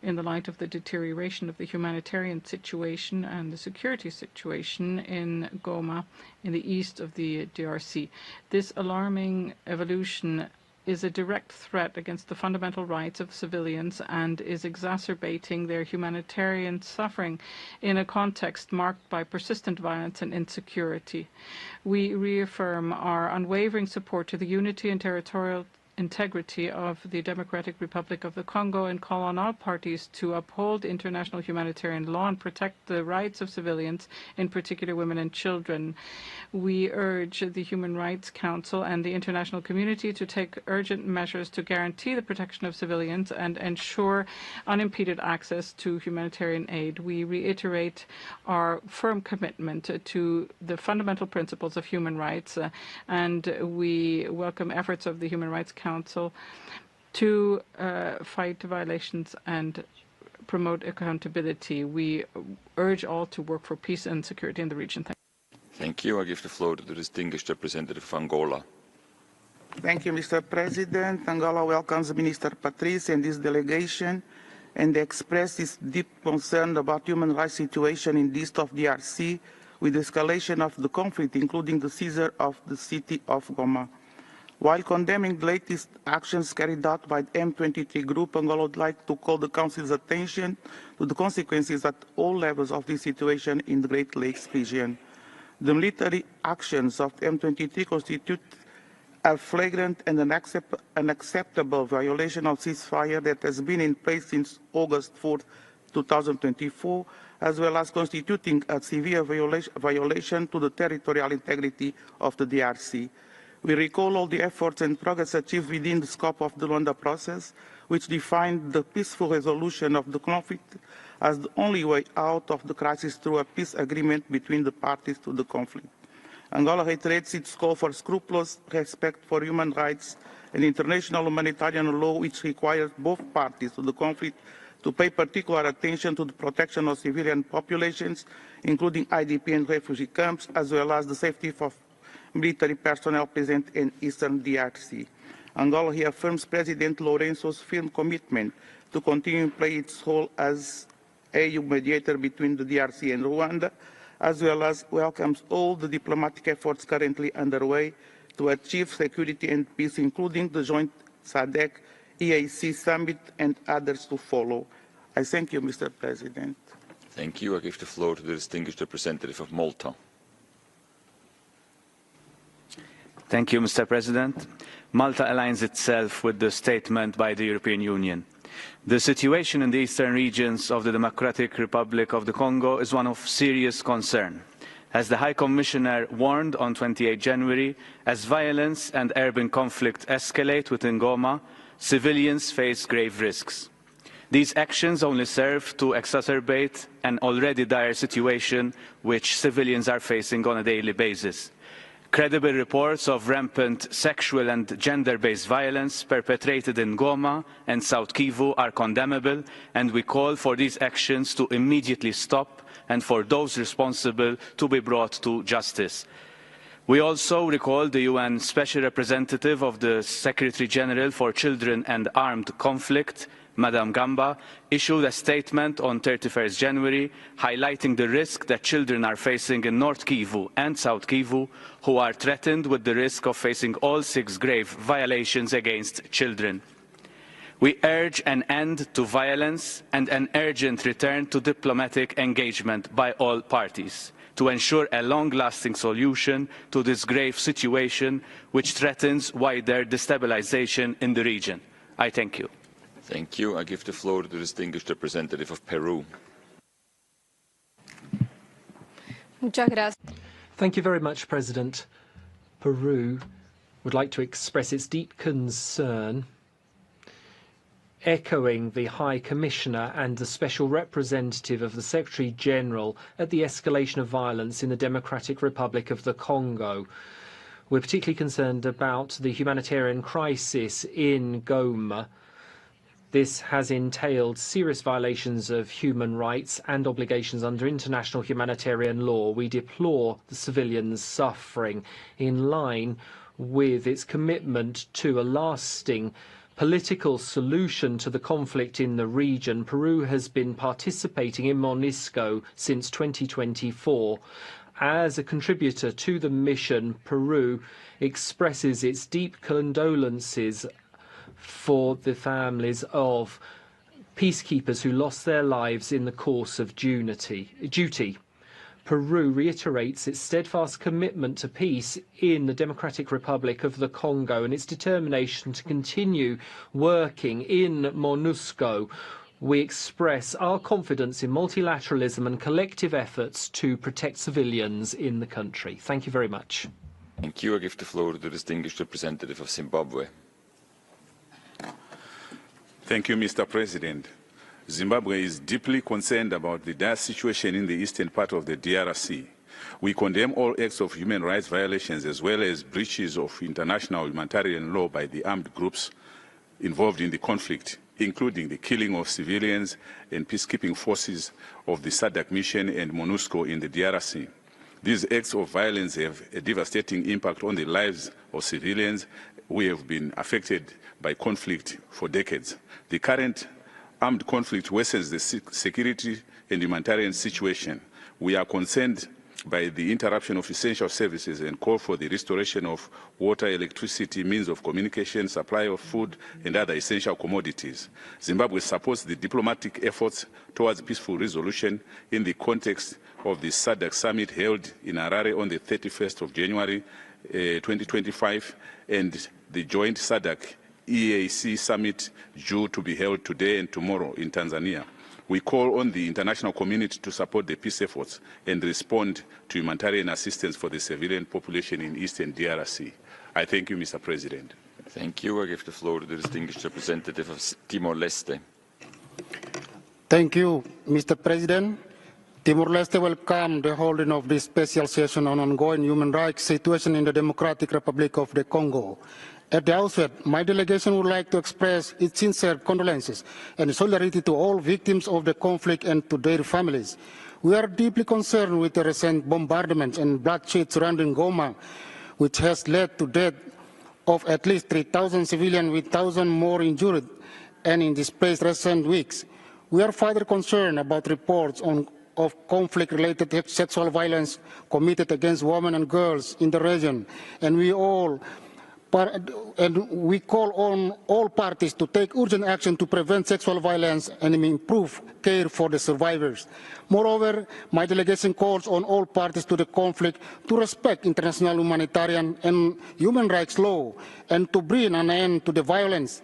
in the light of the deterioration of the humanitarian situation and the security situation in Goma, in the east of the DRC. This alarming evolution is a direct threat against the fundamental rights of civilians and is exacerbating their humanitarian suffering in a context marked by persistent violence and insecurity. We reaffirm our unwavering support to the unity and territorial integrity of the Democratic Republic of the Congo and call on all parties to uphold international humanitarian law and protect the rights of civilians, in particular women and children. We urge the Human Rights Council and the international community to take urgent measures to guarantee the protection of civilians and ensure unimpeded access to humanitarian aid. We reiterate our firm commitment to the fundamental principles of human rights, and we welcome efforts of the Human Rights Council to fight violations and promote accountability. We urge all to work for peace and security in the region. Thank you. I give the floor to the distinguished representative of Angola. Thank you, Mr. President. Angola welcomes Minister Patrice and his delegation and expresses deep concern about human rights situation in the east of DRC with the escalation of the conflict, including the seizure of the city of Goma. While condemning the latest actions carried out by the M23 group, Angola would like to call the Council's attention to the consequences at all levels of this situation in the Great Lakes region. The military actions of the M23 constitute a flagrant and unacceptable violation of ceasefire that has been in place since August 4, 2024, as well as constituting a severe violation to the territorial integrity of the DRC. We recall all the efforts and progress achieved within the scope of the Rwanda process, which defined the peaceful resolution of the conflict as the only way out of the crisis through a peace agreement between the parties to the conflict. Angola reiterates its call for scrupulous respect for human rights and international humanitarian law, which requires both parties to the conflict to pay particular attention to the protection of civilian populations, including IDP and refugee camps, as well as the safety of military personnel present in eastern DRC. Angola reaffirms President Lourenço's firm commitment to continue to play its role as EU mediator between the DRC and Rwanda, as well as welcomes all the diplomatic efforts currently underway to achieve security and peace, including the joint SADC EAC summit and others to follow. I thank you, Mr. President. Thank you. I give the floor to the distinguished representative of Malta. Thank you, Mr. President. Malta aligns itself with the statement by the European Union. The situation in the eastern regions of the Democratic Republic of the Congo is one of serious concern. As the High Commissioner warned on 28 January, as violence and urban conflict escalate within Goma, civilians face grave risks. These actions only serve to exacerbate an already dire situation which civilians are facing on a daily basis. Credible reports of rampant sexual and gender-based violence perpetrated in Goma and South Kivu are condemnable, and we call for these actions to immediately stop and for those responsible to be brought to justice. We also recall the UN Special Representative of the Secretary General for Children and Armed Conflict, Madam Gamba, issued a statement on 31st January highlighting the risk that children are facing in North Kivu and South Kivu, who are threatened with the risk of facing all 6 grave violations against children. We urge an end to violence and an urgent return to diplomatic engagement by all parties to ensure a long-lasting solution to this grave situation which threatens wider destabilization in the region. I thank you. Thank you. I give the floor to the distinguished representative of Peru. Muchas gracias. Thank you very much, President. Peru would like to express its deep concern, echoing the High Commissioner and the Special Representative of the Secretary General at the escalation of violence in the Democratic Republic of the Congo. We're particularly concerned about the humanitarian crisis in Goma. This has entailed serious violations of human rights and obligations under international humanitarian law. We deplore the civilians' suffering in line with its commitment to a lasting political solution to the conflict in the region. Peru has been participating in MONUSCO since 2024. As a contributor to the mission, Peru expresses its deep condolences for the families of peacekeepers who lost their lives in the course of duty. Peru reiterates its steadfast commitment to peace in the Democratic Republic of the Congo and its determination to continue working in MONUSCO. We express our confidence in multilateralism and collective efforts to protect civilians in the country. Thank you very much. Thank you. I give the floor to the distinguished representative of Zimbabwe. Thank you, Mr. President. Zimbabwe is deeply concerned about the dire situation in the eastern part of the DRC. We condemn all acts of human rights violations as well as breaches of international humanitarian law by the armed groups involved in the conflict, including the killing of civilians and peacekeeping forces of the SADC mission and MONUSCO in the DRC. These acts of violence have a devastating impact on the lives of civilians who have been affected by conflict for decades. The current armed conflict worsens the security and humanitarian situation. We are concerned by the interruption of essential services and call for the restoration of water, electricity, means of communication, supply of food, and other essential commodities. Zimbabwe supports the diplomatic efforts towards peaceful resolution in the context of the SADC summit held in Harare on the 31st of January 2025 and the joint SADC EAC summit due to be held today and tomorrow in Tanzania. We call on the international community to support the peace efforts and respond to humanitarian assistance for the civilian population in eastern DRC. I thank you, Mr. President. Thank you. I give the floor to the distinguished representative of Timor-Leste. Thank you, Mr. President. Timor-Leste welcomes the holding of this special session on ongoing human rights situation in the Democratic Republic of the Congo. At the outset, my delegation would like to express its sincere condolences and solidarity to all victims of the conflict and to their families. We are deeply concerned with the recent bombardments and bloodshed surrounding Goma, which has led to death of at least 3,000 civilians with 1,000 more injured and in displaced recent weeks. We are further concerned about reports of conflict-related sexual violence committed against women and girls in the region, and we call on all parties to take urgent action to prevent sexual violence and improve care for the survivors. Moreover, my delegation calls on all parties to the conflict to respect international humanitarian and human rights law and to bring an end to the violence.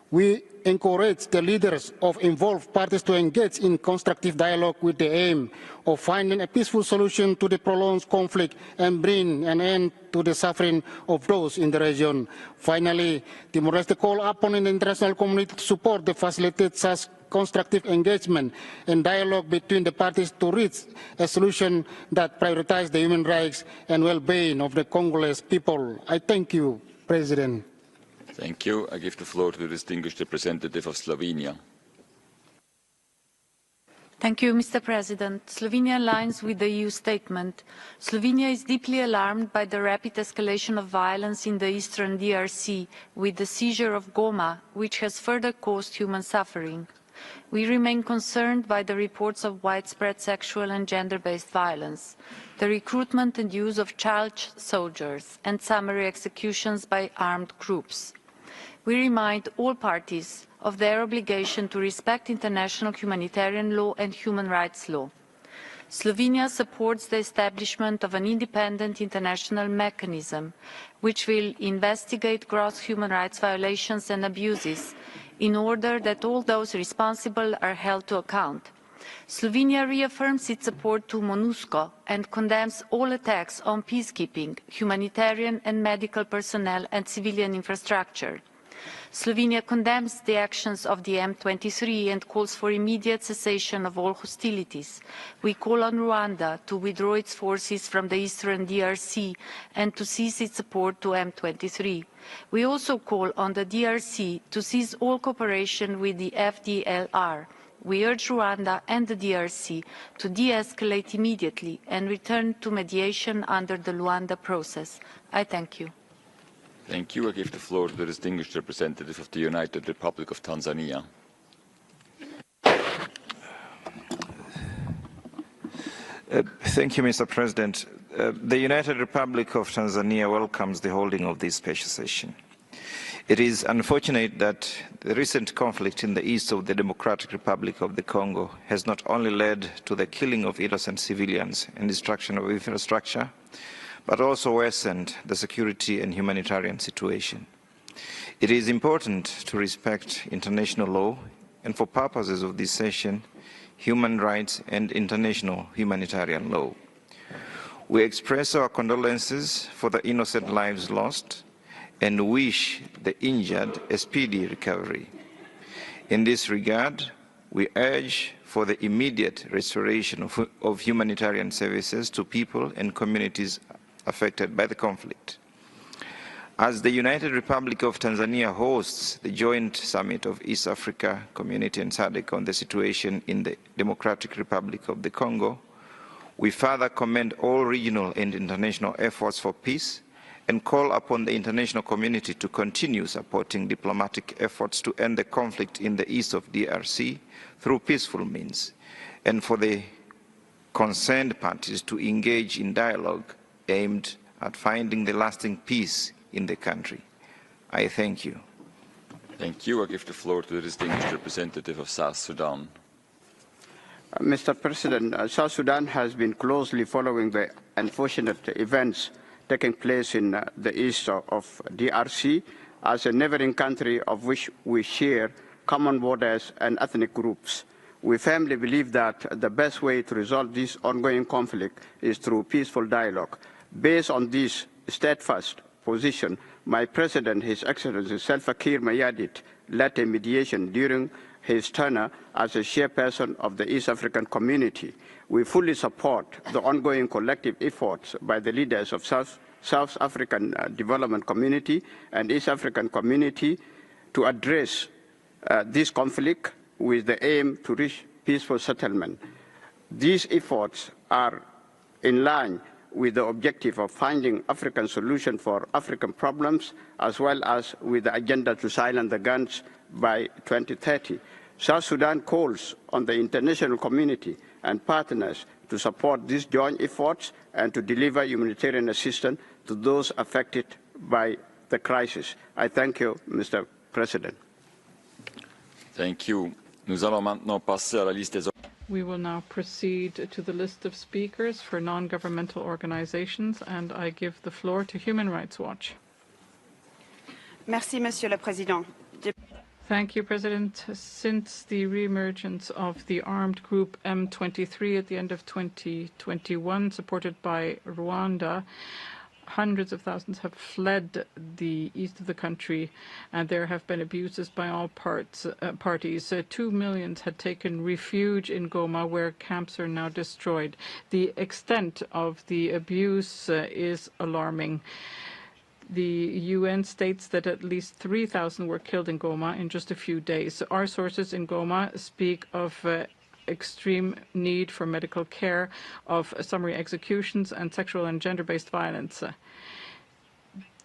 We encourage the leaders of involved parties to engage in constructive dialogue with the aim of finding a peaceful solution to the prolonged conflict and bring an end to the suffering of those in the region. Finally, Timor-Leste calls upon the international community to support the facilitate such constructive engagement and dialogue between the parties to reach a solution that prioritizes the human rights and well-being of the Congolese people. I thank you, President. Thank you. I give the floor to the distinguished representative of Slovenia. Thank you, Mr. President. Slovenia aligns with the EU statement. Slovenia is deeply alarmed by the rapid escalation of violence in the eastern DRC with the seizure of Goma, which has further caused human suffering. We remain concerned by the reports of widespread sexual and gender-based violence, the recruitment and use of child soldiers, and summary executions by armed groups. We remind all parties of their obligation to respect international humanitarian law and human rights law. Slovenia supports the establishment of an independent international mechanism which will investigate gross human rights violations and abuses in order that all those responsible are held to account. Slovenia reaffirms its support to MONUSCO and condemns all attacks on peacekeeping, humanitarian and medical personnel and civilian infrastructure. Slovenia condemns the actions of the M23 and calls for immediate cessation of all hostilities. We call on Rwanda to withdraw its forces from the eastern DRC and to cease its support to M23. We also call on the DRC to cease all cooperation with the FDLR. We urge Rwanda and the DRC to de-escalate immediately and return to mediation under the Luanda process. I thank you. Thank you. I give the floor to the distinguished representative of the United Republic of Tanzania. Thank you, Mr. President. The United Republic of Tanzania welcomes the holding of this special session. It is unfortunate that the recent conflict in the east of the Democratic Republic of the Congo has not only led to the killing of innocent civilians and destruction of infrastructure, but also worsened the security and humanitarian situation. It is important to respect international law and, for purposes of this session, human rights and international humanitarian law. We express our condolences for the innocent lives lost and wish the injured a speedy recovery. In this regard, we urge for the immediate restoration of humanitarian services to people and communities affected by the conflict. As the United Republic of Tanzania hosts the joint summit of East Africa Community and SADC on the situation in the Democratic Republic of the Congo, we further commend all regional and international efforts for peace and call upon the international community to continue supporting diplomatic efforts to end the conflict in the east of DRC through peaceful means, and for the concerned parties to engage in dialogue aimed at finding the lasting peace in the country. I thank you. Thank you. I give the floor to the distinguished representative of South Sudan. Mr. President, South Sudan has been closely following the unfortunate events taking place in the east of DRC as a neighboring country of which we share common borders and ethnic groups. We firmly believe that the best way to resolve this ongoing conflict is through peaceful dialogue. Based on this steadfast position, my President, His Excellency Salva Kiir Mayardit, led a mediation during his tenure as a chairperson of the East African Community. We fully support the ongoing collective efforts by the leaders of South African Development Community and East African Community to address this conflict with the aim to reach peaceful settlement. These efforts are in line with the objective of finding African solutions for African problems, as well as with the agenda to silence the guns by 2030. South Sudan calls on the international community and partners to support these joint efforts and to deliver humanitarian assistance to those affected by the crisis. I thank you, Mr. President. Thank you. Nous allons maintenant passer à la liste des... We will now proceed to the list of speakers for non-governmental organizations, and I give the floor to Human Rights Watch. Merci, Monsieur le Président. Thank you, President. Since the reemergence of the armed group M23 at the end of 2021, supported by Rwanda, hundreds of thousands have fled the east of the country, and there have been abuses by all parties. 2 million had taken refuge in Goma, where camps are now destroyed. The extent of the abuse is alarming. The UN states that at least 3,000 were killed in Goma in just a few days. Our sources in Goma speak of extreme need for medical care, of summary executions and sexual and gender-based violence.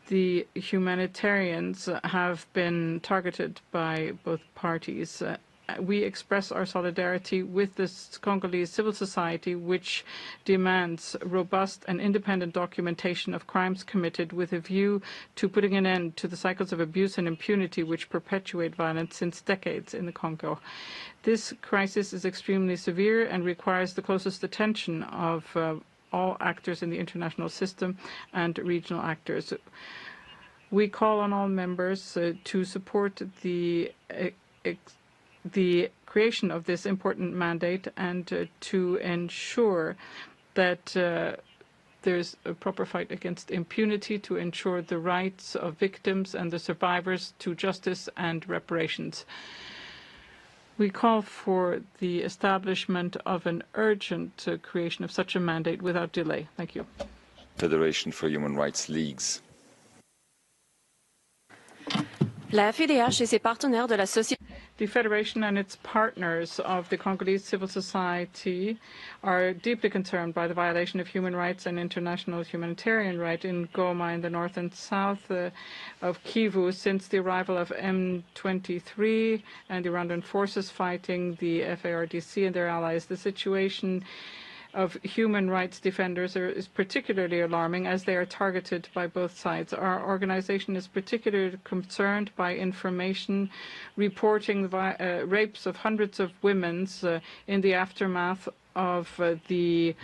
The humanitarians have been targeted by both parties. We express our solidarity with the Congolese civil society, which demands robust and independent documentation of crimes committed with a view to putting an end to the cycles of abuse and impunity which perpetuate violence since decades in the Congo. This crisis is extremely severe and requires the closest attention of all actors in the international system and regional actors. We call on all members to support the the creation of this important mandate and to ensure that there's a proper fight against impunity, to ensure the rights of victims and the survivors to justice and reparations. We call for the establishment of an urgent creation of such a mandate without delay. Thank you. Federation for Human Rights Leagues. La FIDH et ses partenaires de la société. The Federation and its partners of the Congolese civil society are deeply concerned by the violation of human rights and international humanitarian right in Goma in the north and south of Kivu since the arrival of M23 and the Rwandan forces fighting the FARDC and their allies. The situation of human rights defenders is particularly alarming as they are targeted by both sides. Our organization is particularly concerned by information reporting the rapes of hundreds of women in the aftermath of the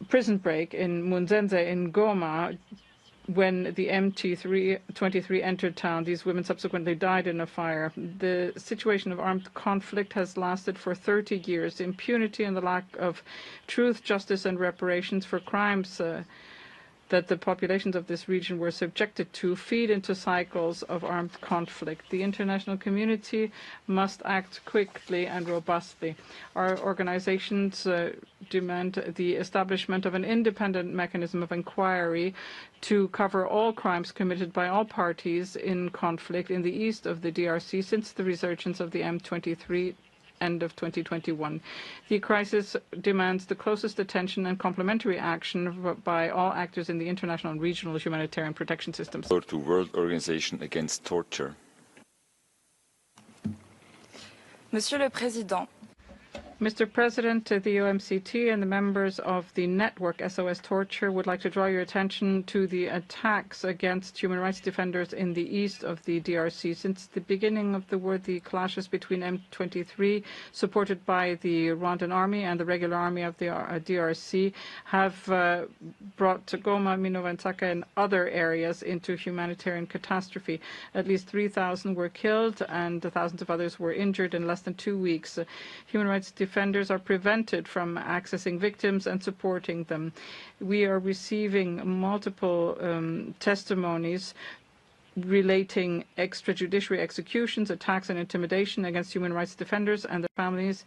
prison break in Munzenze in Goma. When the M23 entered town, these women subsequently died in a fire. The situation of armed conflict has lasted for 30 years. Impunity and the lack of truth, justice, and reparations for crimes that the populations of this region were subjected to feed into cycles of armed conflict. The international community must act quickly and robustly. Our organizations demand the establishment of an independent mechanism of inquiry to cover all crimes committed by all parties in conflict in the east of the DRC since the resurgence of the M23 end of 2021. The crisis demands the closest attention and complementary action by all actors in the international and regional humanitarian protection systems. To World Organization Against Torture. Monsieur le Président, Mr. President, the OMCT and the members of the network SOS Torture would like to draw your attention to the attacks against human rights defenders in the east of the DRC. Since the beginning of the war, the clashes between M23, supported by the Rwandan army, and the regular army of the DRC have brought Goma, Minova, and Saka and other areas into humanitarian catastrophe. At least 3,000 were killed and thousands of others were injured in less than 2 weeks. Human rights defenders are prevented from accessing victims and supporting them. We are receiving multiple testimonies relating extrajudiciary executions, attacks and intimidation against human rights defenders and their families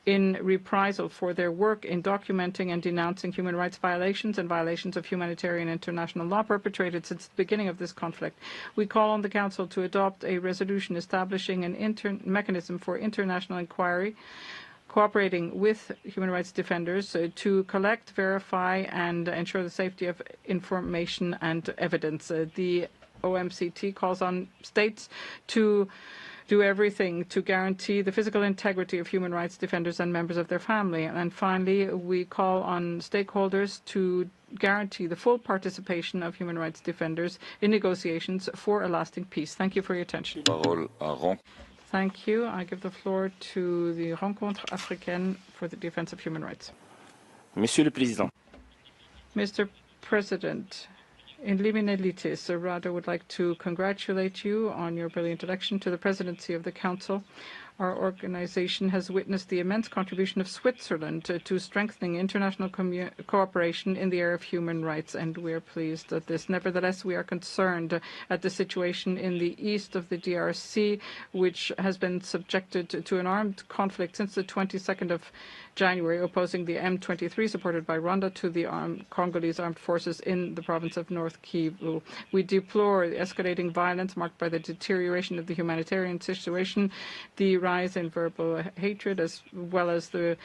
in reprisal for their work in documenting and denouncing human rights violations and violations of humanitarian international law perpetrated since the beginning of this conflict. We call on the Council to adopt a resolution establishing an mechanism for international inquiry, cooperating with human rights defenders to collect, verify, and ensure the safety of information and evidence. The OMCT calls on states to do everything to guarantee the physical integrity of human rights defenders and members of their family. And finally, we call on stakeholders to guarantee the full participation of human rights defenders in negotiations for a lasting peace. Thank you for your attention. Thank you. I give the floor to the Rencontre Africaine for the Defense of Human Rights. Monsieur le Président. Mr. President, in limine litis, Rada would like to congratulate you on your brilliant election to the presidency of the Council. Our organization has witnessed the immense contribution of Switzerland to strengthening international cooperation in the area of human rights, and we are pleased at this. Nevertheless, we are concerned at the situation in the east of the DRC, which has been subjected to an armed conflict since the 22nd of January, opposing the M23, supported by Rwanda, to the Congolese armed forces in the province of North Kivu. We deplore the escalating violence marked by the deterioration of the humanitarian situation, the rise in verbal hatred, as well as the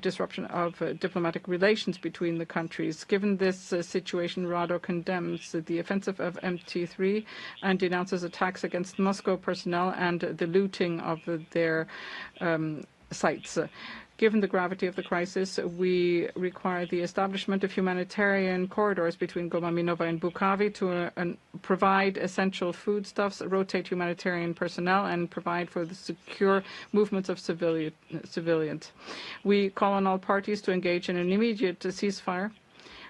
disruption of diplomatic relations between the countries. Given this situation, RADO condemns the offensive of M23 and denounces attacks against Moscow personnel and the looting of their sites. Given the gravity of the crisis, we require the establishment of humanitarian corridors between Goma, Minova, and Bukavu to provide essential foodstuffs, rotate humanitarian personnel, and provide for the secure movements of civilians. We call on all parties to engage in an immediate ceasefire.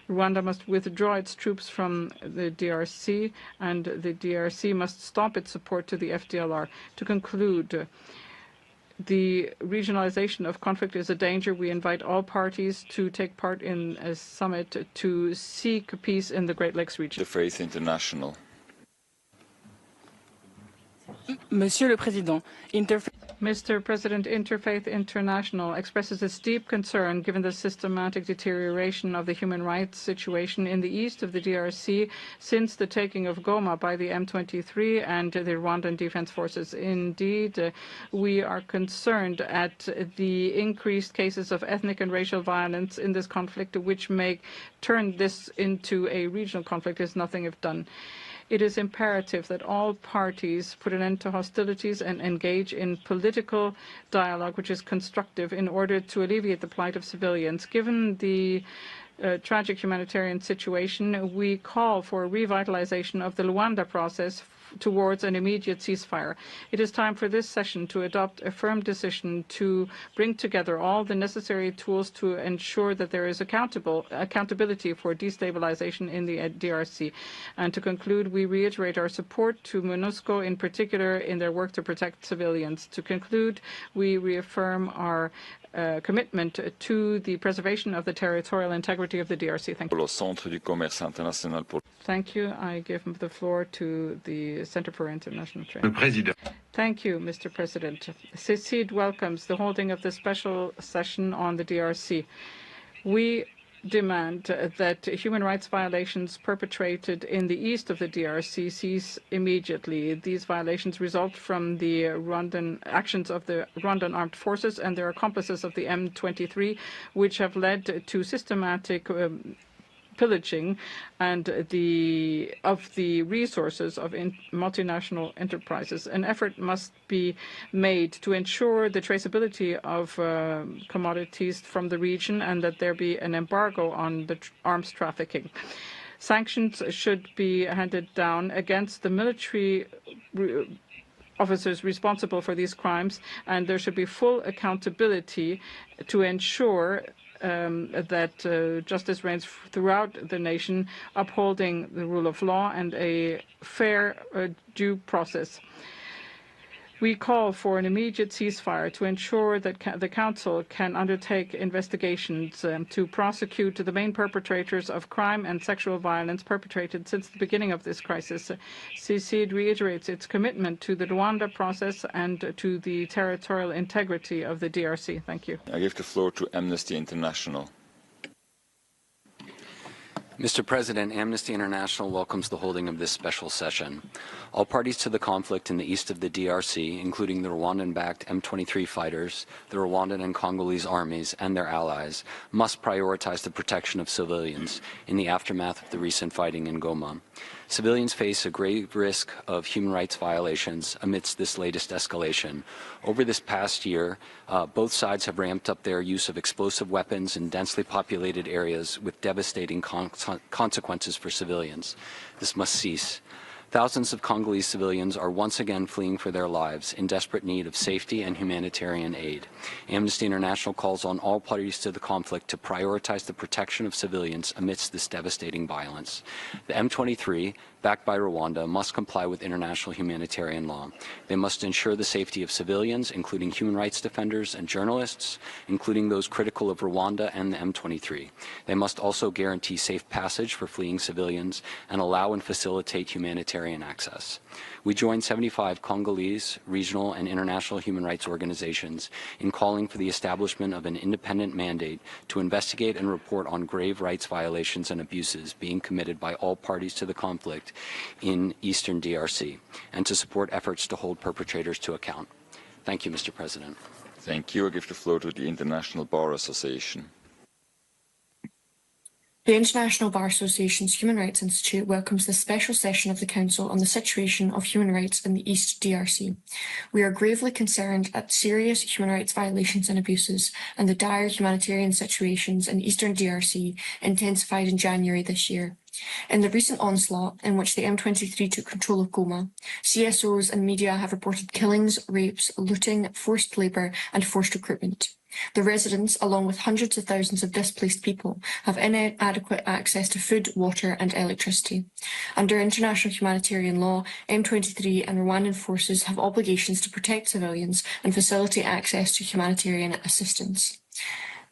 Rwanda must withdraw its troops from the DRC, and the DRC must stop its support to the FDLR. To conclude, the regionalization of conflict is a danger. We invite all parties to take part in a summit to seek peace in the Great Lakes region. The Faith International. Monsieur le Président, Mr. President, Interfaith International expresses its deep concern given the systematic deterioration of the human rights situation in the east of the DRC since the taking of Goma by the M23 and the Rwandan Defense Forces. Indeed, we are concerned at the increased cases of ethnic and racial violence in this conflict, which may turn this into a regional conflict if nothing is done. It is imperative that all parties put an end to hostilities and engage in political dialogue, which is constructive, in order to alleviate the plight of civilians. Given the tragic humanitarian situation, we call for a revitalization of the Luanda process towards an immediate ceasefire. It is time for this session to adopt a firm decision to bring together all the necessary tools to ensure that there is accountability for destabilization in the DRC. And to conclude, we reiterate our support to MONUSCO, in particular in their work to protect civilians. To conclude, we reaffirm our commitment to the preservation of the territorial integrity of the DRC. Thank you. Thank you. I give the floor to the Center for International Trade. Thank you, Mr. President. CICID welcomes the holding of the special session on the DRC. We demand that human rights violations perpetrated in the east of the DRC cease immediately. These violations result from the Rwandan actions of the Rwandan armed forces and their accomplices of the M23, which have led to systematic pillaging and of the resources of multinational enterprises. An effort must be made to ensure the traceability of commodities from the region and that there be an embargo on the arms trafficking. Sanctions should be handed down against the military officers responsible for these crimes, and there should be full accountability to ensure that justice reigns throughout the nation, upholding the rule of law and a fair due process. We call for an immediate ceasefire to ensure that the Council can undertake investigations to prosecute the main perpetrators of crime and sexual violence perpetrated since the beginning of this crisis. CICID reiterates its commitment to the Rwanda process and to the territorial integrity of the DRC. Thank you. I give the floor to Amnesty International. Mr. President, Amnesty International welcomes the holding of this special session. All parties to the conflict in the east of the DRC, including the Rwandan-backed M23 fighters, the Rwandan and Congolese armies, and their allies, must prioritize the protection of civilians in the aftermath of the recent fighting in Goma. Civilians face a grave risk of human rights violations amidst this latest escalation. Over this past year, both sides have ramped up their use of explosive weapons in densely populated areas with devastating consequences for civilians. This must cease. Thousands of Congolese civilians are once again fleeing for their lives in desperate need of safety and humanitarian aid. Amnesty International calls on all parties to the conflict to prioritize the protection of civilians amidst this devastating violence. The M23, backed by Rwanda, must comply with international humanitarian law. They must ensure the safety of civilians, including human rights defenders and journalists, including those critical of Rwanda and the M23. They must also guarantee safe passage for fleeing civilians and allow and facilitate humanitarian access. We join 75 Congolese, regional, and international human rights organizations in calling for the establishment of an independent mandate to investigate and report on grave rights violations and abuses being committed by all parties to the conflict in eastern DRC, and to support efforts to hold perpetrators to account. Thank you, Mr. President. Thank you. I give the floor to the International Bar Association. The International Bar Association's Human Rights Institute welcomes this special session of the Council on the situation of human rights in the East DRC. We are gravely concerned at serious human rights violations and abuses and the dire humanitarian situations in Eastern DRC intensified in January this year. In the recent onslaught in which the M23 took control of Goma, CSOs and media have reported killings, rapes, looting, forced labour and forced recruitment. The residents, along with hundreds of thousands of displaced people, have inadequate access to food, water and electricity. Under international humanitarian law, M23 and Rwandan forces have obligations to protect civilians and facilitate access to humanitarian assistance.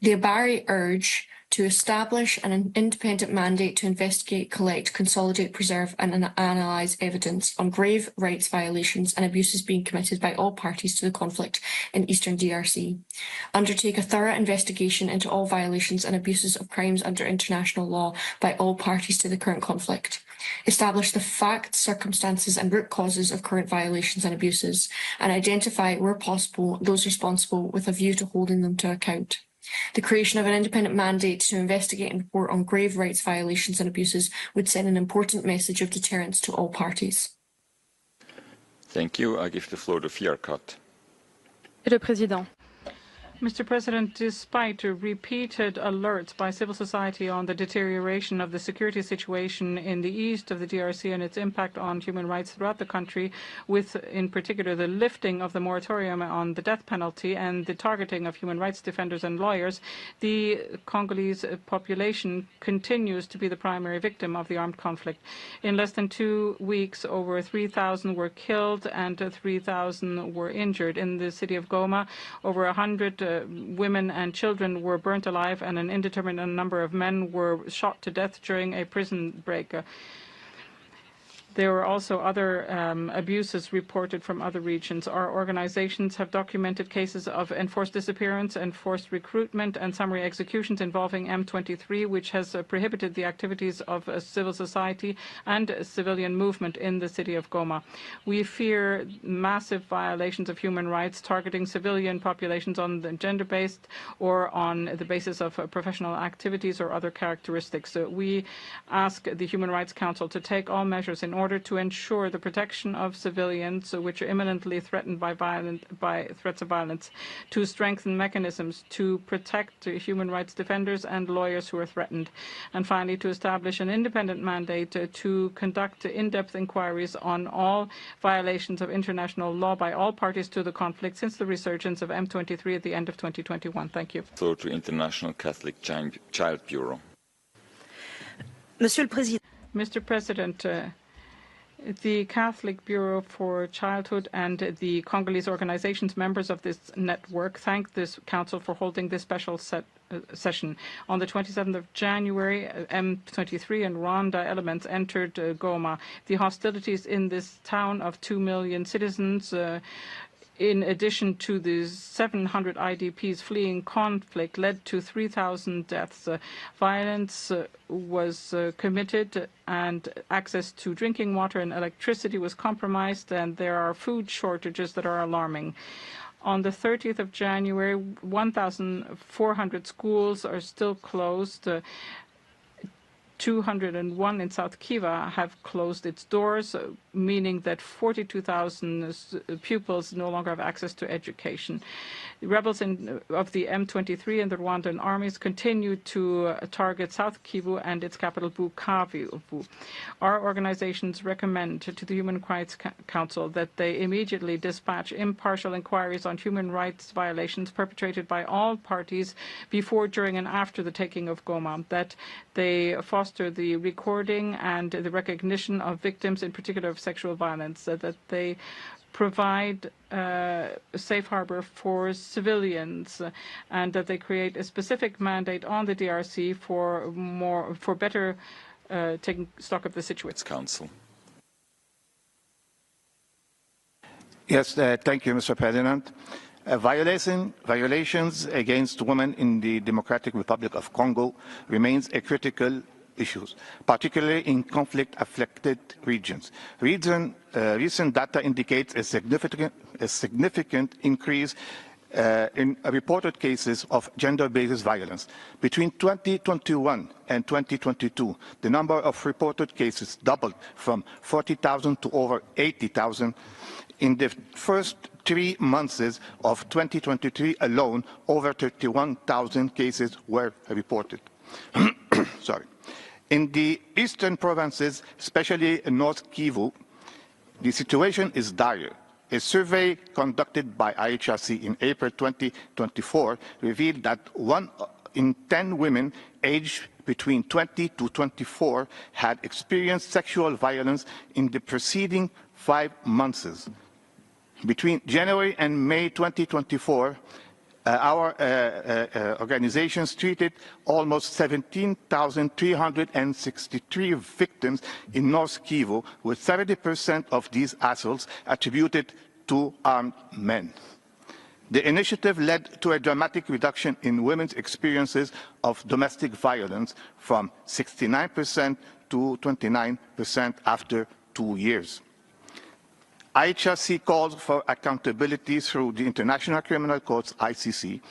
The Abari urge to establish an independent mandate to investigate, collect, consolidate, preserve and analyse evidence on grave rights violations and abuses being committed by all parties to the conflict in Eastern DRC. Undertake a thorough investigation into all violations and abuses of crimes under international law by all parties to the current conflict. Establish the facts, circumstances and root causes of current violations and abuses, and identify, where possible, those responsible with a view to holding them to account. The creation of an independent mandate to investigate and report on grave rights violations and abuses would send an important message of deterrence to all parties. Thank you. I give the floor to Fierkat. Monsieur le Président. Mr. President, despite repeated alerts by civil society on the deterioration of the security situation in the east of the DRC and its impact on human rights throughout the country, with in particular the lifting of the moratorium on the death penalty and the targeting of human rights defenders and lawyers, the Congolese population continues to be the primary victim of the armed conflict. In less than 2 weeks, over 3,000 were killed and 3,000 were injured. In the city of Goma, over 100 women and children were burnt alive, and an indeterminate number of men were shot to death during a prison break. There were also other abuses reported from other regions. Our organizations have documented cases of enforced disappearance, enforced recruitment, and summary executions involving M23, which has prohibited the activities of civil society and civilian movement in the city of Goma. We fear massive violations of human rights targeting civilian populations on the gender-based or on the basis of professional activities or other characteristics. We ask the Human Rights Council to take all measures in order to ensure the protection of civilians which are imminently threatened by threats of violence, to strengthen mechanisms to protect human rights defenders and lawyers who are threatened, and finally to establish an independent mandate to conduct in-depth inquiries on all violations of international law by all parties to the conflict since the resurgence of M23 at the end of 2021. Thank you. Floor to International Catholic Child Bureau. Mr. President, the Catholic Bureau for Childhood and the Congolese organizations members of this network thank this council for holding this special session. On the 27th of January, M23 and Rwanda elements entered Goma. The hostilities in this town of 2 million citizens in addition to the 700 IDPs fleeing conflict, led to 3,000 deaths. Violence was committed and access to drinking water and electricity was compromised, and there are food shortages that are alarming. On the 30th of January, 1,400 schools are still closed. 201 in South Kivu have closed its doors, meaning that 42,000 pupils no longer have access to education. The rebels of the M23 and the Rwandan armies continue to target South Kivu and its capital Bukavu. Our organizations recommend to the Human Rights Council that they immediately dispatch impartial inquiries on human rights violations perpetrated by all parties before, during, and after the taking of Goma, that they foster the recording and the recognition of victims, in particular of sexual violence, that they provide a safe harbor for civilians, and that they create a specific mandate on the DRC for better taking stock of the situation. Council. Yes, thank you, Mr. President. Violations against women in the Democratic Republic of Congo remains a critical issue, particularly in conflict-affected regions. Recent data indicates a significant increase in reported cases of gender-based violence. Between 2021 and 2022, the number of reported cases doubled from 40,000 to over 80,000. In the first 3 months of 2023 alone, over 31,000 cases were reported. Sorry. In the eastern provinces, especially in North Kivu, the situation is dire. A survey conducted by IHRC in April 2024 revealed that 1 in 10 women aged between 20 to 24 had experienced sexual violence in the preceding 5 months. Between January and May 2024, our organizations treated almost 17,363 victims in North Kivu, with 70% of these assaults attributed to armed men. The initiative led to a dramatic reduction in women's experiences of domestic violence from 69% to 29% after 2 years. IHRC calls for accountability through the International Criminal Court, ICC,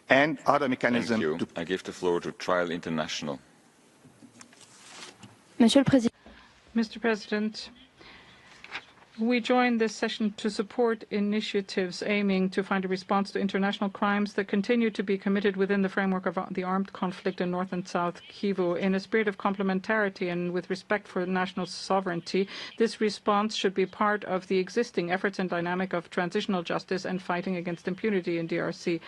and other mechanisms. Thank you. I give the floor to Trial International. Monsieur le Président. Mr. President, we join this session to support initiatives aiming to find a response to international crimes that continue to be committed within the framework of the armed conflict in North and South Kivu. In a spirit of complementarity and with respect for national sovereignty, this response should be part of the existing efforts and dynamic of transitional justice and fighting against impunity in DRC.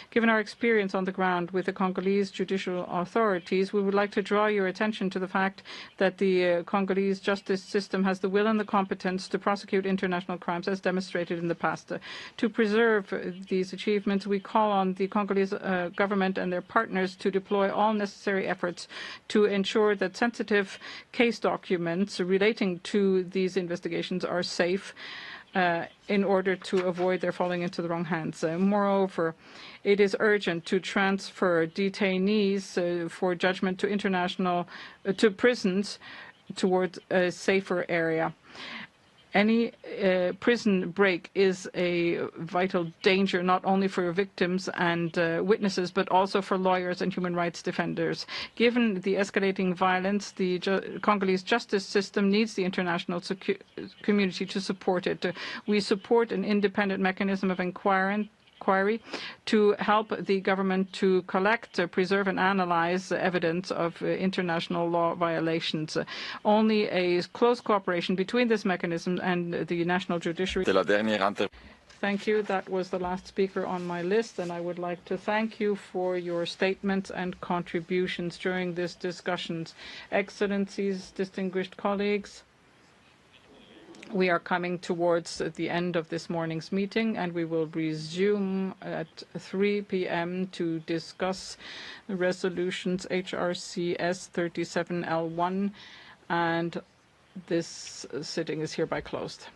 Given our experience on the ground with the Congolese judicial authorities, we would like to draw your attention to the fact that the Congolese justice system has the will and the competence to prosecute international crimes as demonstrated in the past. To preserve these achievements, we call on the Congolese government and their partners to deploy all necessary efforts to ensure that sensitive case documents relating to these investigations are safe in order to avoid their falling into the wrong hands. Moreover, it is urgent to transfer detainees for judgment to to prisons towards a safer area. Any prison break is a vital danger, not only for victims and witnesses, but also for lawyers and human rights defenders. Given the escalating violence, the Congolese justice system needs the international community to support it. We support an independent mechanism of inquiry to help the government to collect, preserve and analyze evidence of international law violations. Only a close cooperation between this mechanism and the national judiciary. Thank you. That was the last speaker on my list, and I would like to thank you for your statements and contributions during this discussions. Excellencies, distinguished colleagues, we are coming towards the end of this morning's meeting, and we will resume at 3 p.m. to discuss resolutions HRC S37L1, and this sitting is hereby closed.